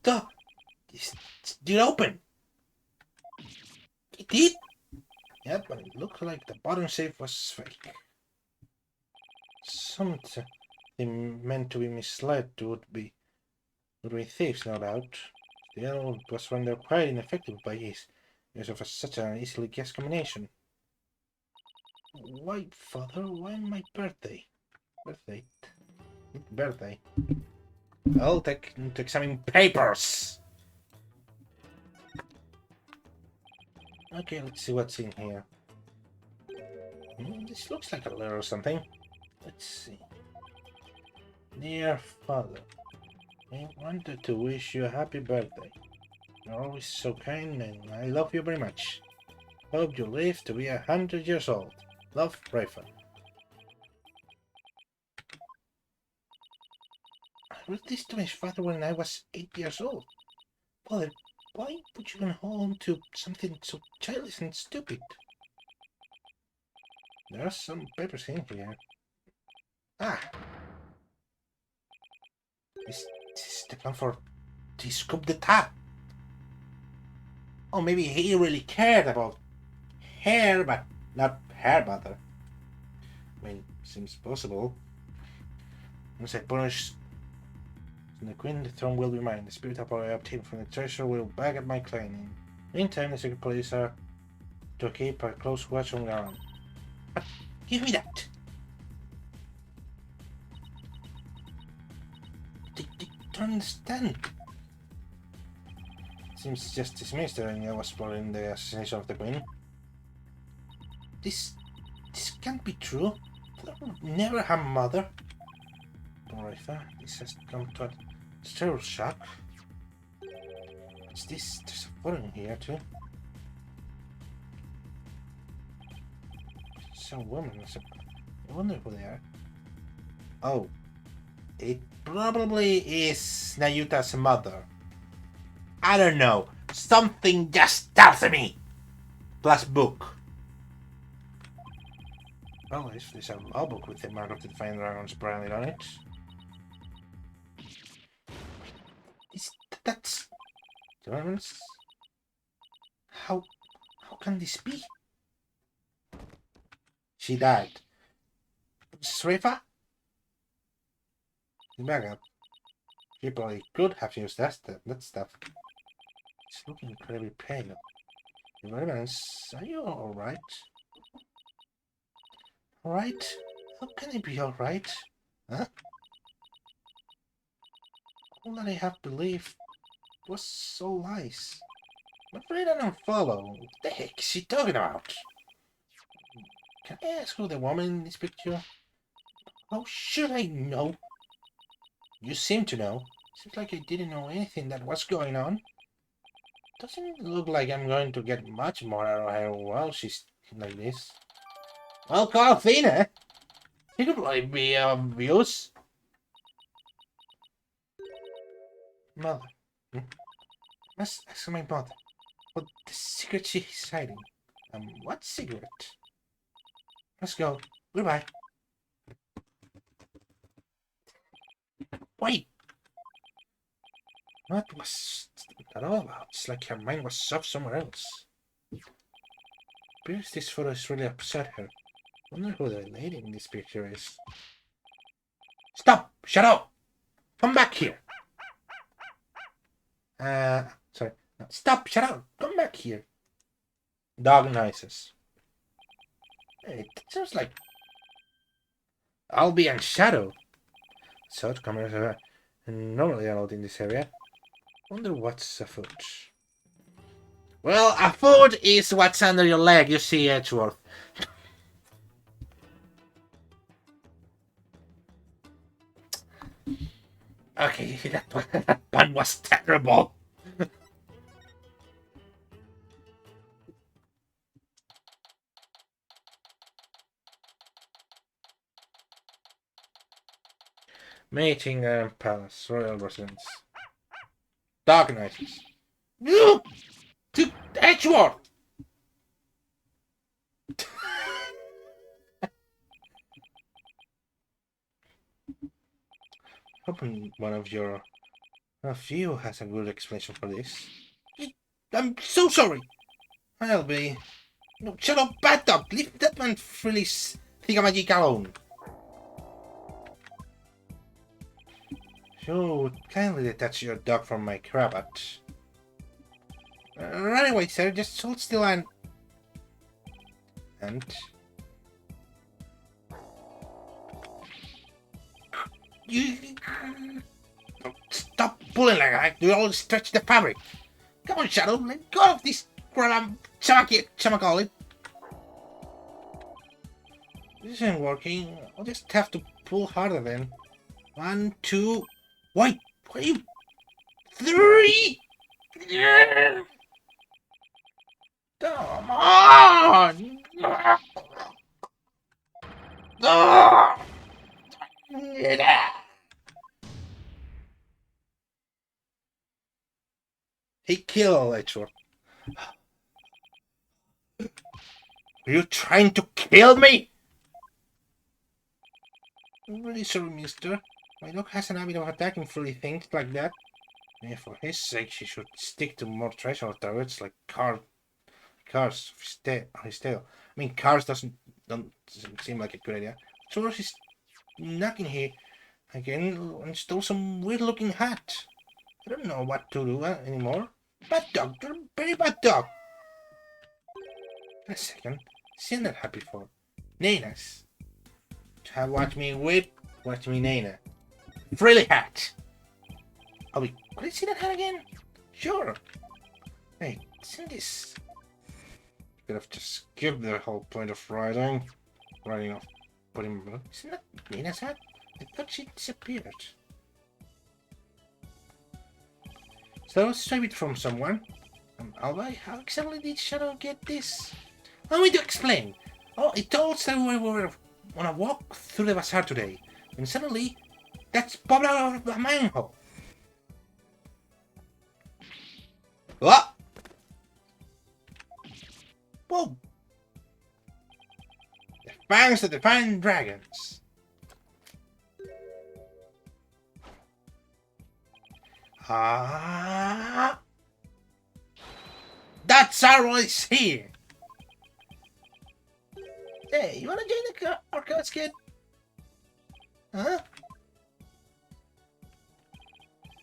Duh! Did open? It did? Yep, but it looked like the bottom safe was fake. Something meant to be misled would be thieves, no doubt. Still, it was rendered quite ineffective by his use of such an easily guessed combination. Why, father? Why my birthday? Birthday. I'll take to examine papers. Okay, let's see what's in here. This looks like a letter or something. Let's see. Dear father, I wanted to wish you a happy birthday. You're always so kind and I love you very much. Hope you live to be 100 years old. Love, Rafa. I wrote this to my father when I was 8 years old. Father, why would you hold on to something so childish and stupid? There are some papers in here. Ah! This is the plan for this coup d'etat. Oh, maybe he really cared about her, but not her mother. I mean, seems possible. Once I punish the queen, the throne will be mine. The spirit of I obtained from the treasure will back at my claim. Meantime, the secret police are to keep a close watch on Garan. But give me that! They don't understand. Seems just dismissed and I was in the assassination of the queen. This can't be true. I would never have a mother. Alright, this has come to a terrible shock. What's this? There's a photo in here too. Some woman. I wonder who they are. Oh. It probably is Nayuta's mother. I don't know. Something just tells me. Plus book. Well, there's a law book with the mark of the Defiant Dragons branded on it. That's Germans? How can this be? She died. Srifa? Back up. She probably could have used that stuff. It's looking incredibly pale. Germans, are you alright? Alright? How can it be alright? Huh? All that I have believed was all lies. I'm afraid I don't follow. What the heck is she talking about? Can I ask who the woman in this picture? How should I know? You seem to know. Seems like I didn't know anything that was going on. Doesn't look like I'm going to get much more out of her while she's like this. Well, call Athena. She could probably be of use. Mother. Must ask my mother. What the secret she's hiding. What secret? Let's go. Goodbye. Wait! What was that all about? It's like her mind was off somewhere else. Appears this photo has really upset her. Wonder who the lady in this picture is. Stop! Shut up! Come back here! Sorry. No, stop! Shut up! Come back here! Dog noises. Hey, it sounds like Albie and Shadow. Such cameras are normally allowed in this area. Wonder what's afoot. Well, afoot is what's under your leg, you see, Edgeworth. Okay, that pun was terrible. Mating Palace, Royal Residence. Dark noises. To Edgeworth! Hoping one of you has a good explanation for this. I'm so sorry. I'll be. No, shut up, bad dog. Leave that man Phyllis thingamajig alone. You kindly detach your dog from my cravat. Right away, sir. Just hold still and. You. Stop pulling like that. You all stretch the fabric. Come on, Shadow. Let go of this chamacoli. This isn't working. I'll just have to pull harder then. 1, 2. Wait! 3! Yeah. Come on! He killed Edgeworth. Are you trying to kill me? I'm really sorry, mister. My dog has an habit of attacking silly things like that. And for his sake, she should stick to more treasure targets like cars on his tail. I mean, cars doesn't seem like a good idea. So she's knocking here again and stole some weird-looking hat. I don't know what to do anymore. Bad dog, you're a very bad dog. Wait a second, seen that hat before. Nana's. Watch me whip, watch me Nana. Frilly hat. Oh wait, could I see that hat again? Sure. Hey, isn't this? Could have just skipped the whole point of riding off. Isn't that Nina's hat? I thought she disappeared. So save it from someone. Alba, how exactly did Shadow get this? Allow me to explain. Oh, it told us that we were on a walk through the bazaar today, and suddenly, that's popped out of the manhole. What? Whoa! The fangs of the Fang Dragons. Ah! That's always here. Hey, you wanna join the Arcades, kid? Huh?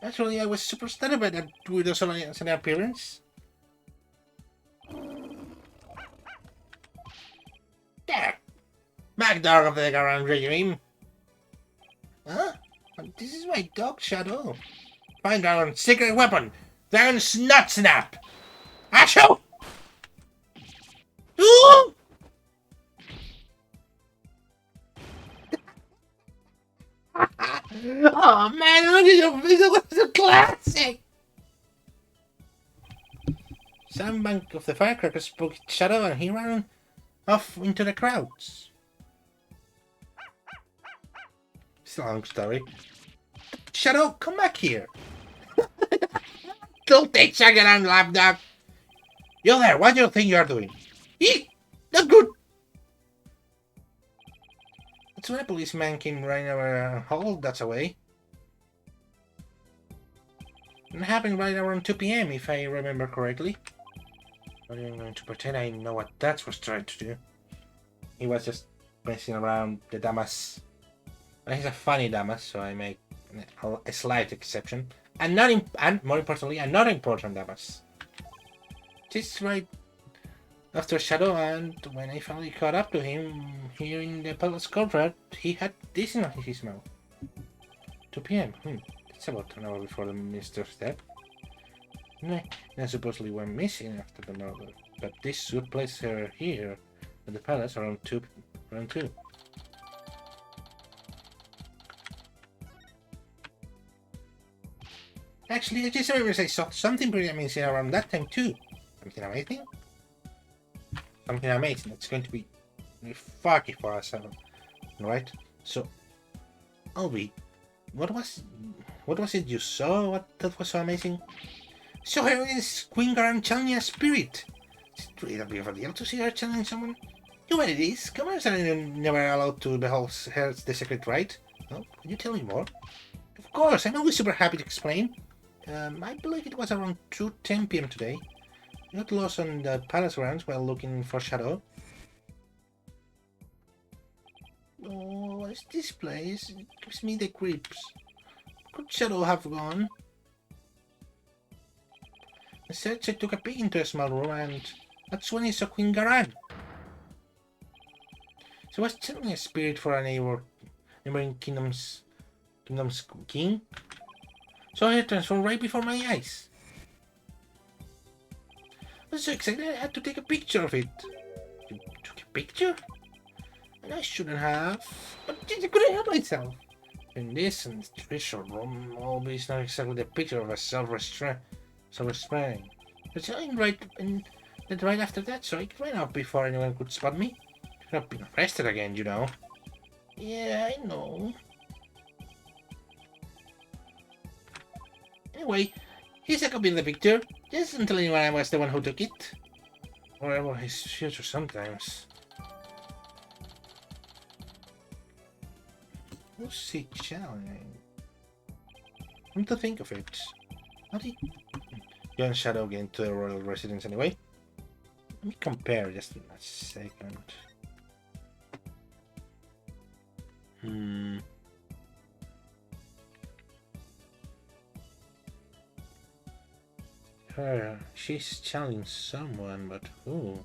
Actually, I was super stunned by that weirdo sudden appearance. There! Back dog of the Garan regime. Huh? This is my dog, Shadow. Find our own secret weapon, Dragon's Nut Snap! Achoo! Ooh! Oh man, look at your face, it was a classic! Sandbank of the firecrackers spoke Shadow and he ran off into the crowds. It's a long story. Shadow, come back here! Don't take second and lapdog! You there, what do you think you are doing? Eek! Not good! That's when a policeman came running over hall, that's away. It happened right around 2 PM, if I remember correctly. I'm not even going to pretend I know what that was trying to do. He was just messing around the Damas. But he's a funny Damas, so I make a slight exception. And more importantly, a not important Damas. Just right after Shadow, and when I finally caught up to him here in the palace courtyard, he had this in his mouth. 2 PM. It's about an hour before the minister's death. And supposedly went missing after the murder, but this would place her here at the palace around 2. Actually, I just remember I saw something pretty amazing around that time too. Something amazing? Something amazing. That's going to be fucky for us, right? So, Albi, what was it you saw? That was so amazing? So here is Queen Garan channeling a spirit. Is it really a bit of a deal to see her channeling someone? You know what it is? Commanders are never allowed to behold the secret, right? Oh, can you tell me more? Of course, I'm always super happy to explain. I believe it was around 2:10 PM today. I got lost on the palace grounds while looking for Shadow. Oh, what is this place? It gives me the creeps. Could Shadow have gone? Instead, I took a peek into a small room, and that's when I saw Queen Garan. She was channeling a spirit for a neighboring kingdom's king. So I transformed right before my eyes. I was so excited I had to take a picture of it. You took a picture? And I shouldn't have, but I couldn't help myself. In this and the treasure room, always not exactly the picture of a self-restraint. But right after that, so I ran out before anyone could spot me. Could have been arrested again, you know. Yeah, I know. Anyway, here's a copy of the picture. Just don't tell anyone I was the one who took it. Whatever his future sometimes. Who's he channeling? Come to think of it. How did you and Shadow get into the royal residence anyway? Let me compare just in a second. She's challenging someone, but who?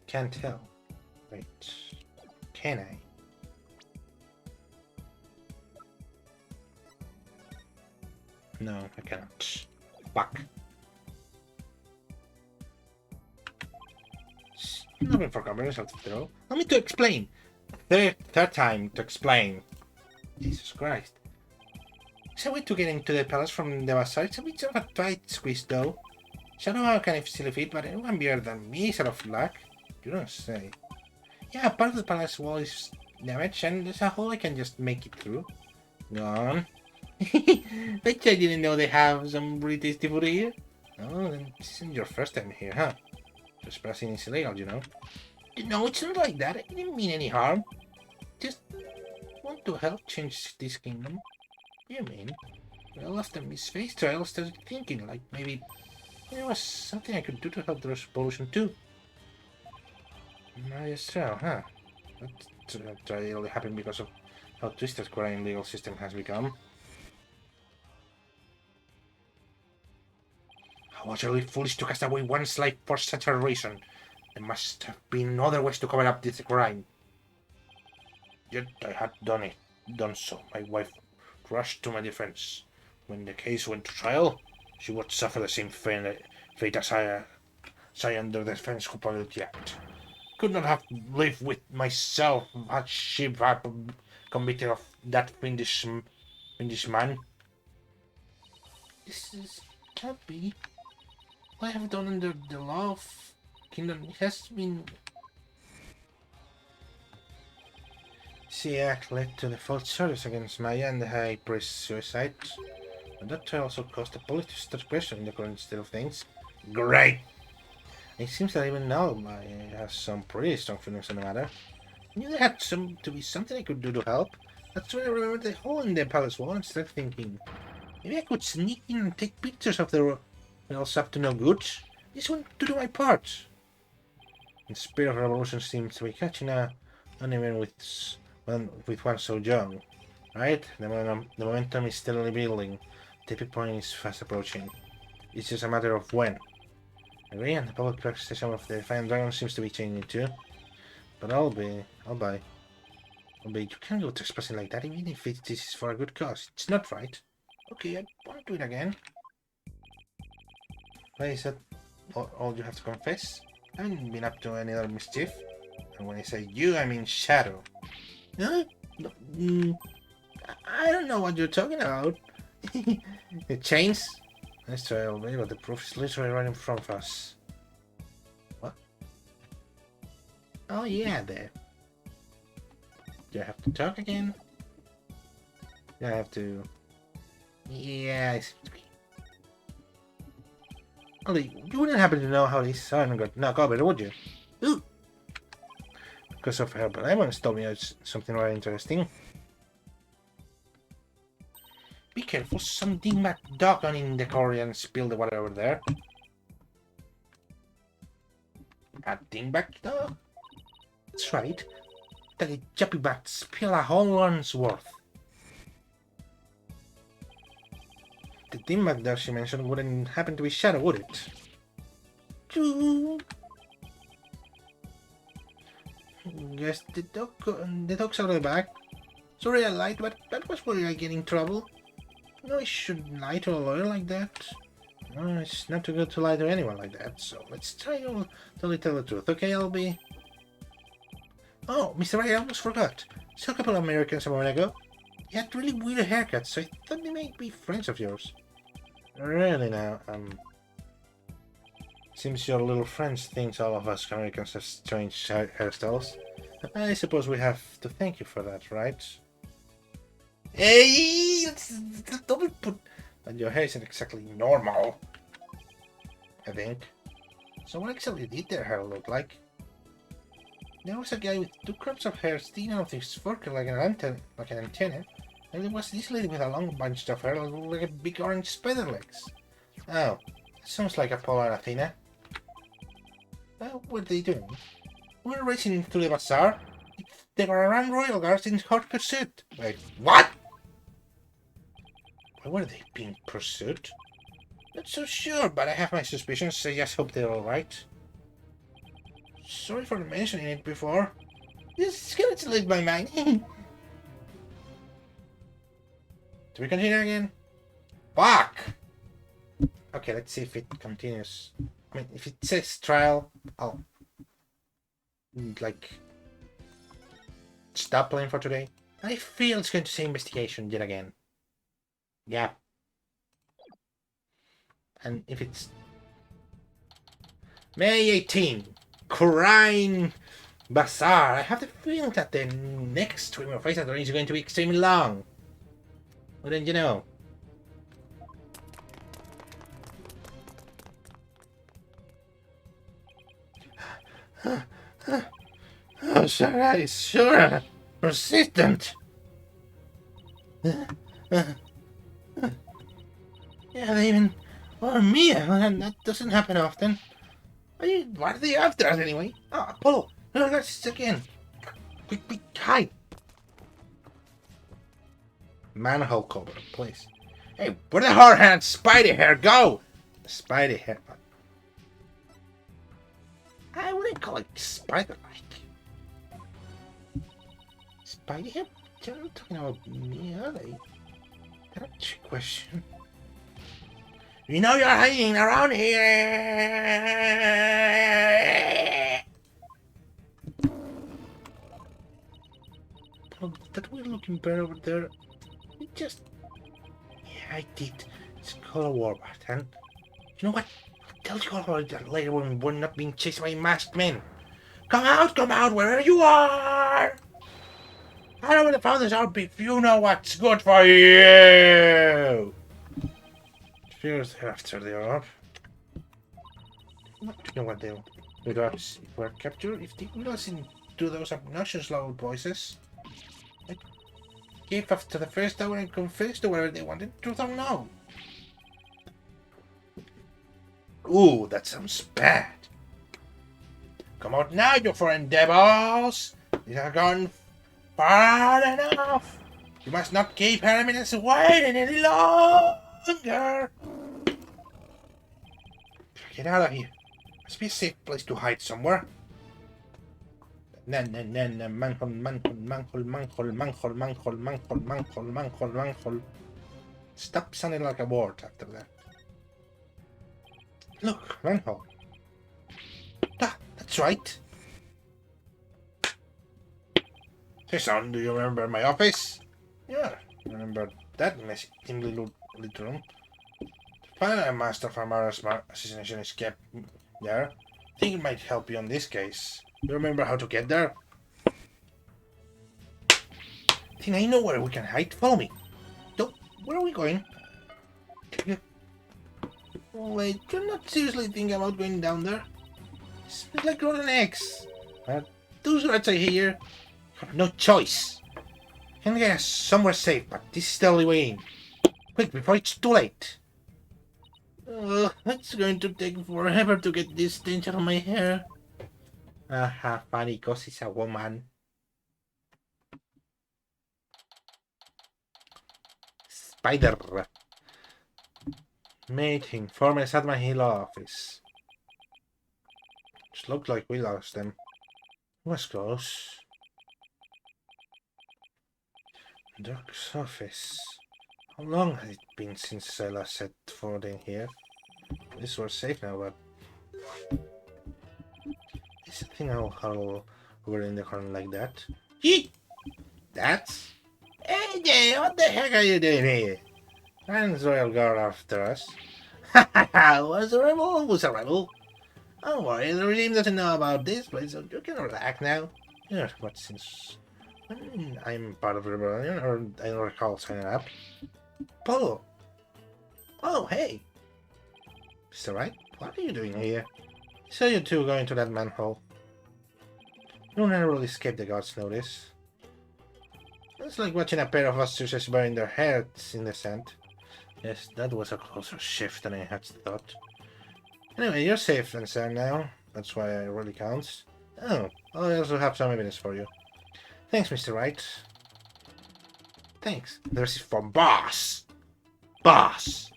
Can't tell. Wait, can I? No, I cannot. Fuck. Nothing for cameras after all. Let me to explain. Third time to explain. Jesus Christ. It's a way to get into the palace from the outside. It's a bit of a tight squeeze though. Shadow how can easily fit, but anyone better than me is out of luck. You don't say. Yeah, part of the palace wall is damaged and there's a hole I can just make it through. Gone. Bet I didn't know they have some really tasty food here. Oh, then this isn't your first time here, huh? Trespassing is illegal, you know. No, it's not like that. I didn't mean any harm. Just want to help change this kingdom. You mean? Well, after Miss Face trial, I started thinking, like, maybe there was something I could do to help the pollution too. Maestro, huh? That trial happened because of how twisted Korean legal system has become. How utterly foolish to cast away one's life for such a reason. There must have been other ways to cover up this crime. Yet I had done so. My wife rushed to my defense. When the case went to trial, she would suffer the same fate as I under the Defense Culpability Act. Could not have lived with myself had she been convicted of that fiendish man. Can't be. What I have done under the law of Kingdom has been. She act led to the false charges against Maya and the High Priest's suicide. And that also caused the police to start questioning the current state of things. Great! It seems that even now Maya has some pretty strong feelings on the matter. I knew there had to be something I could do to help. That's when I remembered the hole in the palace wall and started thinking, maybe I could sneak in and take pictures of the wells up to no good. Just want to do my part. The spirit of revolution seems to be catching on even with one so young. Right? The momentum is steadily building. The tipping point is fast approaching. It's just a matter of when. Agree, and the public perception of the Defiant Dragon seems to be changing too. But I'll buy. You can't go trespassing like that, even if this is for a good cause. It's not right. Okay, I won't do it again. Why is that all you have to confess? I haven't been up to any other mischief. And when I say you, I mean Shadow. Huh? No, I don't know what you're talking about. The chains? Let's try LB, but the proof is literally right in front of us. What? Oh yeah, there. Do I have to talk again? Do I have to... Yeah, I seem to be. Only, you wouldn't happen to know how this son got knocked over, would you? Ooh! Because of her, but Lemons told me something very interesting. Be careful, some dingbat dog got in the quarry and spilled the water over there. A dingbat dog? That's right. That a juppy bat spilled a whole one's worth. The dingbat dog she mentioned wouldn't happen to be Shadow, would it? Yes, the dog's out of the bag. Sorry I lied, but that was where I get in trouble. No, I shouldn't lie to a lawyer like that. No, it's not too good to lie to anyone like that, so let's try to tell the truth, okay, LB? Oh, Mr. Ray, I almost forgot. Saw a couple of Americans a moment ago. He had really weird haircuts, so I thought they might be friends of yours. Really now, seems your little friends think all of us Americans have strange hairstyles. I suppose we have to thank you for that, right? Hey, it's double put. But your hair isn't exactly normal, I think. So what exactly did their hair look like? There was a guy with 2 crops of hair sticking out of his forehead like an antenna, and there was this lady with a long bunch of hair that looked like a big orange spider legs. Oh, sounds like Apollo and Athena. What are they doing? We're racing through the bazaar. They were around royal guards in hot pursuit. Wait, what? Why were they being pursued? Not so sure, but I have my suspicions, so I just hope they're alright. Sorry for mentioning it before. This skeleton slipped my mind. Do we continue again? Fuck! Okay, let's see if it continues. I mean, if it says trial, I'll like stop playing for today. I feel it's going to say investigation yet again. Yeah. And if it's May 18, Crime Bazaar, I have the feeling that the next stream of Face is going to be extremely long. Wouldn't you know? Oh, Sarai, sure, persistent. Yeah, they even or me, and that doesn't happen often. What are they after us anyway? Oh, Apollo, no, that's again. Quick, hide. Manhole cover, please. Hey, where the hard-hand Spidey hair go? The Spidey hair. I wouldn't call it spider-like. Spidey hair? They're not talking about me, are they? That's a question. You know you're hanging around here. Oh, that weird looking bird over there. It just... Yeah, I did. It's called a warbird. And you know what? I'll tell you all about that later when we're not being chased by masked men. Come out, wherever you are! I don't want to find this out if you know what's good for you! Fears after they are up. You know what they'll do us if we're captured? If they listen to those obnoxious loud voices. Like, gave up to the first hour and confessed to whatever they wanted, truth or no. Ooh, that sounds bad. Come out now, you foreign devils! These are gone far enough! You must not keep Herminus waiting any longer! Get out of here. Must be a safe place to hide somewhere. Manhole. Stop sounding like a word after that. Look, manhole. Ah, that's right. Hey son, do you remember my office? Yeah, I remember that messy, dimly lit room. Finally, a master from our assassination is kept there. Think it might help you on this case. You remember how to get there? Think I know where we can hide. Follow me. Don't. Where are we going? Wait, you're not seriously thinking about going down there? It's like rotten eggs. Those rats I hear have no choice. Can get us somewhere safe, but this is the only way in. Quick, before it's too late. It's going to take forever to get this stench out of my hair. Haha, funny, cause he's a woman. Spider. Meeting, former Sadman Hill office. Just looked like we lost them. Was close. Doc's office. How long has it been since I last set foot in here? This was safe now, but is it thing how we're in the corner like that? Yeet! That's... Hey, Jay, what the heck are you doing here? Ryan's Royal Guard after us. Was a rebel? Was a rebel? Don't worry, the regime doesn't know about this place, so you can relax now. Yeah, but since when I'm part of the rebellion, or I don't recall signing up. Polo! Oh, hey! Mr. Wright, what are you doing here? I saw you two going to that manhole. You narrowly escaped the guards' notice. It's like watching a pair of ostriches burying their heads in the sand. Yes, that was a closer shift than I had thought. Anyway, you're safe and sound now. That's why it really counts. Oh, I also have some evidence for you. Thanks, Mr. Wright. Thanks. There's it from Boss! Boss!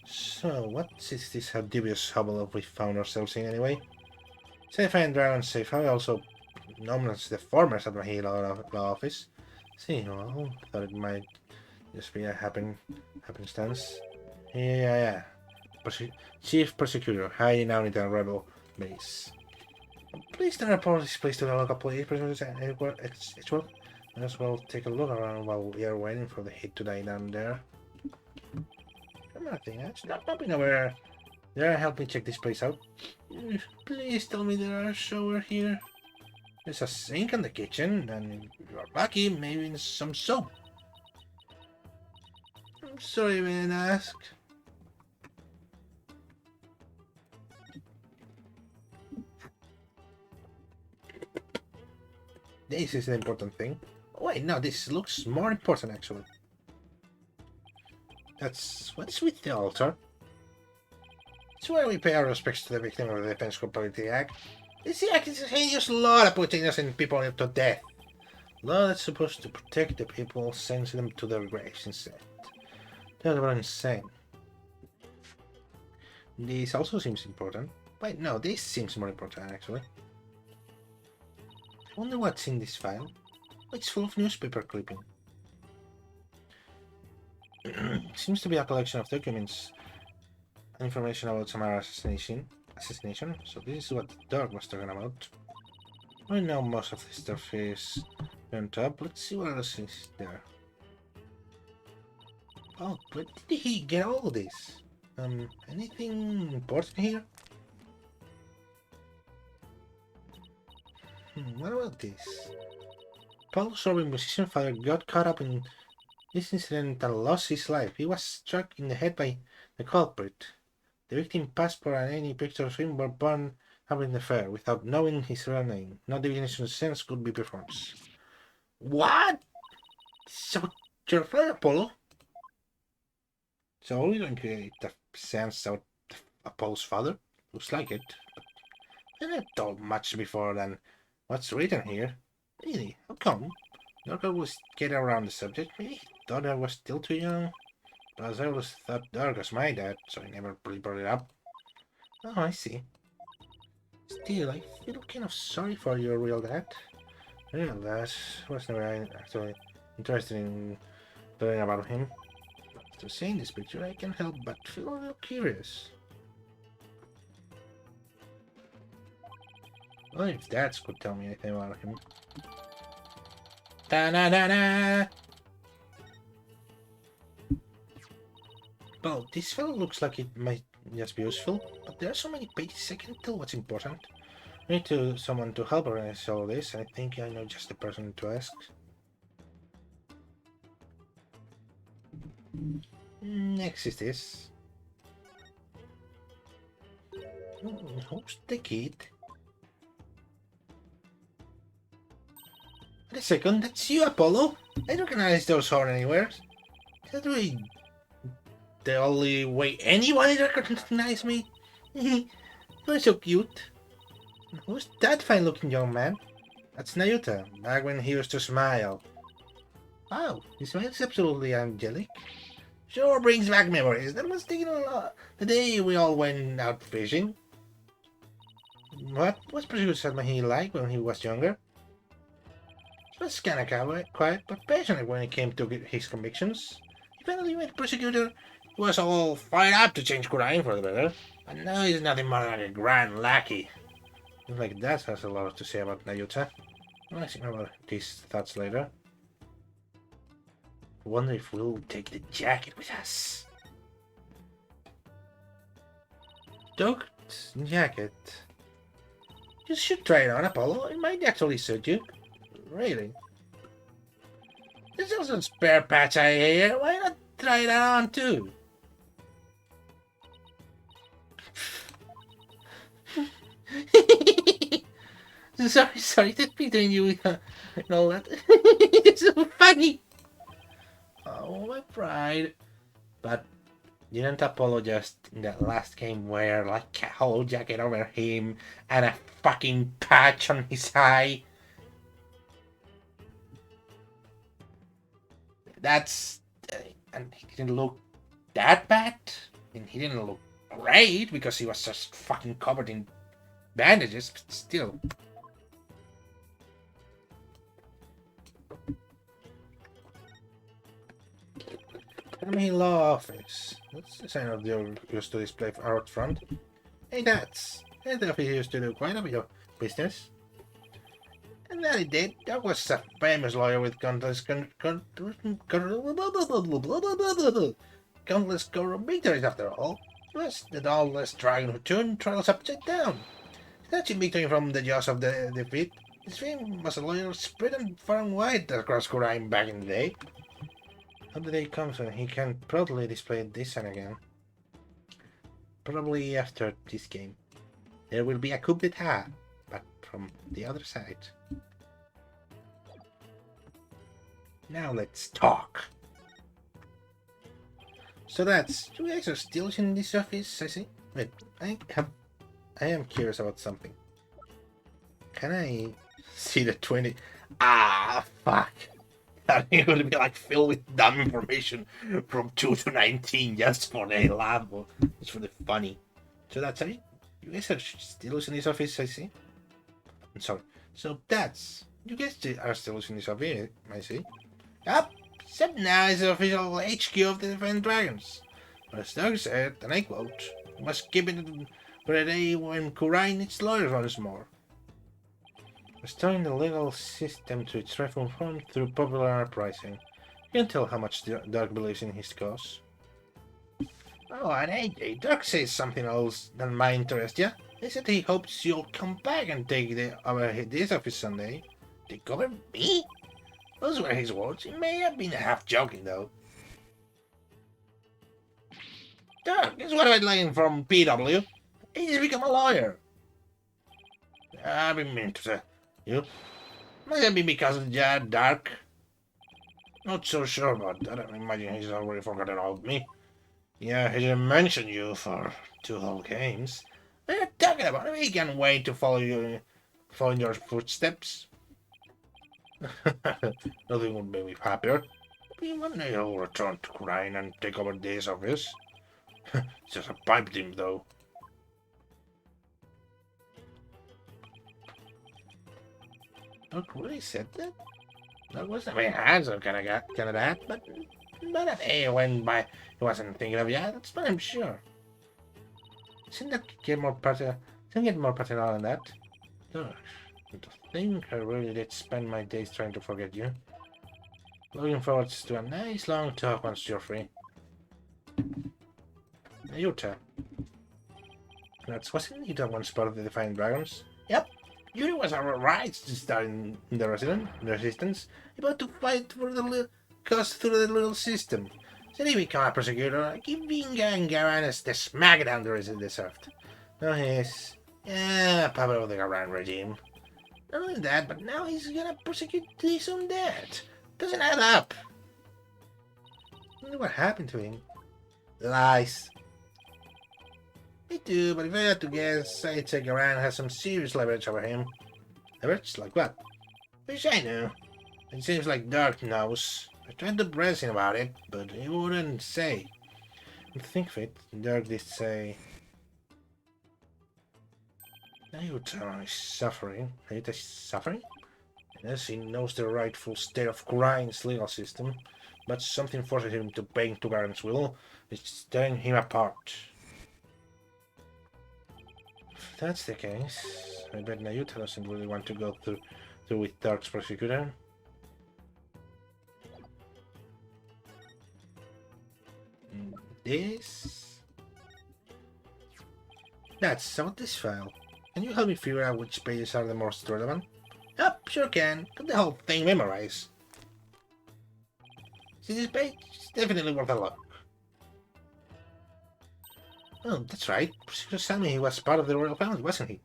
So, what is this dubious hobble we found ourselves in anyway? Safe and dry and safe. I also known as the former Sadman law office. See, well, thought it might just be a happenstance. Yeah. Chief Prosecutor, hiding out in the rebel base. Please don't report this place to the local police. It's well. Might as well take a look around while we are waiting for the heat to die down there. Come on, thing. Not being aware. There, help me check this place out. Please tell me there are a shower here. There's a sink in the kitchen, and if you're lucky, maybe some soap. I'm sorry, man, ask. This is the important thing. Oh, wait, no, this looks more important, actually. What's with the altar? It's where we pay our respects to the victim of the Defense Culpability Act. This act is a heinous law that puts innocent people to death. Law that's supposed to protect the people, sends them to their graves instead. That's what I'm saying. This also seems important. Wait, no, this seems more important, actually. I wonder what's in this file. It's full of newspaper clipping. Seems to be a collection of documents and information about Samara's assassination. So this is what the dog was talking about. I know most of this stuff is on top. Let's see what else is there. Oh, where did he get all this? Anything important here? What about this? Paul's sovereign musician father got caught up in this incident and lost his life. He was struck in the head by the culprit. The victim's passport and any pictures of him were burned having the affair without knowing his real name. No divination sense could be performed. What? So you're afraid, Apollo? So we don't create the sense out of Apollo's father? Looks like it. But I haven't told much before than what's written here. Really? How come? Dorka was getting around the subject. Maybe he thought I was still too young. But I always thought Dork was my dad, so I never really brought it up. Oh, I see. Still, I feel kind of sorry for your real dad. Real dad was never actually interested in learning about him. After seeing this picture, I can't help but feel a little curious. Well, if dads could tell me anything about him. Da-na-na-na! Well, this fellow looks like it might just be useful, but there are so many pages I can't tell what's important. I need someone to help organize all this. I think I know just the person to ask. Next is this. Who's the kid? Wait a second, that's you, Apollo? I don't recognize those horn anywhere. Is that really the only way anybody recognizes me? You're so cute. Who's that fine-looking young man? That's Nayuta, back when he used to smile. Wow, his smile is absolutely angelic. Sure brings back memories. That was the day we all went out fishing. What was Producer he like when he was younger? He was kinda quiet, but passionate when it came to his convictions. Even when he went prosecutor, he was all fired up to change crime for the better. And now he's nothing more than a grand lackey. Looks like that has a lot to say about Nayuta. I'll ask him about these thoughts later. I wonder if we'll take the jacket with us. Dogged jacket. You should try it on, Apollo. It might actually suit you. Really. There's also a spare patch I hear. Why not try that on too? sorry, that's between you and all that. It's so funny. Oh, my pride. But didn't Apollo just in that last game wear like a whole jacket over him and a fucking patch on his eye? That's and he didn't look that bad. And he didn't look great because he was just fucking covered in bandages, but still. Enemy law office. That's the sign of the used to display out front. Hey, that's the office used to do quite a bit of business. And that he did. That was a famous lawyer with countless victories after all. It was the lawless dragon who turned trials upside down. Snatching victory from the jaws of the defeat. His fame was a lawyer spread far and wide across crime back in the day. How the day comes when he can proudly display this and again. Probably after this game. There will be a coup d'etat, but from the other side. Now let's talk. So that's you guys are still in this office, I see. Wait, I am curious about something. Can I see the 20? Ah, fuck. You're going to be like filled with dumb information from 2 to 19 just for the lab or just for the funny. So that's it. You guys are still in this office, I see. I'm sorry. So that's you guys are still in this office, I see. Yep. Except now is the official HQ of the Defending Dragons. But as Doug said, and I quote, "We must keep it for a day when Kurai needs lawyers once more." Restoring the legal system to its rightful form through popular uprising. You can tell how much Doug believes in his cause. Oh, and AJ, Doug says something else that might interest you. He said he hopes you'll come back and take over this office someday. Take over me? Those were his words. He may have been half joking, though. Doug, guess what I learned from PW? He's become a lawyer. I've been meaning to say. You? Might have been because of Jad Dark. Not so sure about that. I imagine he's already forgotten about me. Yeah, he didn't mention you for 2 whole games. What are you talking about? He can't wait to follow in your footsteps. Nothing would make me happier. Maybe one day he'll return to Crane and take over this office. It's just a pipe dream, though. Doc really said that? That wasn't very handsome kind of that, but a day went by he wasn't thinking of you. That's what I'm sure. Shouldn't that get more personal than that? Gosh, to think I really did spend my days trying to forget you. Looking forward to a nice long talk once you're free. Yuta. Wasn't Yuta once part of the Defiant Dragons? Yep. Yuri was alright to start in the Resistance, about to fight for the cause through the little system. So he became a persecutor, giving Garanas the smackdown the rest deserved. Now he's puppet of the Garan regime. Not only that, but now he's gonna persecute his own dad. Doesn't add up. I wonder what happened to him. Lies. Me too, but if I had to guess, I'd say Garan has some serious leverage over him. Leverage? Like what? Wish I knew. It seems like Dark knows. I tried to press him about it, but he wouldn't say. To think of it, Dark did say... Nayuta is suffering. Nayuta is suffering? Yes, he knows the rightful state of Kurine's legal system, but something forces him to bend to Garen's will. It's tearing him apart. If that's the case, I bet Nayuta doesn't really want to go through with Dark's prosecutor. This? That's not this file. Can you help me figure out which pages are the most relevant? Yep, sure can. Got the whole thing memorized. See this page? It's definitely worth a look. Oh, that's right. Prosecutor told me he was part of the royal family, wasn't he?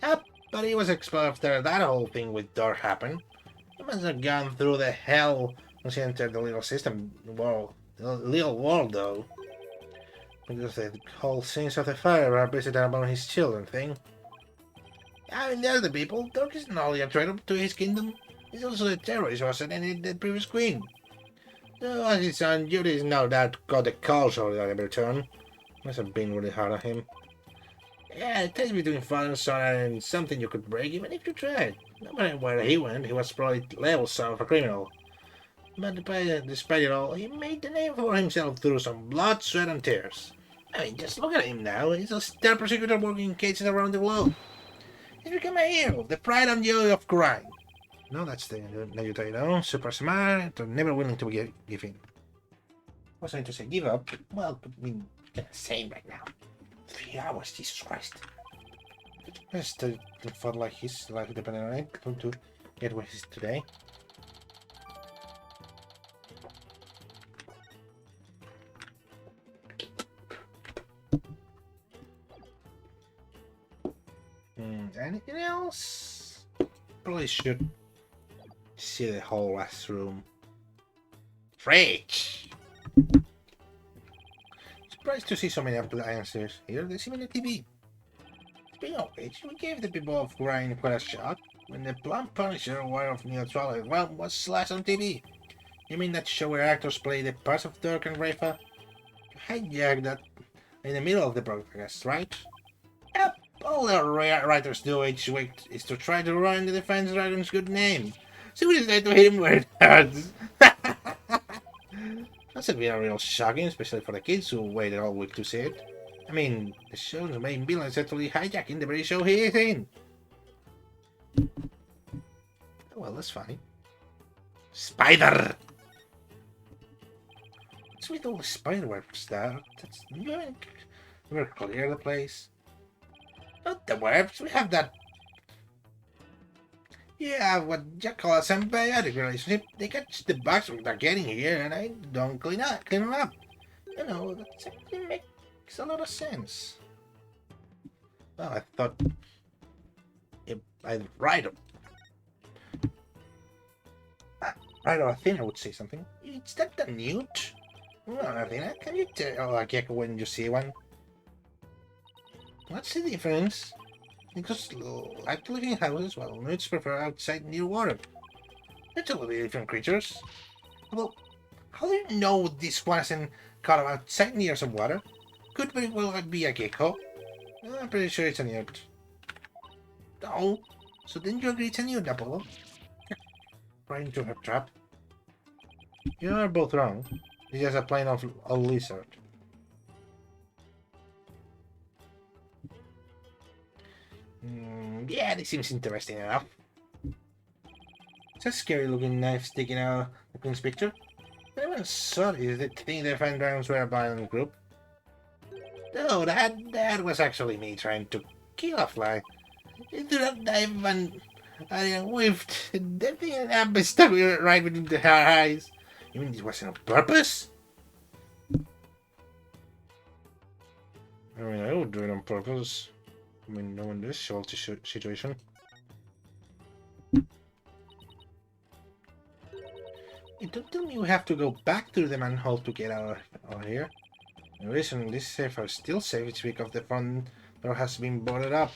Yep, but he was expelled after that whole thing with Dark happened. He must have gone through the hell once he entered the legal system world. The legal world, though. Because the whole sins of the fire are based upon his children thing. I mean, they're the people. Dark isn't only a traitor to his kingdom. He's also the terrorist who assassinated the previous queen. So, as his son, Yuri is no doubt got the culture at every turn. Must have been really hard on him. Yeah, it takes between father and son and something you could break even if you tried. No matter where he went, he was probably levels of a criminal. But despite it all, he made the name for himself through some blood, sweat, and tears. I mean, just look at him now. He's a star prosecutor working in cases around the globe. He's become a hero, the pride and joy of crime. No, that's the Nayuta, you know. Super smart, and never willing to give in. I was going to say give up. Well, I mean, kind of same right now. 3 hours, Jesus Christ. Just felt like he's like depending on it to get what he's today. Anything else? Probably should see the whole last room. Fridge! Surprised to see so many appliances here. They seem on the TV. Speaking of which, we gave the people of Grind quite a shot when the Plump Punisher War of Neutrality was last on TV. You mean that show where actors play the parts of Dirk and Rafa? You hijacked that in the middle of the broadcast, right? Yep, all All our writers do each week is to try to ruin the Defense Dragon's good name. So we decided to hit him where it hurts. That's a bit real shocking, especially for the kids who waited all week to see it. I mean, the show's main villain is actually hijacking the very show he is in. Well, that's funny. Spider! What's with all the spider webs there? That's we're clear the place. Not the webs, we have that. Yeah, what you call a symbiotic relationship. They catch the bugs they're getting here, and I don't clean them up. You know, that actually makes a lot of sense. Well, I thought I'd write Athena would say something. Is that the newt? No, Athena, can you tell a gecko when you see one? What's the difference? Because like living houses, well, newts prefer outside near water. They're totally different creatures. Well, how do you know this one isn't caught outside near some water? Could very well be a gecko. I'm pretty sure it's a newt. Oh, so then you agree it's a newt, Apollo? Right into her trap. You are both wrong. It's just a plain old lizard. Yeah, this seems interesting enough. It's a scary looking knife sticking out of the Queen's picture. Everyone saw this. They think their fan dragons were a violent group. No, that was actually me trying to kill a fly. Into that dive and I whiffed. That thing happened stuck right between her eyes. You mean this wasn't on purpose? I mean, I would do it on purpose. I mean, no one does solve the situation. Hey, don't tell me we have to go back through the manhole to get out of here. The reason this safe are still safe is because the front door has been boarded up.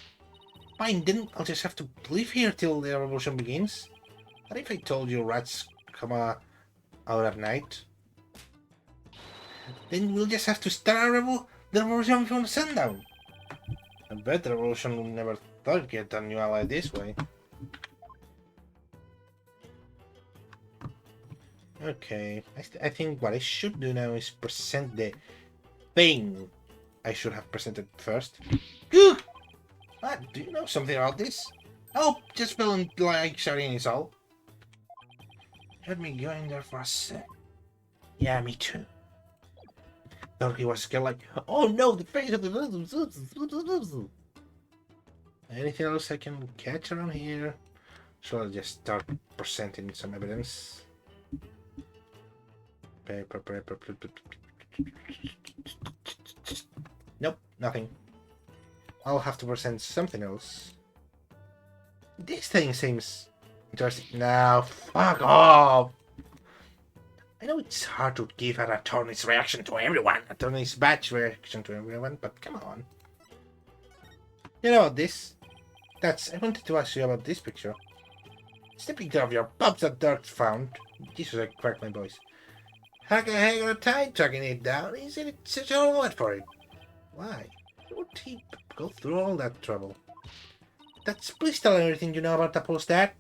Fine, then I'll just have to live here till the revolution begins. What if I told you rats come out at night? Then we'll just have to start the revolution from sundown. I bet the revolution will never thought to get a new ally this way. Okay, I think what I should do now is present the thing I should have presented first. Goo! What? Do you know something about this? Oh, just feeling like shouting is all. Had me going there for a sec. Yeah, me too. Thought he was scared like, oh no, the face of the... Anything else I can catch around here? So I'll just start presenting some evidence. Paper. Nope, nothing. I'll have to present something else. This thing seems interesting. Now, fuck off! I know it's hard to give an attorney's reaction to everyone, attorney's badge reaction to everyone, but come on. You know about this? I wanted to ask you about this picture. It's the picture of your pups that Dirk found. Jesus, I cracked my voice. How can I hang a time tracking it down? He said it's such a lot for it. Why? Would he go through all that trouble? Please tell everything you know about Apollo's dad.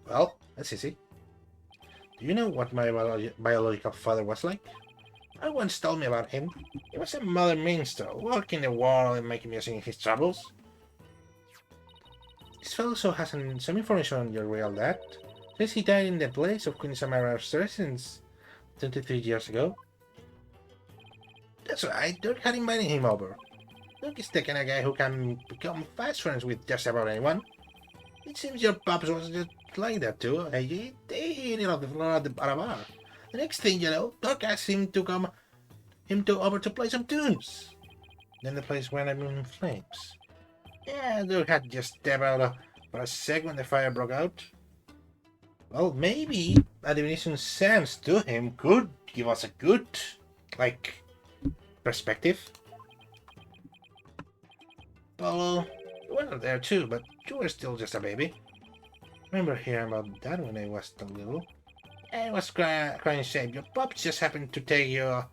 Well, that's easy. Do you know what my biological father was like? I once told me about him. He was a mother minstrel, walking the world and making music in his travels. This fellow also has some information on your real dad. Says he died in the place of Queen Samara's residence 23 years ago. That's right, Dirk had invited him over. Dirk is taking a guy who can become fast friends with just about anyone. It seems your pops was just like that too. They hit it off the floor at a bar. The next thing you know, Dirk asked him to come over to play some tunes. Then the place went up in flames. Yeah, Dirk had just stepped out for a sec when the fire broke out. Well, maybe a divination sense to him could give us a good, perspective. Apollo, you were there too, but you were still just a baby. Remember hearing about that when I was little? I was crying shame. Your pops just happened to take you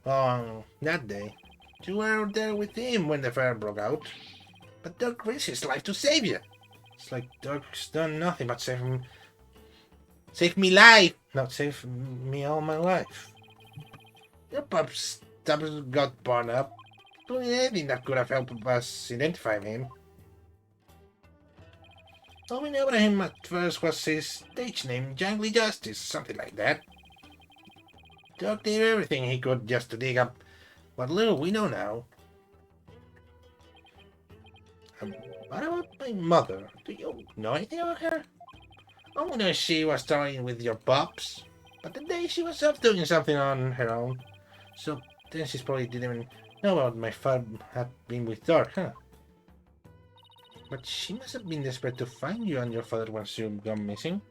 along that day. You were there with him when the fire broke out. But Doug risked his life to save you. It's like Doug's done nothing but save me life, not save me all my life. Your pups got burned up. Doing anything that could have helped us identify him. All we know about him at first was his stage name, Jangly Justice, something like that. Doug did everything he could just to dig up what little we know now. What about my mother? Do you know anything about her? I know she was starting with your pups, but the day she was off doing something on her own. So then she probably didn't even know about my father had been with Doug, huh? But she must have been desperate to find you and your father once you gone missing.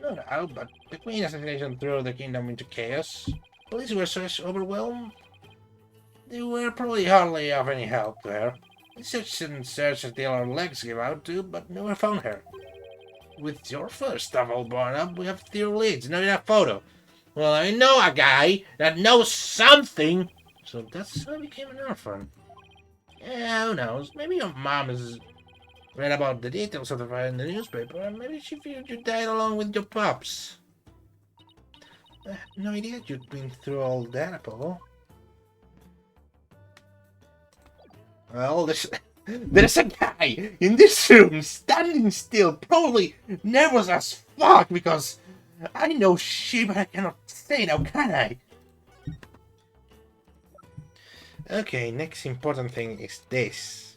No doubt, but the Queen assassination threw the kingdom into chaos. Police were so overwhelmed. They were probably hardly of any help to her. They searched and searched until our legs gave out too, but never found her. With your first stuff all blown up, we have few leads, not enough photo. Well, I know a guy that knows something. So that's how I became an orphan. Yeah, who knows? Maybe your mom has read about the details of the fire in the newspaper, and maybe she figured you died along with your pups. I had no idea you'd been through all that, Apollo. Well, there's a guy in this room standing still, probably nervous as fuck because I know shit, but I cannot say now, can I? Okay, next important thing is this.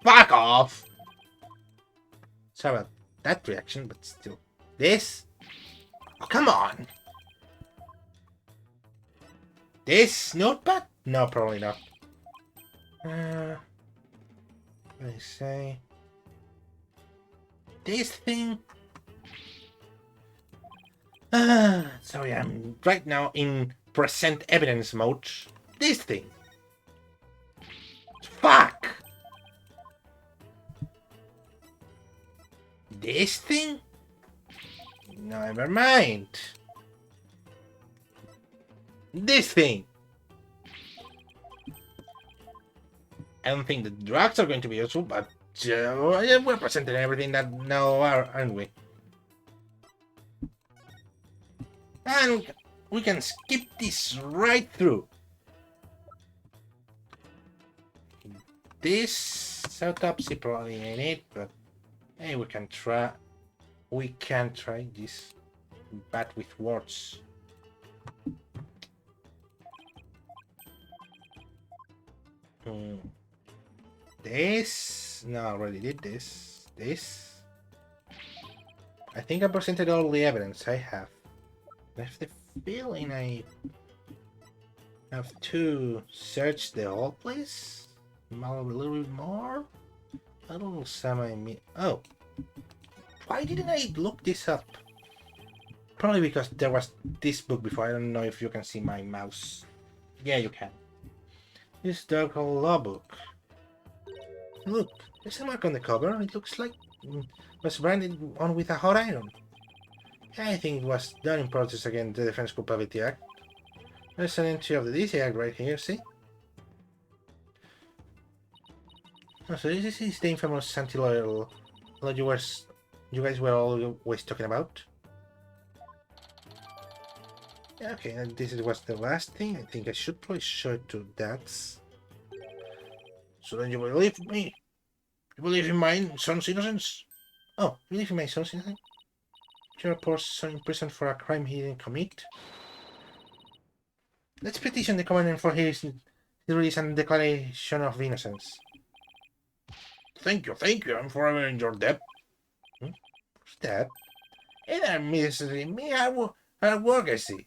Fuck off! Sorry about that reaction, but still. This? Oh, come on! This notepad? No, probably not. Let me say. This thing? Sorry, I'm right now in present evidence mode. This thing. Fuck! This thing? Never mind. This thing. I don't think the drugs are going to be useful, but we're presenting everything that now are, aren't we? And we can skip this right through. This autopsy probably ain't it, but hey, we can try. We can try this. Bat with words. This. No, I already did this. This. I think I presented all the evidence I have. I have the feeling I have to search the whole place a little bit more. A little semi. Oh, why didn't I look this up? Probably because there was this book before. I don't know if you can see my mouse. Yeah, you can. This Dark Hole Law book. Look, there's a mark on the cover. It looks like it was branded on with a hot iron. I think it was done in protest against the Defense Culpability Act. There's an entry of the DC Act right here, see? Oh, so this is the infamous anti-loyal law you guys were always talking about? Okay, and this was the last thing. I think I should probably show it to Dads. So then you believe me? You believe in my son's innocence? Oh, you believe in my son's innocence? Your poor son in prison for a crime he didn't commit? Let's petition the commandant for his release and declaration of innocence. Thank you, I'm forever in your debt. Who's that? Hey there, Mrs. Me, hard work, I see.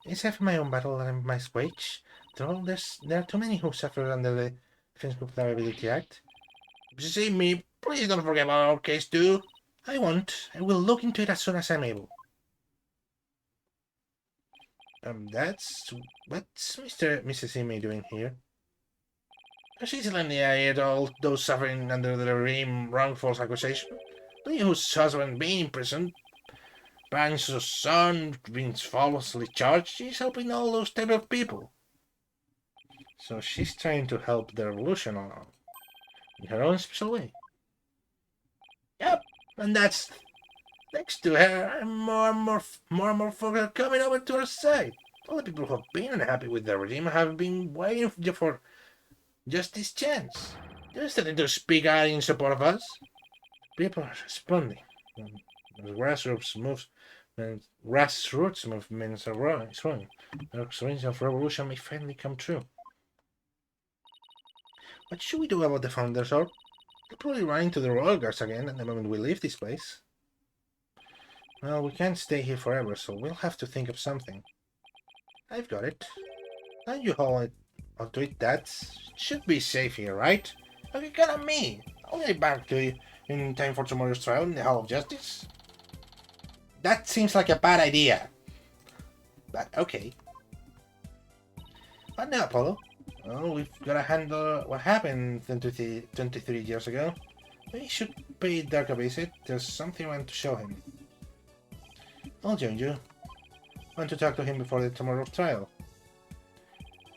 It's half my own battle and my wage. There are too many who suffer under the Defense Culpability Act. You see me, please don't forget about our case too. I won't. I will look into it as soon as I'm able. What's Mrs. Amy doing here? She's lending aid to all those suffering under the regime wrongful accusation. Do you whose husband being in prison Panzo's son being falsely charged. She's helping all those type of people. So she's trying to help the revolution along in her own special way. Yep, and that's thanks to her, and more and more folks are coming over to her side. All the people who have been unhappy with the regime have been waiting for just this chance. They're starting to speak out in support of us. People are responding. The grassroots movements are growing. The dreams of revolution may finally come true. What should we do about the founders, or? They'll probably run into the royal guards again at the moment we leave this place. Well, we can't stay here forever, so we'll have to think of something. I've got it. Don't you hold onto it, that should be safe here, right? Okay, count on me. I'll get back to you in time for tomorrow's trial in the Hall of Justice. That seems like a bad idea. But okay. What now, Apollo? Well, we've got to handle what happened 23 years ago. We should pay Dirk a visit. There's something I want to show him. I'll join you. I want to talk to him before the tomorrow's trial.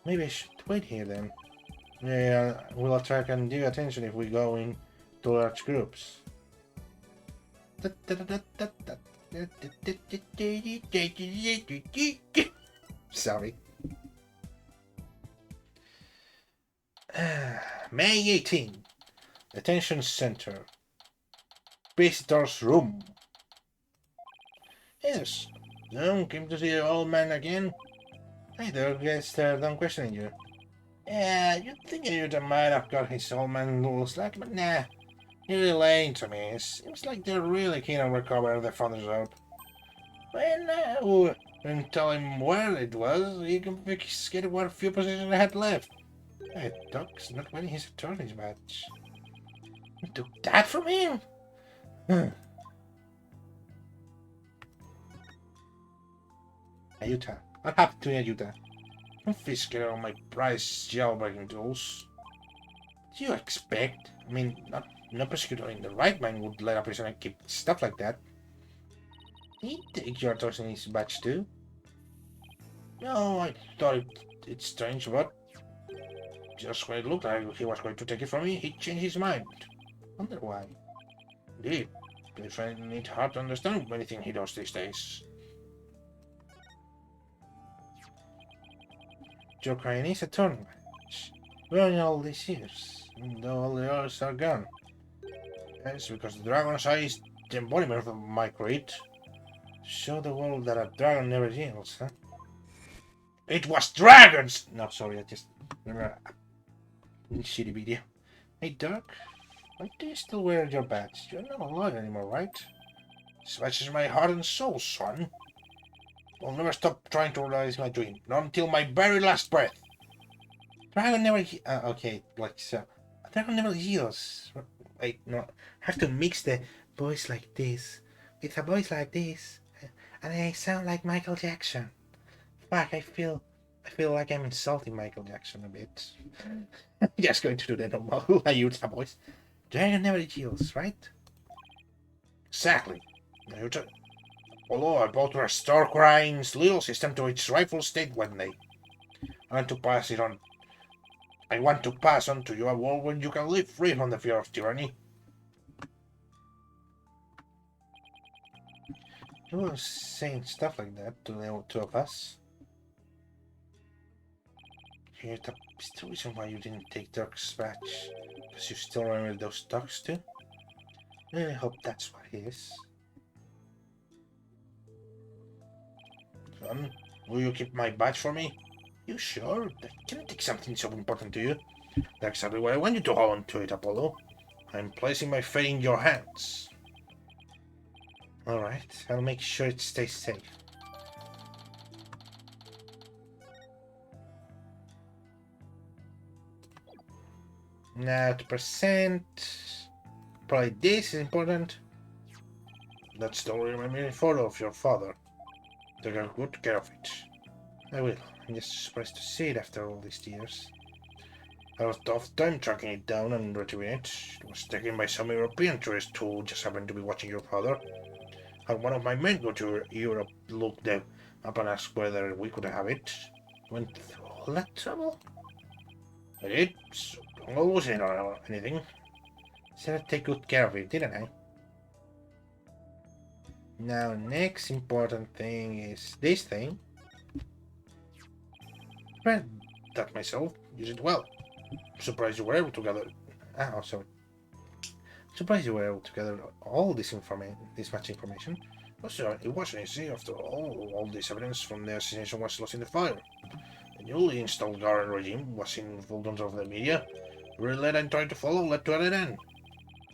Maybe I should wait here then. Yeah, we'll attract undue attention if we go in to large groups. Sorry. May 18. Detention Center. Visitor's room. Yes. No, came to see the old man again. Hey there, guess they're done questioning you. Yeah, you'd think you'd might have got his old man little slack, but nah. You're really lying to me. It seems like they're really keen on recovering the founder's rope. Well, now, and tell him where it was, he can confiscate what few possessions I had left. Hey, Doc's not wearing his attorney's badge. You took that from him? Ayuta. What happened to Ayuta? Confiscated all my prized jailbreaking tools. What do you expect? I mean, no prosecutor in the right mind would let a prisoner keep stuff like that. He'd take your attorney's badge too. No, I thought it's strange, but just when it looked like he was going to take it from me, he changed his mind. Wonder why. Indeed, I find it hard to understand anything he does these days. Your Chinese attorney badge. Wearing all these years, though all the others are gone. That's because the dragon's eye is the embodiment of my creed. Show the world that a dragon never yields, huh? It was dragons! No, sorry, I just remember a shitty video. Hey, Dirk, why do you still wear your badge? You're not alive anymore, right? This badge is my heart and soul, son. I'll never stop trying to realize my dream, not until my very last breath. Dragon never okay, like so. Dragon never yields. Wait, no. I have to mix the voice like this with a voice like this, and I sound like Michael Jackson. Fuck, I feel like I'm insulting Michael Jackson a bit. I'm just going to do the normal Ayuta voice. Dragon never yields, right? Exactly. Ayuta. Although I bought restore Crying's little system to its rightful state one day. I want to pass it on. I want to pass on to you a world where you can live free from the fear of tyranny. You were saying stuff like that to the two of us. Here's the reason why you didn't take Dirk's badge. Because you still remember those talks too? I really hope that's what it is. Son, will you keep my badge for me? You sure? Can I take something so important to you? That's exactly what I want you to hold on to it, Apollo. I'm placing my fate in your hands. Alright, I'll make sure it stays safe. Now to percent. Probably this is important. That's the only remaining photo of your father. Take good care of it. I will. I'm just surprised to see it after all these years. I was tough time tracking it down and retrieving it. It was taken by some European tourist who just happened to be watching your father. Had one of my men go to Europe, looked up and asked whether we could have it. Went through all that trouble? I did. So don't go losing it or anything. Said I'd take good care of it, didn't I? Now, next important thing is this thing. Read that myself. Use it well. Surprised you were able to gather. Oh, sorry. Surprised you were able to gather all this information, this much information. It wasn't easy after all this evidence from the assassination was lost in the fire. The newly installed Garen regime was in full control of the media. The led I'm trying to follow led to a dead end.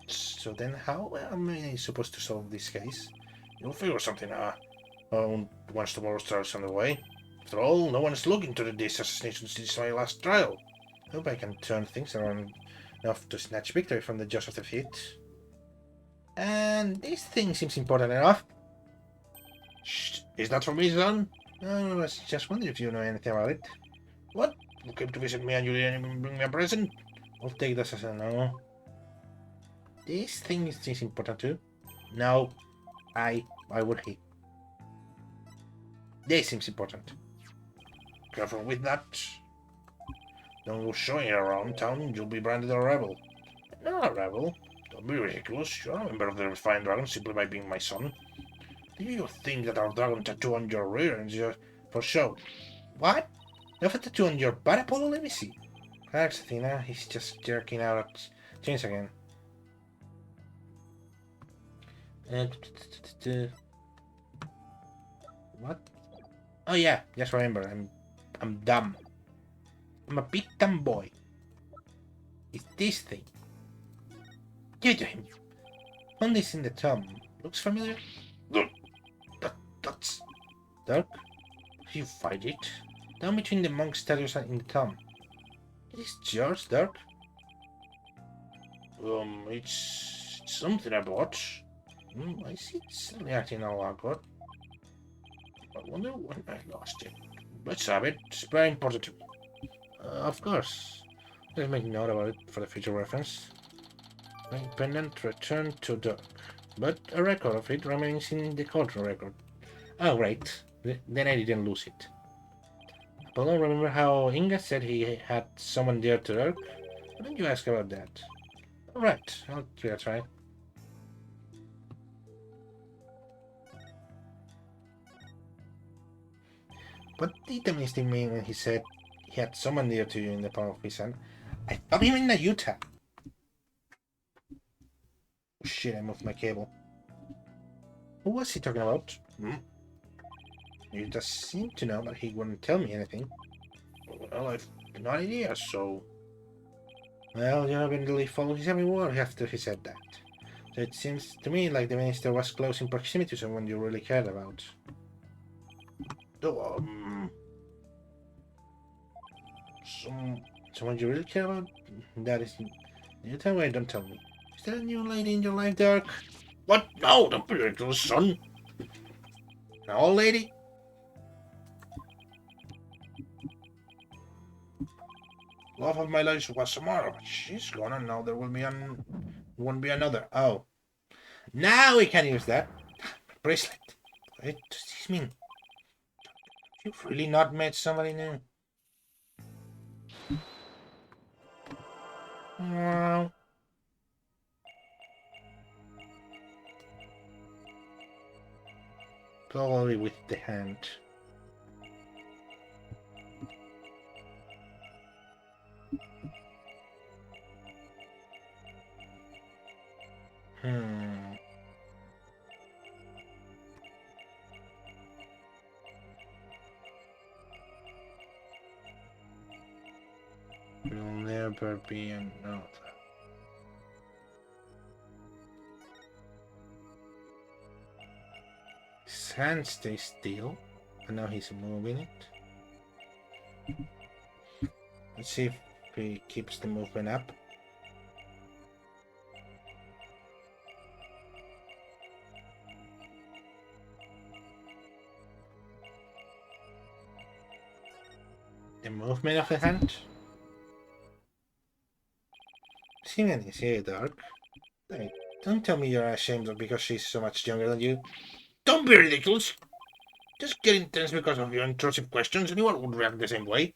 So then how am I supposed to solve this case? You'll figure something out once tomorrow starts on the way. After all, no one's looking to this assassination since my last trial. Hope I can turn things around enough to snatch victory from the jaws of defeat. And this thing seems important enough. Shh, is that for me, son? No, I was just wondering if you know anything about it. What? You came to visit me and you didn't even bring me a present? I'll take this as a no. This thing seems important too. No, why would he? This seems important. Careful with that. Don't go showing it around town, you'll be branded a rebel. Not a rebel. Don't be ridiculous. You're a member of the Refined Dragon simply by being my son. Do you think that our dragon tattoo on your rear is just for show? What? You have a tattoo on your butt, Apollo? Let me see. Relax, Athena. He's just jerking out at chains again. What? Oh yeah, just remember, I'm dumb. I'm a big dumb boy. It's this thing. Give it to him. Found this in the tomb. Looks familiar? That's... Dark? You find it? Down between the monk statues and in the tomb. Is yours, Dark? It's something I bought. I see it's acting all awkward. I wonder when I lost it. Let's have it. It's very important to me. Of course. Let's make note about it for the future reference. My pendant returned to Dirk, but a record of it remains in the cauldron record. Oh, great. Then I didn't lose it. Apollo, remember how Inga said he had someone there to Dirk? Why don't you ask about that? Alright, I'll give it a try. What did the mystic mean when he said he had someone dear to you in the palm of his hand? I thought he meant Utah. Oh, shit, I moved my cable. Who was he talking about? You just seemed to know, but he wouldn't tell me anything. Well, I've no idea, so... Well, you evidently followed his every word after he said that. So it seems to me like the minister was close in proximity to someone you really cared about. Someone you really care about? That is... You tell me, don't tell me. Is there a new lady in your life, Dirk? What? No, don't be ridiculous, son. An old lady? Love of my life was Samara, but she's gone and now there will be won't be another. Oh. Now we can use that. Bracelet. What does this mean? You've really not met somebody new. Probably with the hand. Will never be another. His hand stays still, and now he's moving it. Let's see if he keeps the movement up. The movement of the hand? Seeming easy, Dark. Hey, don't tell me you're ashamed because she's so much younger than you. Don't be ridiculous. Just getting tense because of your intrusive questions. Anyone would react the same way.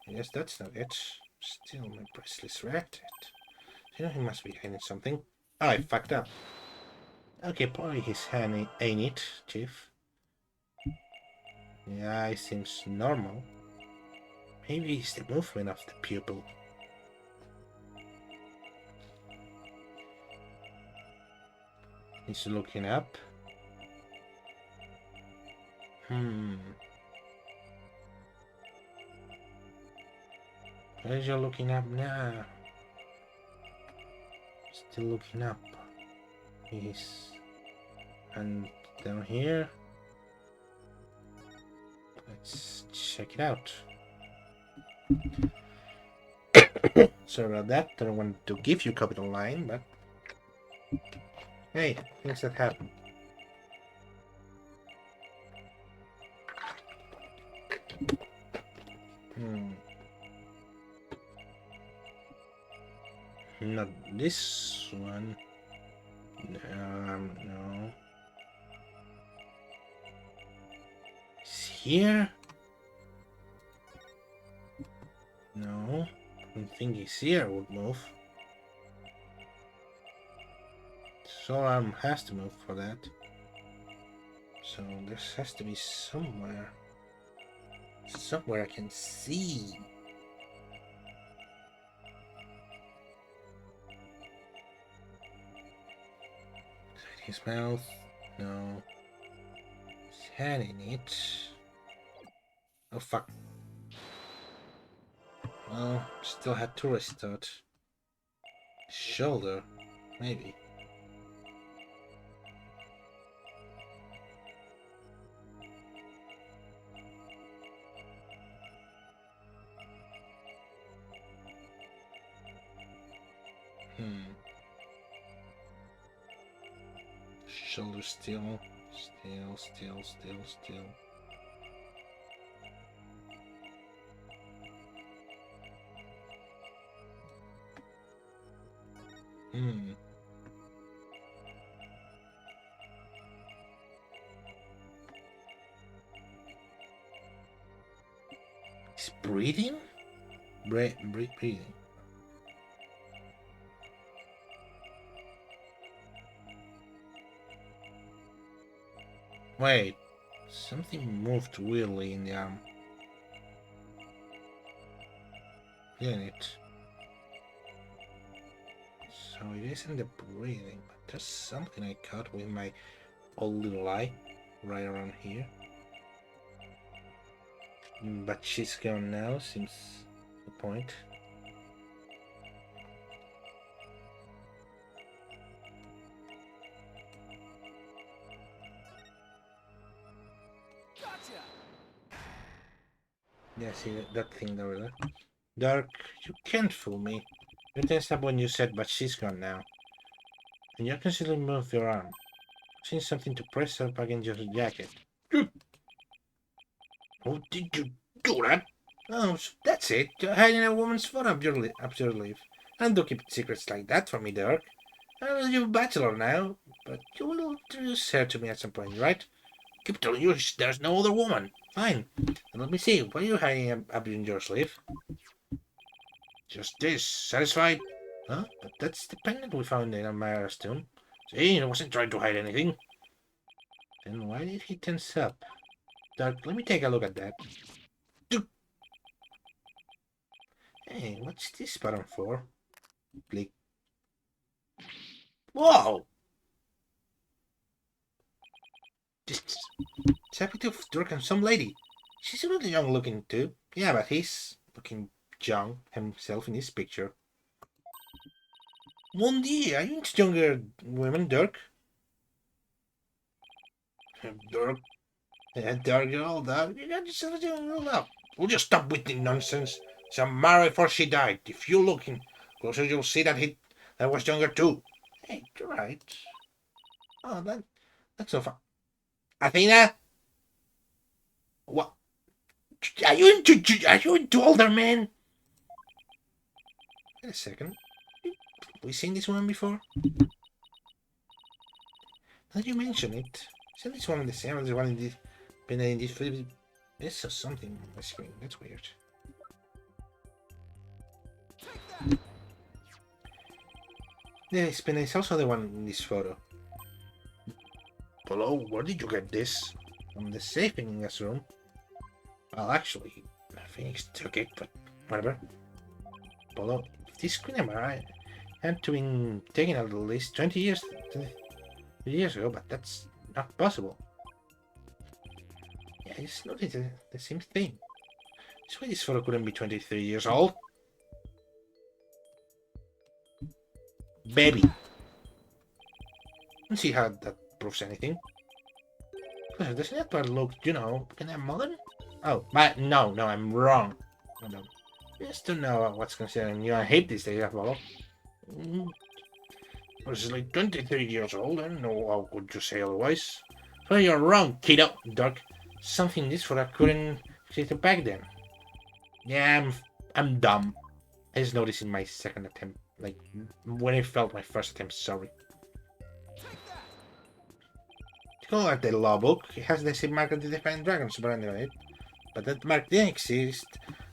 Yes, that's not it. Still, my bracelet's reacted. You know he must be hiding something. Oh, I fucked up. Okay, probably his hand ain't it, Chief. Yeah, it seems normal. Maybe it's the movement of the pupil. He's looking up. Where's you looking up now? Still looking up. He's... And down here... Let's check it out. Sorry about that. I don't want to give you capital line, but... Hey, things that happen. Not this one. No. Is here? No. I don't think his ear would move. Soul arm has to move for that. So this has to be somewhere. Somewhere I can see. His mouth, no. His head in it. Oh fuck. Well, still had tourist thought. Shoulder, maybe. Shoulder still. He's breathing? Breathing. Wait, something moved weirdly in the arm. Didn't it? So it isn't the breathing, but there's something I caught with my old little eye right around here. But she's gone now, seems the point. Yeah, see that thing over there. Dark, you can't fool me. You tensed up when you said, but she's gone now. And you constantly move your arm. I've seen something to press up against your jacket. Oh, did you do that? Oh, so that's it. You're hiding a woman's foot up your sleeve. And don't keep secrets like that from me, Dirk. I know you're a bachelor now, but you will introduce her to me at some point, right? Keep telling you there's no other woman. Fine. And let me see, what are you hiding up in your sleeve? Just this. Satisfied? Huh? But that's the pendant we found in Amara's tomb. See, I wasn't trying to hide anything. Then why did he tense up? Dark, let me take a look at that. Hey, what's this button for? Click. Whoa! It's a bit of Dirk and some lady. She's really young looking too. Yeah, but he's looking young himself in this picture. Mundi, are you into younger women, Dirk? Dirk? Yeah, Dirk, you're all that. You got yourself a young girl now. Will you stop with the nonsense? She's married before she died. If you look closer, you'll see that that was younger too. Hey, you're right. Oh, that's so far. Athena? What? Are you into older men? Wait a second. We seen this one before? Now you mention it. Isn't this one the same as the one in this? Been in this film? This is something on my screen. That's weird. Yeah, Spinner is also the one in this photo. Hello, where did you get this? From the safe in this room. Well, actually, Phoenix took it, but whatever. Polo, if this Queen Amara had to been taken at least 20 years ago, but that's not possible. Yeah, I just noticed the same thing. That's why this photo couldn't be 23 years old. Baby. Let's see how that proves anything. Does that part look, kind of modern? Oh, but no, I'm wrong. I don't. Just to know what's concerning you. I hate this day, Apollo. I was like 23 years old. I don't know how could you say otherwise. So you're wrong, kiddo. Doc, something this for I couldn't see it back then. Yeah, I'm dumb. I just noticed in my second attempt, like when I felt my first attempt. Sorry. Go at the law book. It has the same mark of the Defiant Dragons branded on it, but that mark didn't exist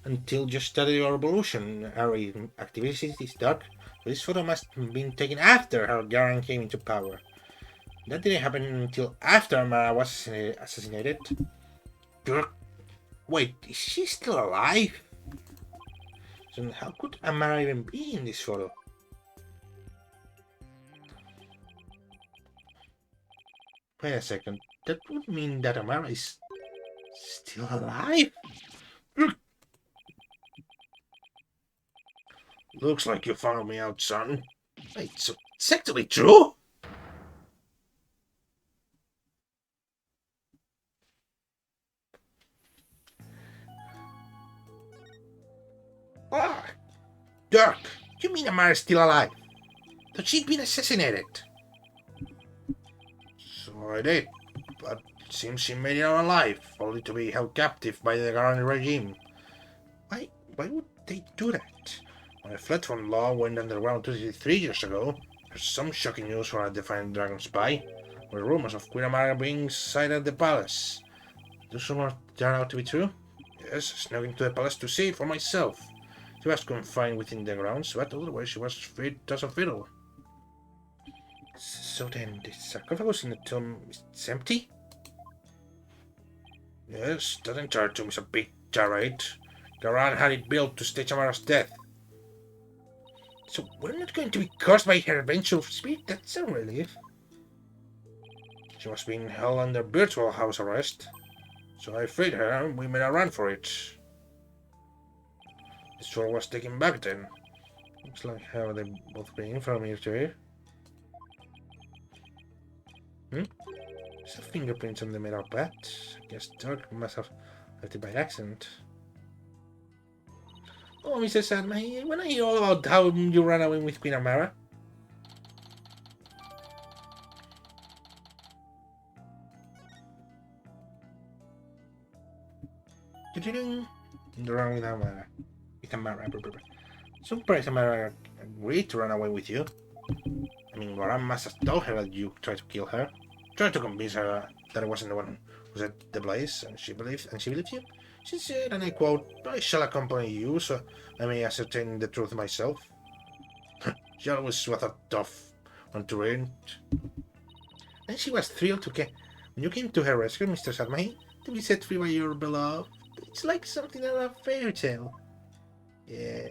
until just study your evolution. Our activity is dark. This photo must have been taken after Garan came into power. That didn't happen until after Amara was assassinated. Wait, is she still alive? So how could Amara even be in this photo? Wait a second. That would mean that Amara is still alive? Looks like you found me out, son. Wait, so it's actually true? Ah, Dirk, you mean Amara's still alive? That she'd been assassinated? So I did, but it seems she made it out alive, only to be held captive by the Garani regime. Why would they do that? When I fled from law went underground 23 years ago, there's some shocking news for a Defiant Dragon spy, with rumors of Queen Amara being sighted at the palace. Do rumors turn out to be true? Yes, I snuck into the palace to see it for myself. She was confined within the grounds, but otherwise she was fit as a fiddle. So then, the sarcophagus in the tomb is empty? Yes, that entire tomb is a big charade. Garan had it built to stage Amara's death. So we're not going to be cursed by her vengeful spirit? That's a relief. She was being held under virtual house arrest. So I freed her and we made a run for it. The sword was taken back then. Looks like how they both been from here to here. There's a fingerprint on the metal bat. I guess Dirk must have left it by accident. Oh, Mr. Sadman, when I hear all about how you ran away with Queen Amara? You ran with Amara. Surprised Amara agreed to run away with you. I mean, Garan must have told her that you tried to kill her. Tried to convince her that I wasn't the one who set the blaze, and she believed you. She said, and I quote, "I shall accompany you, so I may ascertain the truth myself." She always was a tough one to read. And she was thrilled to when you came to her rescue, Mr. Sadmahi, to be set free by your beloved. It's like something out of a fairy tale. Yeah.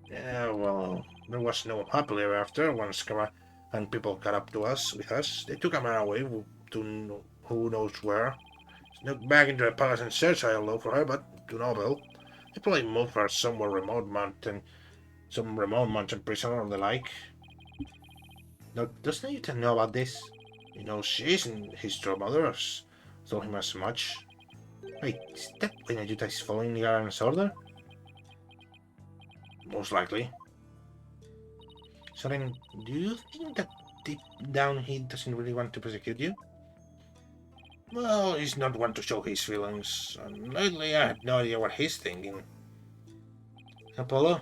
Yeah, well, there was no happily ever after once Kama and people caught up to us with us. They took Amara away to who knows where. Snuck back into the palace and searched I low for her, but to no avail. They probably moved her somewhere remote mountain, some remote mountain prison or the like. Now, doesn't Ethan know about this? You know, she isn't his true mother, told him as much. Wait, is that when Ayuta is following Garen's order? Most likely. So then, do you think that deep down he doesn't really want to persecute you? Well, he's not one to show his feelings, and lately I have no idea what he's thinking. Apollo,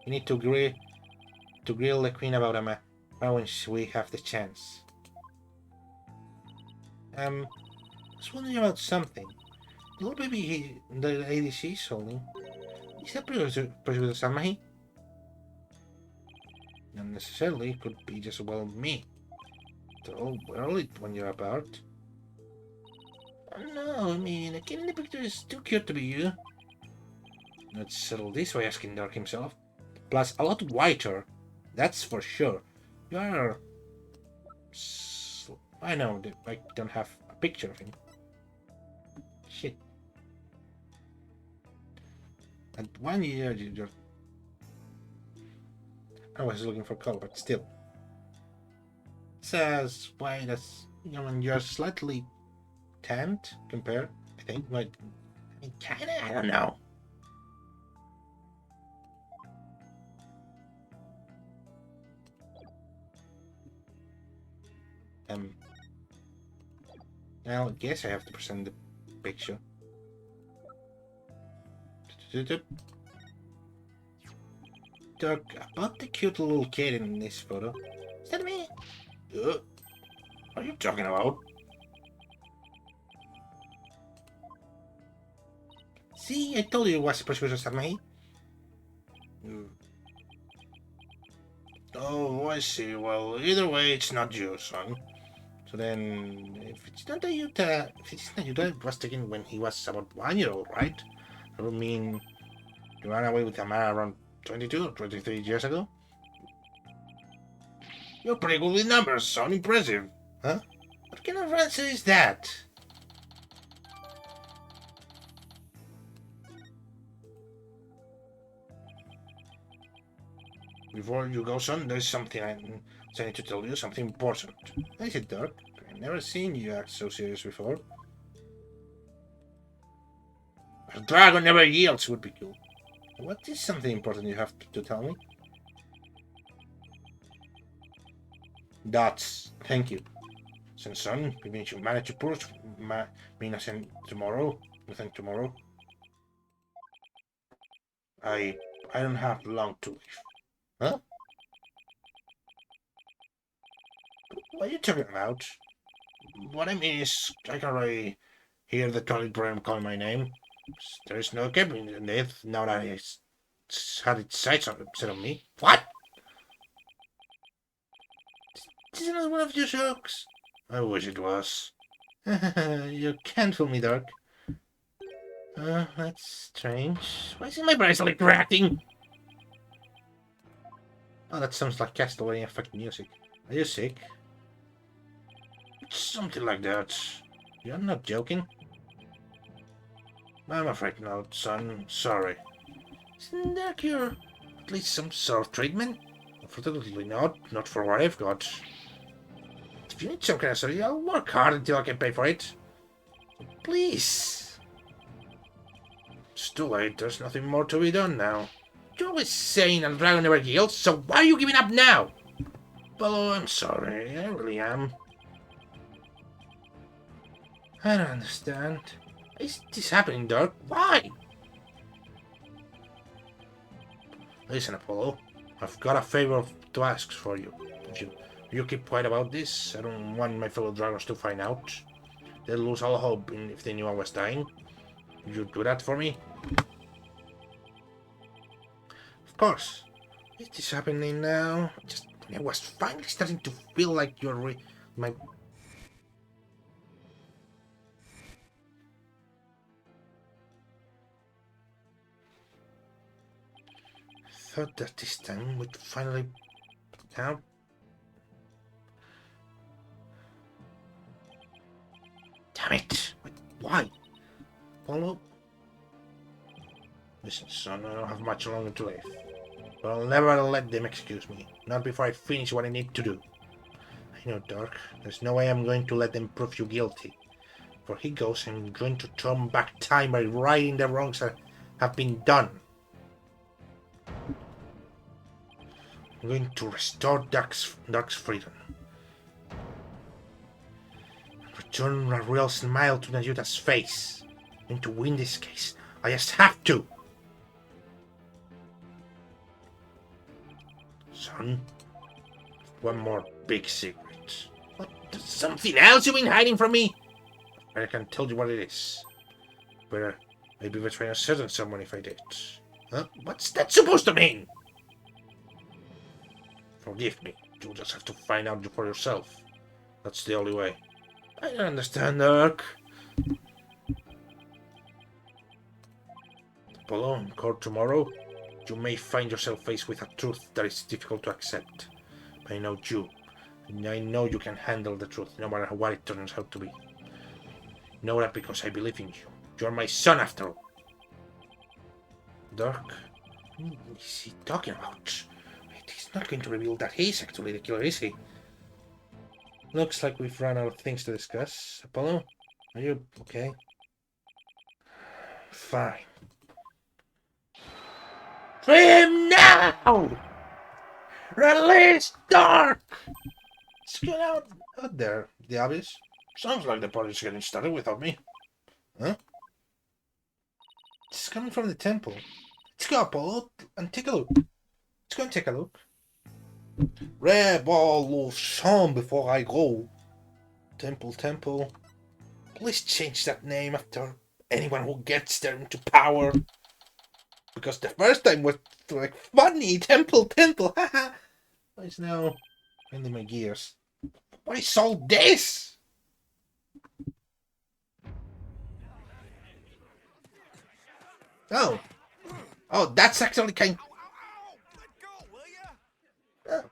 you need to grill the queen about him when we have the chance. I was wondering about something. The little baby the ADC is holding. Is that Professor Samahi? Not necessarily. It could be just well me. So, well, it when you're about. Oh, no, I mean, a kid in the picture is too cute to be you. Not settle this way, asking Dark himself. Plus, a lot whiter. That's for sure. You are. I know that I don't have a picture of him. Shit. And 1 year, you're. I was looking for color, but still. Says white as you're slightly tanned compared. I think, like, I mean, kinda. I don't know. Now I guess I have to present the picture. Talk about the cute little kid in this photo. Is that me? What are you talking about? See, I told you it was Professor Samahi. Oh, I see. Well, either way, it's not you, son. So then, if it's not Yuta, if it's not Yuta, it was taken when he was about 1 year old, right? I don't mean you ran away with Amara around 22 or 23 years ago? You're pretty good with numbers, son. Impressive. Huh? What kind of answer is that? Before you go, son, there's something I need to tell you, something important. I said, Dirk. I've never seen you act so serious before. A dragon never yields would be cool. What is something important you have to tell me? Dots. Thank you. Since son, even if you manage to push me nothing tomorrow, I don't have long to live. Huh? What are you talking about? What I mean is, I can already hear the toilet program calling my name. There is no keeping in death now that it's had its sights set on me. What? This is not one of your jokes. I wish it was. You can't fool me, Dark. That's strange. Why is my bracelet reacting? Oh, that sounds like Castlevania fucking music. Are you sick? Something like that. You're not joking? I'm afraid not, son. Sorry. Isn't that cure at least some sort of treatment? Unfortunately not. Not for what I've got. If you need some kind of surgery, I'll work hard until I can pay for it. Please. It's too late. There's nothing more to be done now. You're always saying a dragon never heals, so why are you giving up now? Bello, I'm sorry. I really am. I don't understand. Is this happening, Dirk? Why? Listen, Apollo. I've got a favor to ask for you. If you keep quiet about this, I don't want my fellow dragons to find out. They'll lose all hope if they knew I was dying. Would you do that for me? Of course. Is this happening now? I was finally starting to feel like you're my... I thought that this time we'd finally... Now... Damn it! Why? Apollo? Listen, son, I don't have much longer to live. But I'll never let them excuse me. Not before I finish what I need to do. I know, Dark. There's no way I'm going to let them prove you guilty. Before he goes, I'm going to turn back time by righting the wrongs that have been done. I'm going to restore Dark's freedom. Return a real smile to Nayuta's face. And to win this case, I just have to. Son, one more big secret. What? There's something else you've been hiding from me? I can't tell you what it is. But I'd be betraying a certain someone if I did. Huh? What's that supposed to mean? Forgive me. You'll just have to find out for yourself. That's the only way. I don't understand, Dirk. Apollo, in court tomorrow, you may find yourself faced with a truth that is difficult to accept. But I know you. And I know you can handle the truth, no matter what it turns out to be. Know that because I believe in you. You're my son, after all. Dirk? What is he talking about? He's not going to reveal that he's actually the killer, is he? Looks like we've run out of things to discuss. Apollo, are you okay? Fine. Free him now! Release Dirk! What's going on out there, the Abyss? Sounds like the party's getting started without me. Huh? It's coming from the temple. Let's go, Apollo, and take a look. Let's go and take a look. Revolution before I go. Temple. Please change that name after anyone who gets there into power. Because the first time was like funny. Temple. Haha. It's now ending my gears. What is all this? Oh, that's actually kind. Let go, will ya? Oh.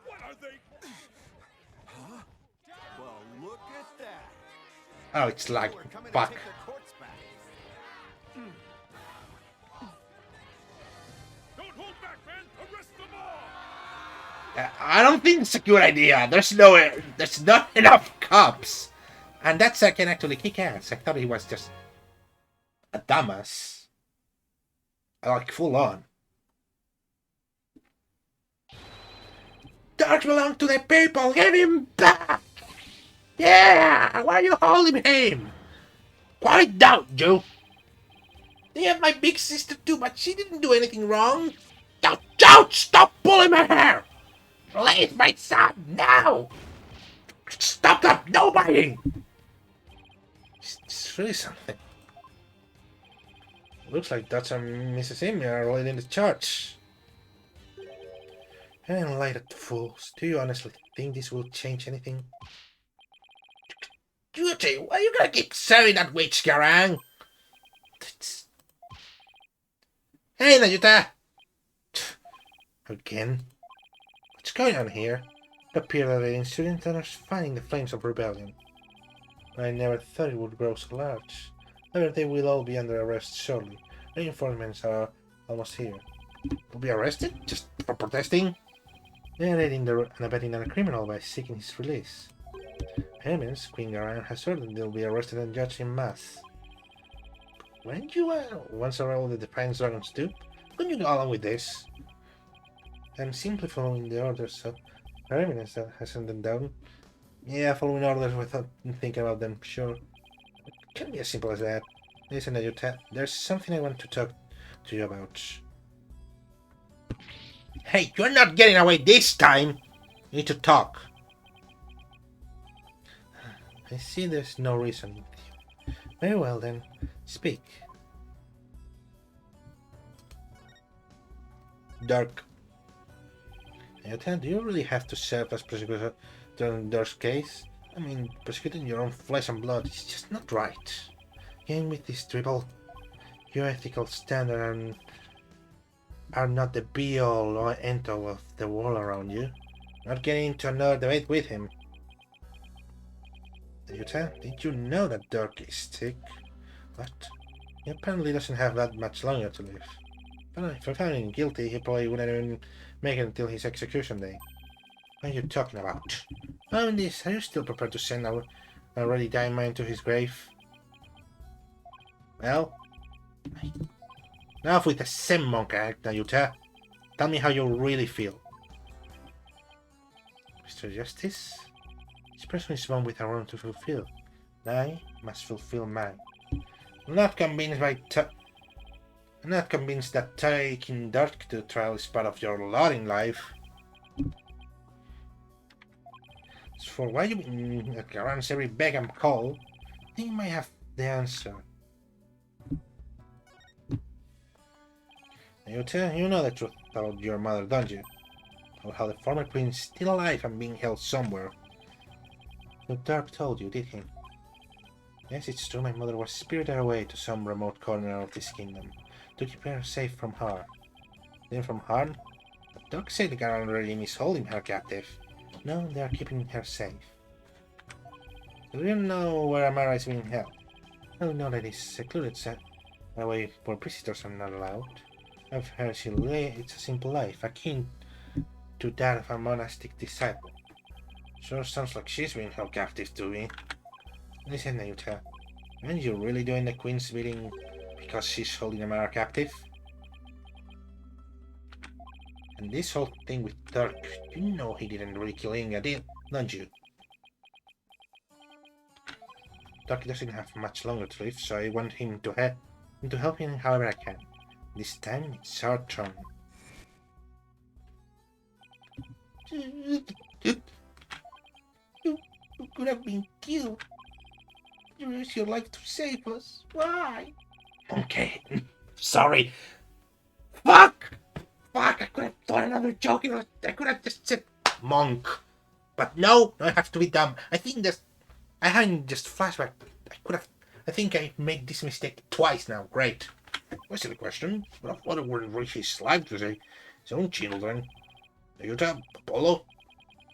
What are they? Huh? Well, look at that. Oh, it's like We're coming to fuck. take the courts back. Don't hold back, man! Arrest them all! I don't think it's a good idea. There's not enough cops, and that side can actually kick ass. I thought he was just a dumbass, like full on. Dirk belongs to the people. Give him back. Yeah, why are you holding him? Quiet down, Joe. They have my big sister too, but she didn't do anything wrong. Don't stop pulling my hair. Release my son now. Stop that! No biting. It's really something. Looks like Dutch and Mrs. Amy are leading the charge. Enlightened fools. Do you honestly think this will change anything? Duty, why are you gonna keep serving that witch, Garang? Hey, Nayuta! Again? What's going on here? It appears that the insurgents are fanning the flames of rebellion. I never thought it would grow so large. However, they will all be under arrest shortly. Reinforcements are almost here. Will be arrested? Just for protesting? They are aiding and abetting a criminal by seeking his release. Hermes, Queen Garang, has ordered they'll be arrested and judged in mass. When you once are all the Defiant Dragons do, couldn't you go along with this? I'm simply following the orders of Hermes that has sent them down. Yeah, following orders without thinking about them, sure. It can't be as simple as that. Listen, there's something I want to talk to you about. Hey, you're not getting away this time! You need to talk. I see there's no reason with you. Very well then, speak. Dirk. Do you really have to serve as prosecutor during Dirk's case? I mean, prosecuting your own flesh and blood is just not right. Again with this triple, your ethical standards are not the be-all or end-all of the world around you. Not getting into another debate with him. Did you know that Dirk is sick? What? He apparently doesn't have that much longer to live. But if I found him guilty, he probably wouldn't even make it until his execution day. What are you talking about? Oh, this, are you still prepared to send our already dying man to his grave? Well, enough with the same monk act, Nayuta. Tell me how you really feel. Mr. Justice? Each person is born with a role to fulfill. I must fulfill mine. I'm not convinced that taking Dirk to trial is part of your lot in life. As for why you answer every beg and call, I think you might have the answer. You know the truth about your mother, don't you? About how the former queen is still alive and being held somewhere. The Dark told you, did he? Yes, it's true, my mother was spirited away to some remote corner of this kingdom, to keep her safe from harm. Then from harm? The Dark said the Garan regime is holding her captive. No, they are keeping her safe. So we don't know where Amara is being held. I know that it's secluded, set away where visitors are not allowed. I've heard it's a simple life, akin to that of a monastic disciple. Sure sounds like she's being held captive to me. Listen, Nayuta, aren't you really doing the queen's bidding because she's holding Amara captive? And this whole thing with Dirk, you know he didn't really kill Inga, don't you? Dirk doesn't have much longer to live, so I want him to help him however I can. This time it's our turn. You could have been killed. You risked your life to save us. Why? Okay, sorry. Fuck! Fuck, I could have thought another joke. I could have just said monk. But no, I have to be dumb. I haven't just flashback. I think I made this mistake twice now. Great. What's the question? But I thought it wouldn't reach his life to say his own children. Yuta, Apollo,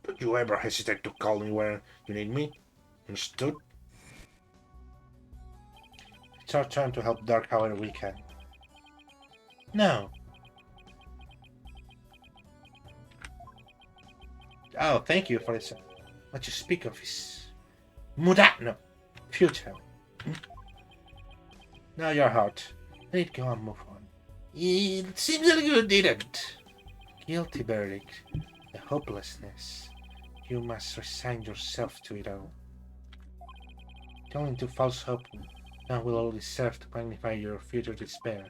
don't you ever hesitate to call me when you need me. Understood? It's our turn to help Dark however we can. No. Oh, thank you for this. What you speak of is Mudano, future. Now your heart. Let it go and move on. It seems that you didn't. Guilty verdict. The hopelessness. You must resign yourself to it all. Clinging to false hope now will only serve to magnify your future despair.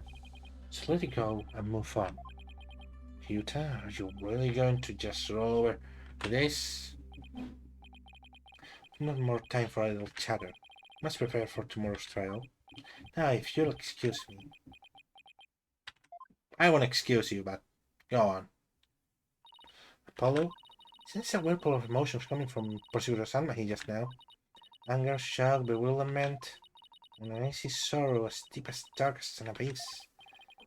So let it go and move on. Yuta, are you really going to just roll over to this? Not more time for idle chatter. Must prepare for tomorrow's trial. Now, if you'll excuse me. I won't excuse you, but go on. Apollo, since a whirlpool of emotions coming from Pursuit Sanmahi just now. Anger, shock, bewilderment, and an uneasy sorrow as deep as dark as an abyss.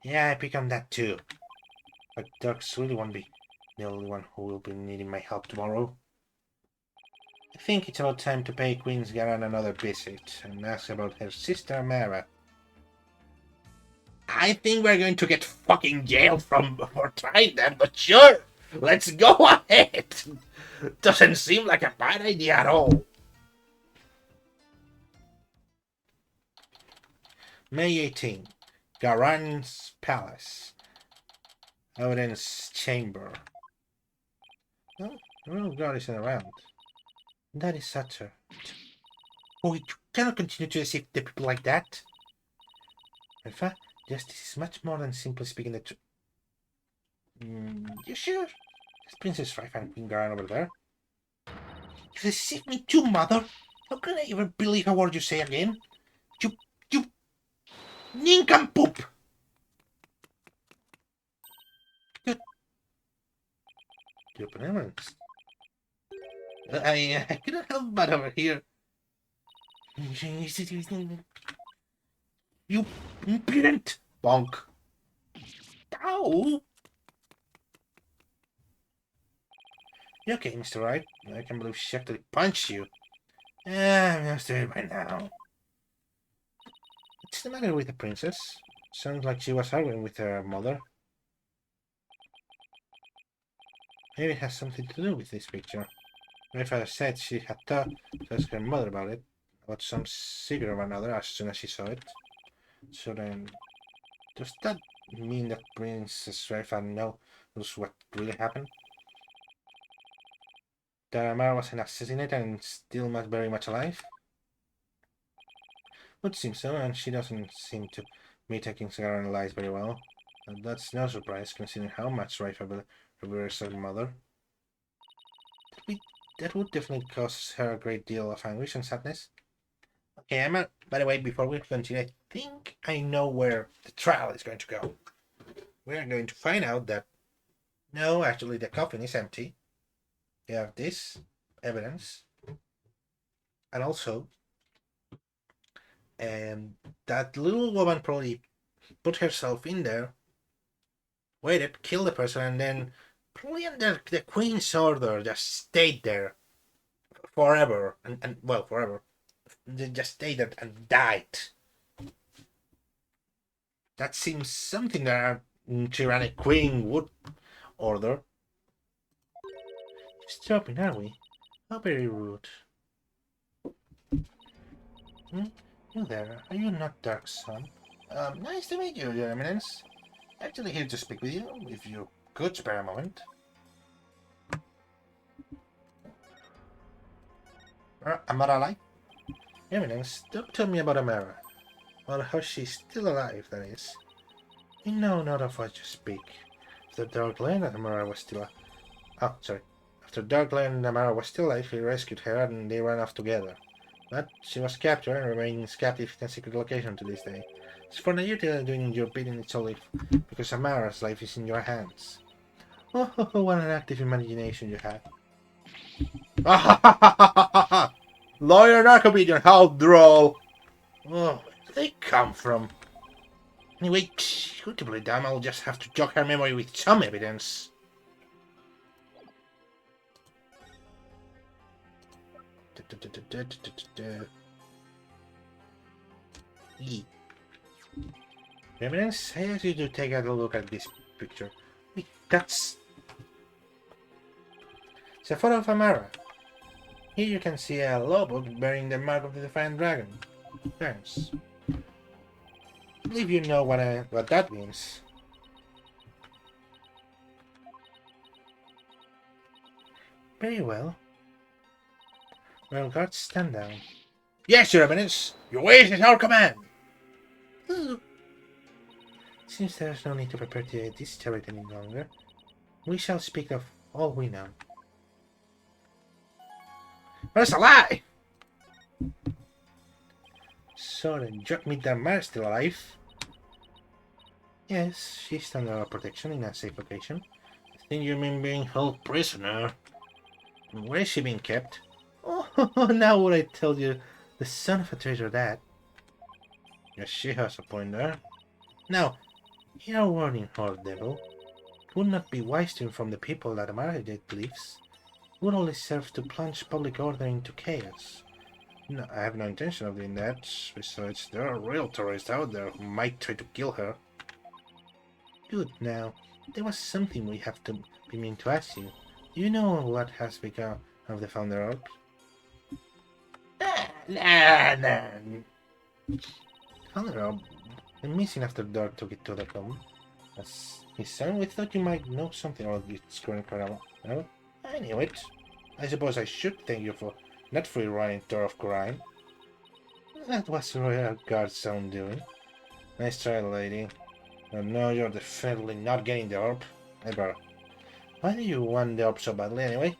Yeah, I pick on that too. But Darks really won't be the only one who will be needing my help tomorrow. I think it's about time to pay Queen's Garan another visit and ask about her sister Amara. I think we're going to get fucking jailed for trying that, but sure, let's go ahead. Doesn't seem like a bad idea at all. May 18, Garan's Palace. Evidence Chamber. No, the real guard isn't around. That is Sutter. Oh, you cannot continue to deceive the people like that. In fact, justice is much more than simply speaking the truth. You sure? There's Princess Rife and Queen Garan over there. You deceived me too, mother. How can I ever believe a word you say again? You nincompoop! Your benevolence. I couldn't help but overhear. You impudent bonk. Ow! You okay, Mr. Wright? I can't believe she actually punched you. I'm used to it by now. What's the matter with the princess? Sounds like she was arguing with her mother. Maybe it has something to do with this picture. My father said she had thought to ask her mother about some secret or another as soon as she saw it. So then, does that mean that Princess Rifa knows what really happened? That Amara was an assassinate and still very much alive? Would seem so, and she doesn't seem to be taking Sagaran lies very well. And that's no surprise, considering how much Rifa reveres her mother. that would definitely cause her a great deal of anguish and sadness. Okay, Emma, by the way, before we continue, I think I know where the trial is going to go. We are going to find out that, no, actually, the coffin is empty. You have this evidence, and also, that little woman probably put herself in there, waited, killed the person, and then probably under the Queen's order just stayed there forever, and well, forever. They just stayed there and died. That seems something that a tyrannic queen would order. Stopping, are we? How very rude. You there? Are you not Dark Sun? Nice to meet you, Your Eminence. Actually here to speak with you, if you could spare a moment. Amara alive? Eminence, don't tell me about Amara. Well, how she's still alive, that is. I know not of what you speak. After Darkland, Amara was still oh, sorry. After Darkland and Amara was still alive, he rescued her and they ran off together. But she was captured and remains captive in a secret location to this day. As for now you're doing your bidding, it's only because Amara's life is in your hands. Oh, what an active imagination you have. Lawyer Narcomedian, how droll! Oh, where do they come from? Anyway, good to play dumb, I'll just have to jog her memory with some evidence. Eminence, I ask you to take a look at this picture. That's... It's a photo of Amara. Here you can see a logbook bearing the mark of the Defiant Dragon. Thanks. I believe you know what that means. Very well. Well, guards, stand down. Yes, Your Eminence! Your ways is our command! Since there's no need to prepare to discharge it any longer, we shall speak of all we know. That's a lie! So the drug meat that Mara's still alive? Yes, she's under our protection in a safe location. I think you mean being held prisoner. Where is she being kept? Oh, now would I tell you, the son of a traitor that. Yes, she has a point there. Now, hear a warning, Lord Devil. It would not be wise to inform the people that Amara lives. It would only serve to plunge public order into chaos. No, I have no intention of doing that. Besides, there are real terrorists out there who might try to kill her. Good, now, there was something we have to be mean to ask you. Do you know what has become of the Founder Orb? Nah. Founder Orb, the missing after Dark took it to the home. As his son, we thought you might know something about its current carnival. No? I knew it. I suppose I should thank you for not free-running tour of crime. That was Royal Guard's own doing. Nice try, lady. But no, you're definitely not getting the orb. Ever. Why do you want the orb so badly, anyway?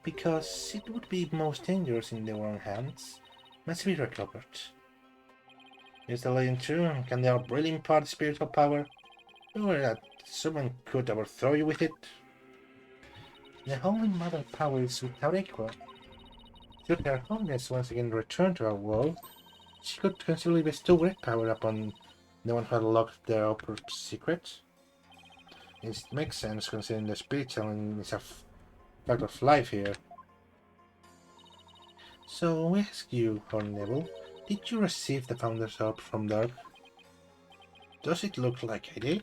Because it would be most dangerous in the wrong hands. Must be recovered. Is the legend true? Can the orb really impart spiritual power? Or that someone could overthrow you with it? The Holy Mother power is without equal. Should her holiness once again return to our world, she could considerably bestow great power upon the one who had locked the upper secret. It makes sense considering the spiritual is a fact of life here. So we ask you, Lord Neville, did you receive the Founder's Orb from Dark? Does it look like I did?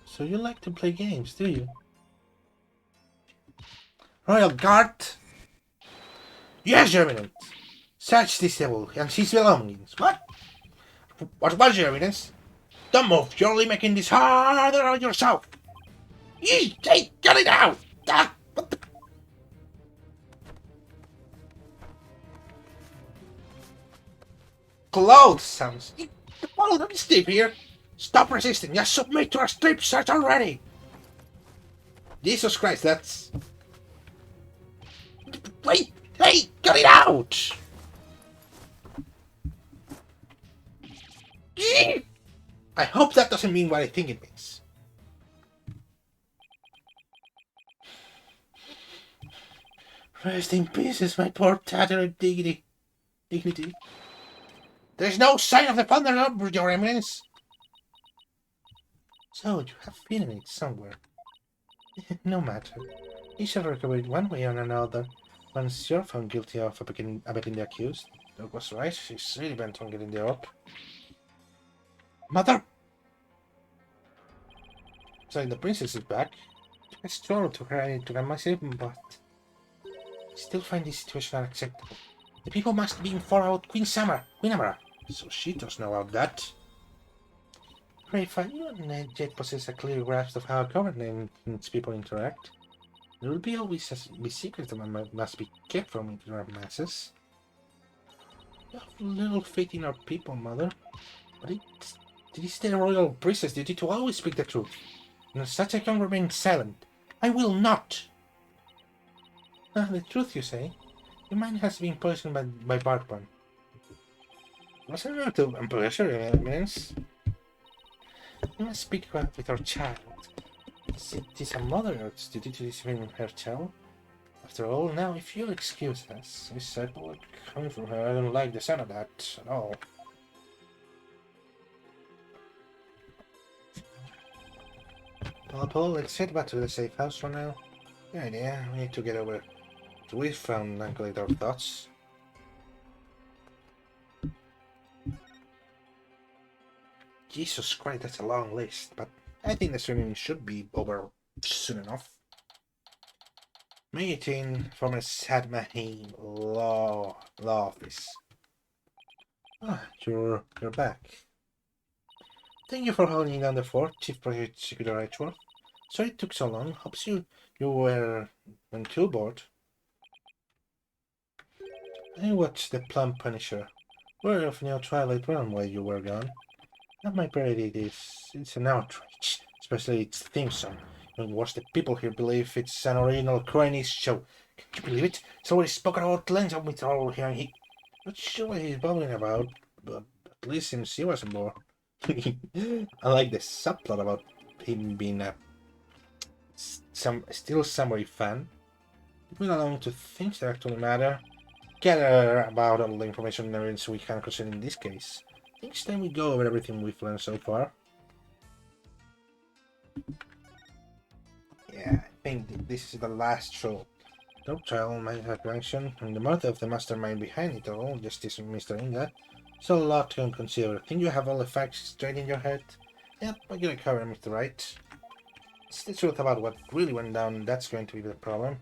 So you like to play games, do you? Royal Guard! Yes, Your Eminence! Search this devil and his belongings. What? What was Your Eminence? Don't move, you're only making this harder on yourself! Yee! Hey, get it out! Ah, what the... Clothes sounds. Follow them, Steve here. Stop resisting, just submit to our strip search already! Jesus Christ, that's... Wait! Hey! Cut it out! I hope that doesn't mean what I think it means. Rest in pieces, my poor tattered dignity. There's no sign of the thunder, Your Eminence. So, you have been in it somewhere. No matter. You shall recover it one way or another. Once you're found guilty of abetting the accused. Doug was right. She's really bent on getting the orb. Mother! So the princess is back. I struggled to her to get myself, but I still find this situation unacceptable. The people must be informed about Queen Amara, so she does know about that. Rafa, you don't yet possess a clear grasp of how government's people interact. There will be always be secrets that must be kept from ignorant masses. You have little faith in our people, Mother, but it is the royal priestess' duty to always speak the truth. And as such I can remain silent. I will not! The truth, you say? Your mind has been poisoned by Bartman. Was it not to pleasure, Your Eminence? You must speak with our child. It is a mother's duty to discipline her child. After all, now, if you'll excuse us, we said what coming from her. I don't like the sound of that at all. Well, Paul, let's head back to the safe house for now. Good idea. We need to get over to we found and collect our thoughts. Jesus Christ, that's a long list, but I think the streaming should be over soon enough. Meeting from a Sad Mahim law office. Ah, you're back. Thank you for holding down the fort, Chief Prosecutor Edgeworth. Sorry it took so long. Hopes you went too bored. I watched The Plum Punisher. Word of New Twilight Realm while you were gone. Not my parody, it's an outrage, especially its theme song. And watch the people here believe it's an original Chinese show. Can you believe it? It's already spoken about lens of it all here, and he... Not sure what he's babbling about, but at least since he wasn't more. I like the subplot about him being a still samurai fan. Moving along to things that actually matter. Gather about all the information and evidence we can consider in this case. Next time we go over everything we've learned so far. Yeah, I think this is the last show. No child might have mentioned, and the mother of the mastermind behind it all, Justice Mr. Inga. It's a lot to consider. Think you have all the facts straight in your head? Yep, I'm gonna cover Mr. Right. It's the truth about what really went down, that's going to be the problem.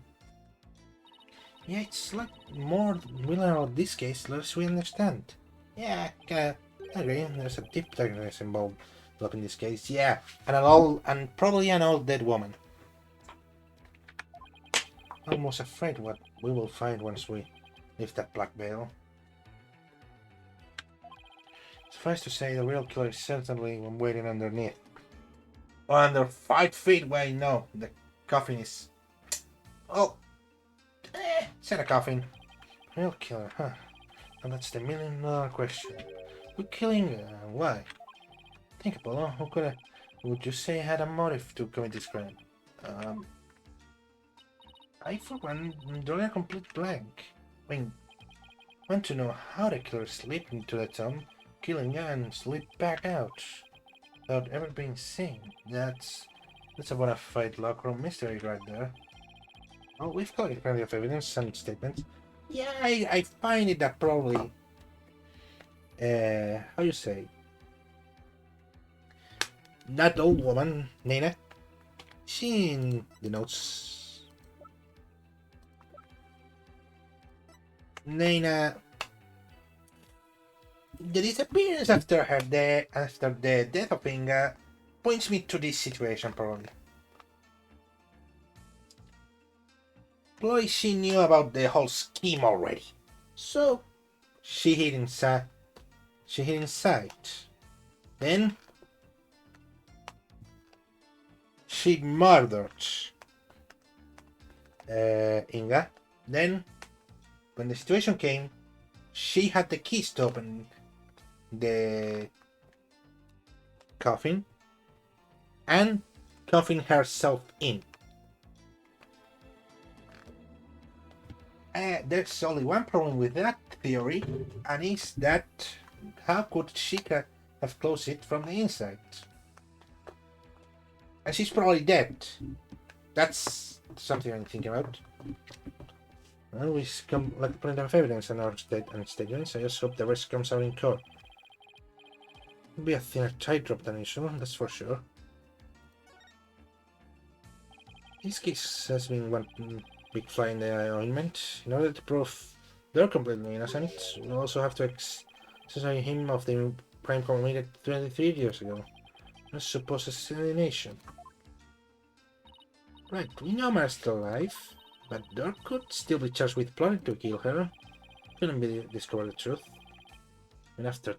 Yeah, it's like more we learn about this case, less we understand. Yeah, I agree. There's a deep darkness involved in this case. Yeah, and probably an old dead woman. Almost afraid what we will find once we lift that black veil. Suffice to say, the real killer is certainly waiting underneath. Under 5 feet away, no. The coffin is... Oh! It's not a coffin. Real killer, huh? And that's the $1,000,000 question. Who killing? Why? Think, Apollo. Who would you say had a motive to commit this crime? I, for one, draw a complete blank. I mean, want to know how the killer slipped into the tomb, killing and slipped back out without ever being seen. That's a bona fide lockroom mystery right there. Oh, we've collected plenty of evidence and statements. Yeah, I find it that probably... how you say? That old woman, Nina, she in the notes... Nina... The disappearance after the death of Inga points me to this situation, probably. Probably she knew about the whole scheme already. So, she hid inside. Then, she murdered Inga. Then, when the situation came, she had the keys to open the coffin and coffin herself in. There's only one problem with that theory, and is that how could she have closed it from the inside? And she's probably dead. That's something I'm thinking about. Well, we come like plenty of evidence in our statements. I just hope the rest comes out in court. It'll be a thinner tightrope than usual, that's for sure. This case has been one big fly in the ointment. In order to prove they're completely innocent, we also have to exonerate him of the crime committed 23 years ago. A supposed assassination. Right, we know Mara's still alive, but Dirk could still be charged with plotting to kill her. Couldn't be discovered the truth. And after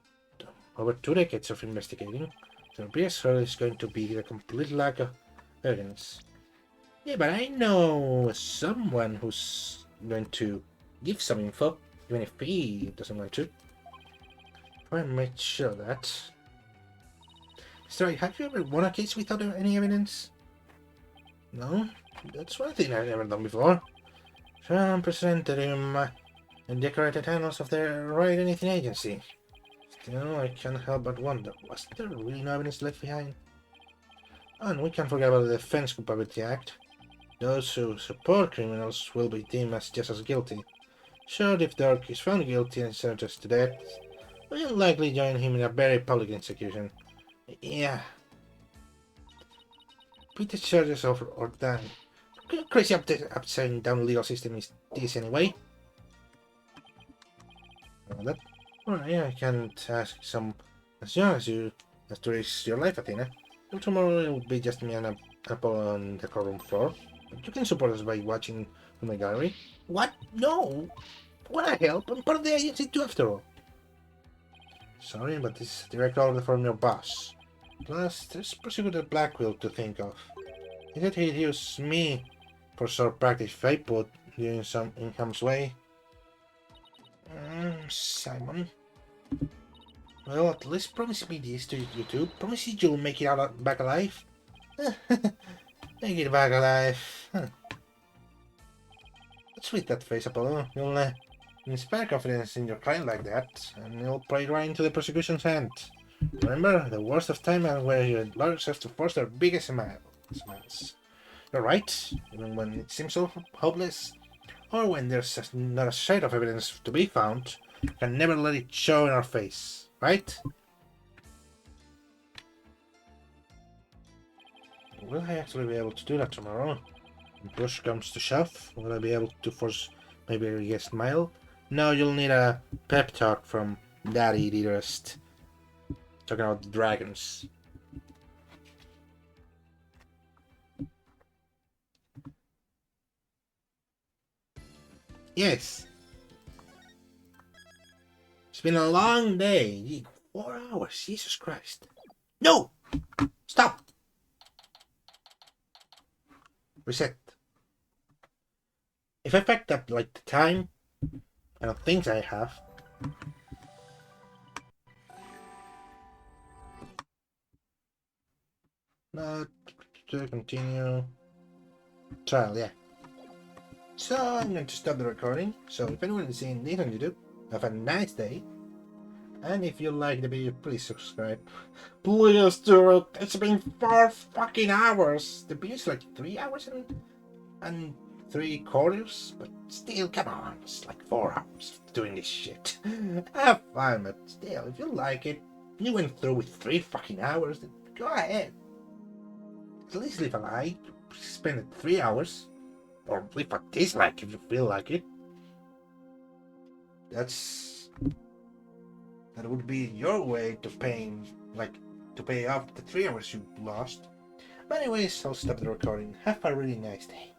over 2 decades of investigating, there appears there is going to be a complete lack of evidence. Yeah, but I know someone who's going to give some info, even if he doesn't want to. I made sure that. Sorry, have you ever won a case without any evidence? No? That's one thing I've never done before. Some presented him and decorated handles of the Right Anything Agency. Still, I can't help but wonder, was there really no evidence left behind? And we can't forget about the Defense Culpability Act. Those who support criminals will be deemed as just as guilty. Sure, if Dirk is found guilty and sentenced to death, we'll likely join him in a very public execution. Yeah. Put the charges over or down. Crazy upside down legal system is this anyway. That. Well, yeah, I can't ask some as young as you as to risk your life, Athena. Well, tomorrow it will be just me and an apple on the courtroom floor. You can support us by watching from the gallery. What? No! Wanna help? I'm part of the agency too, after all. Sorry, but this is direct order from your boss. Plus, there's Prosecutor Blackwell to think of. He said he'd use me for sort of practice if I put you in harm's way. Simon. Well, at least promise me this to you two. Promise you'll make it out back alive. Make it back alive. Huh. Sweet that face, Apollo. You'll inspire confidence in your client like that, and you'll play right into the prosecution's hand. Remember, the worst of time and where your lawyers have to force their biggest smiles. You're right, even when it seems so hopeless, or when there's not a shred of evidence to be found, you can never let it show in our face, right? Will I actually be able to do that tomorrow? When push comes to shove, will I be able to force my biggest smile? No, you'll need a pep talk from Daddy Dearest. Talking about the dragons. Yes. It's been a long day. 4 hours, Jesus Christ. No! Stop! Reset. If I picked up like the time, I don't think I have. Not to continue. Trial, yeah. So I'm going to stop the recording. So if anyone is seeing this on YouTube, have a nice day. And if you like the video, please subscribe. Please do it. It's been 4 fucking hours. The video's like 3 hours and 3/4, but still, come on, it's like 4 hours doing this shit. Have fun, but still, if you like it, you went through with 3 fucking hours, then go ahead. At least leave a like, spend it 3 hours, or leave a dislike if you feel like it. That would be your way to pay off the 3 hours you lost. But anyways, I'll stop the recording. Have a really nice day.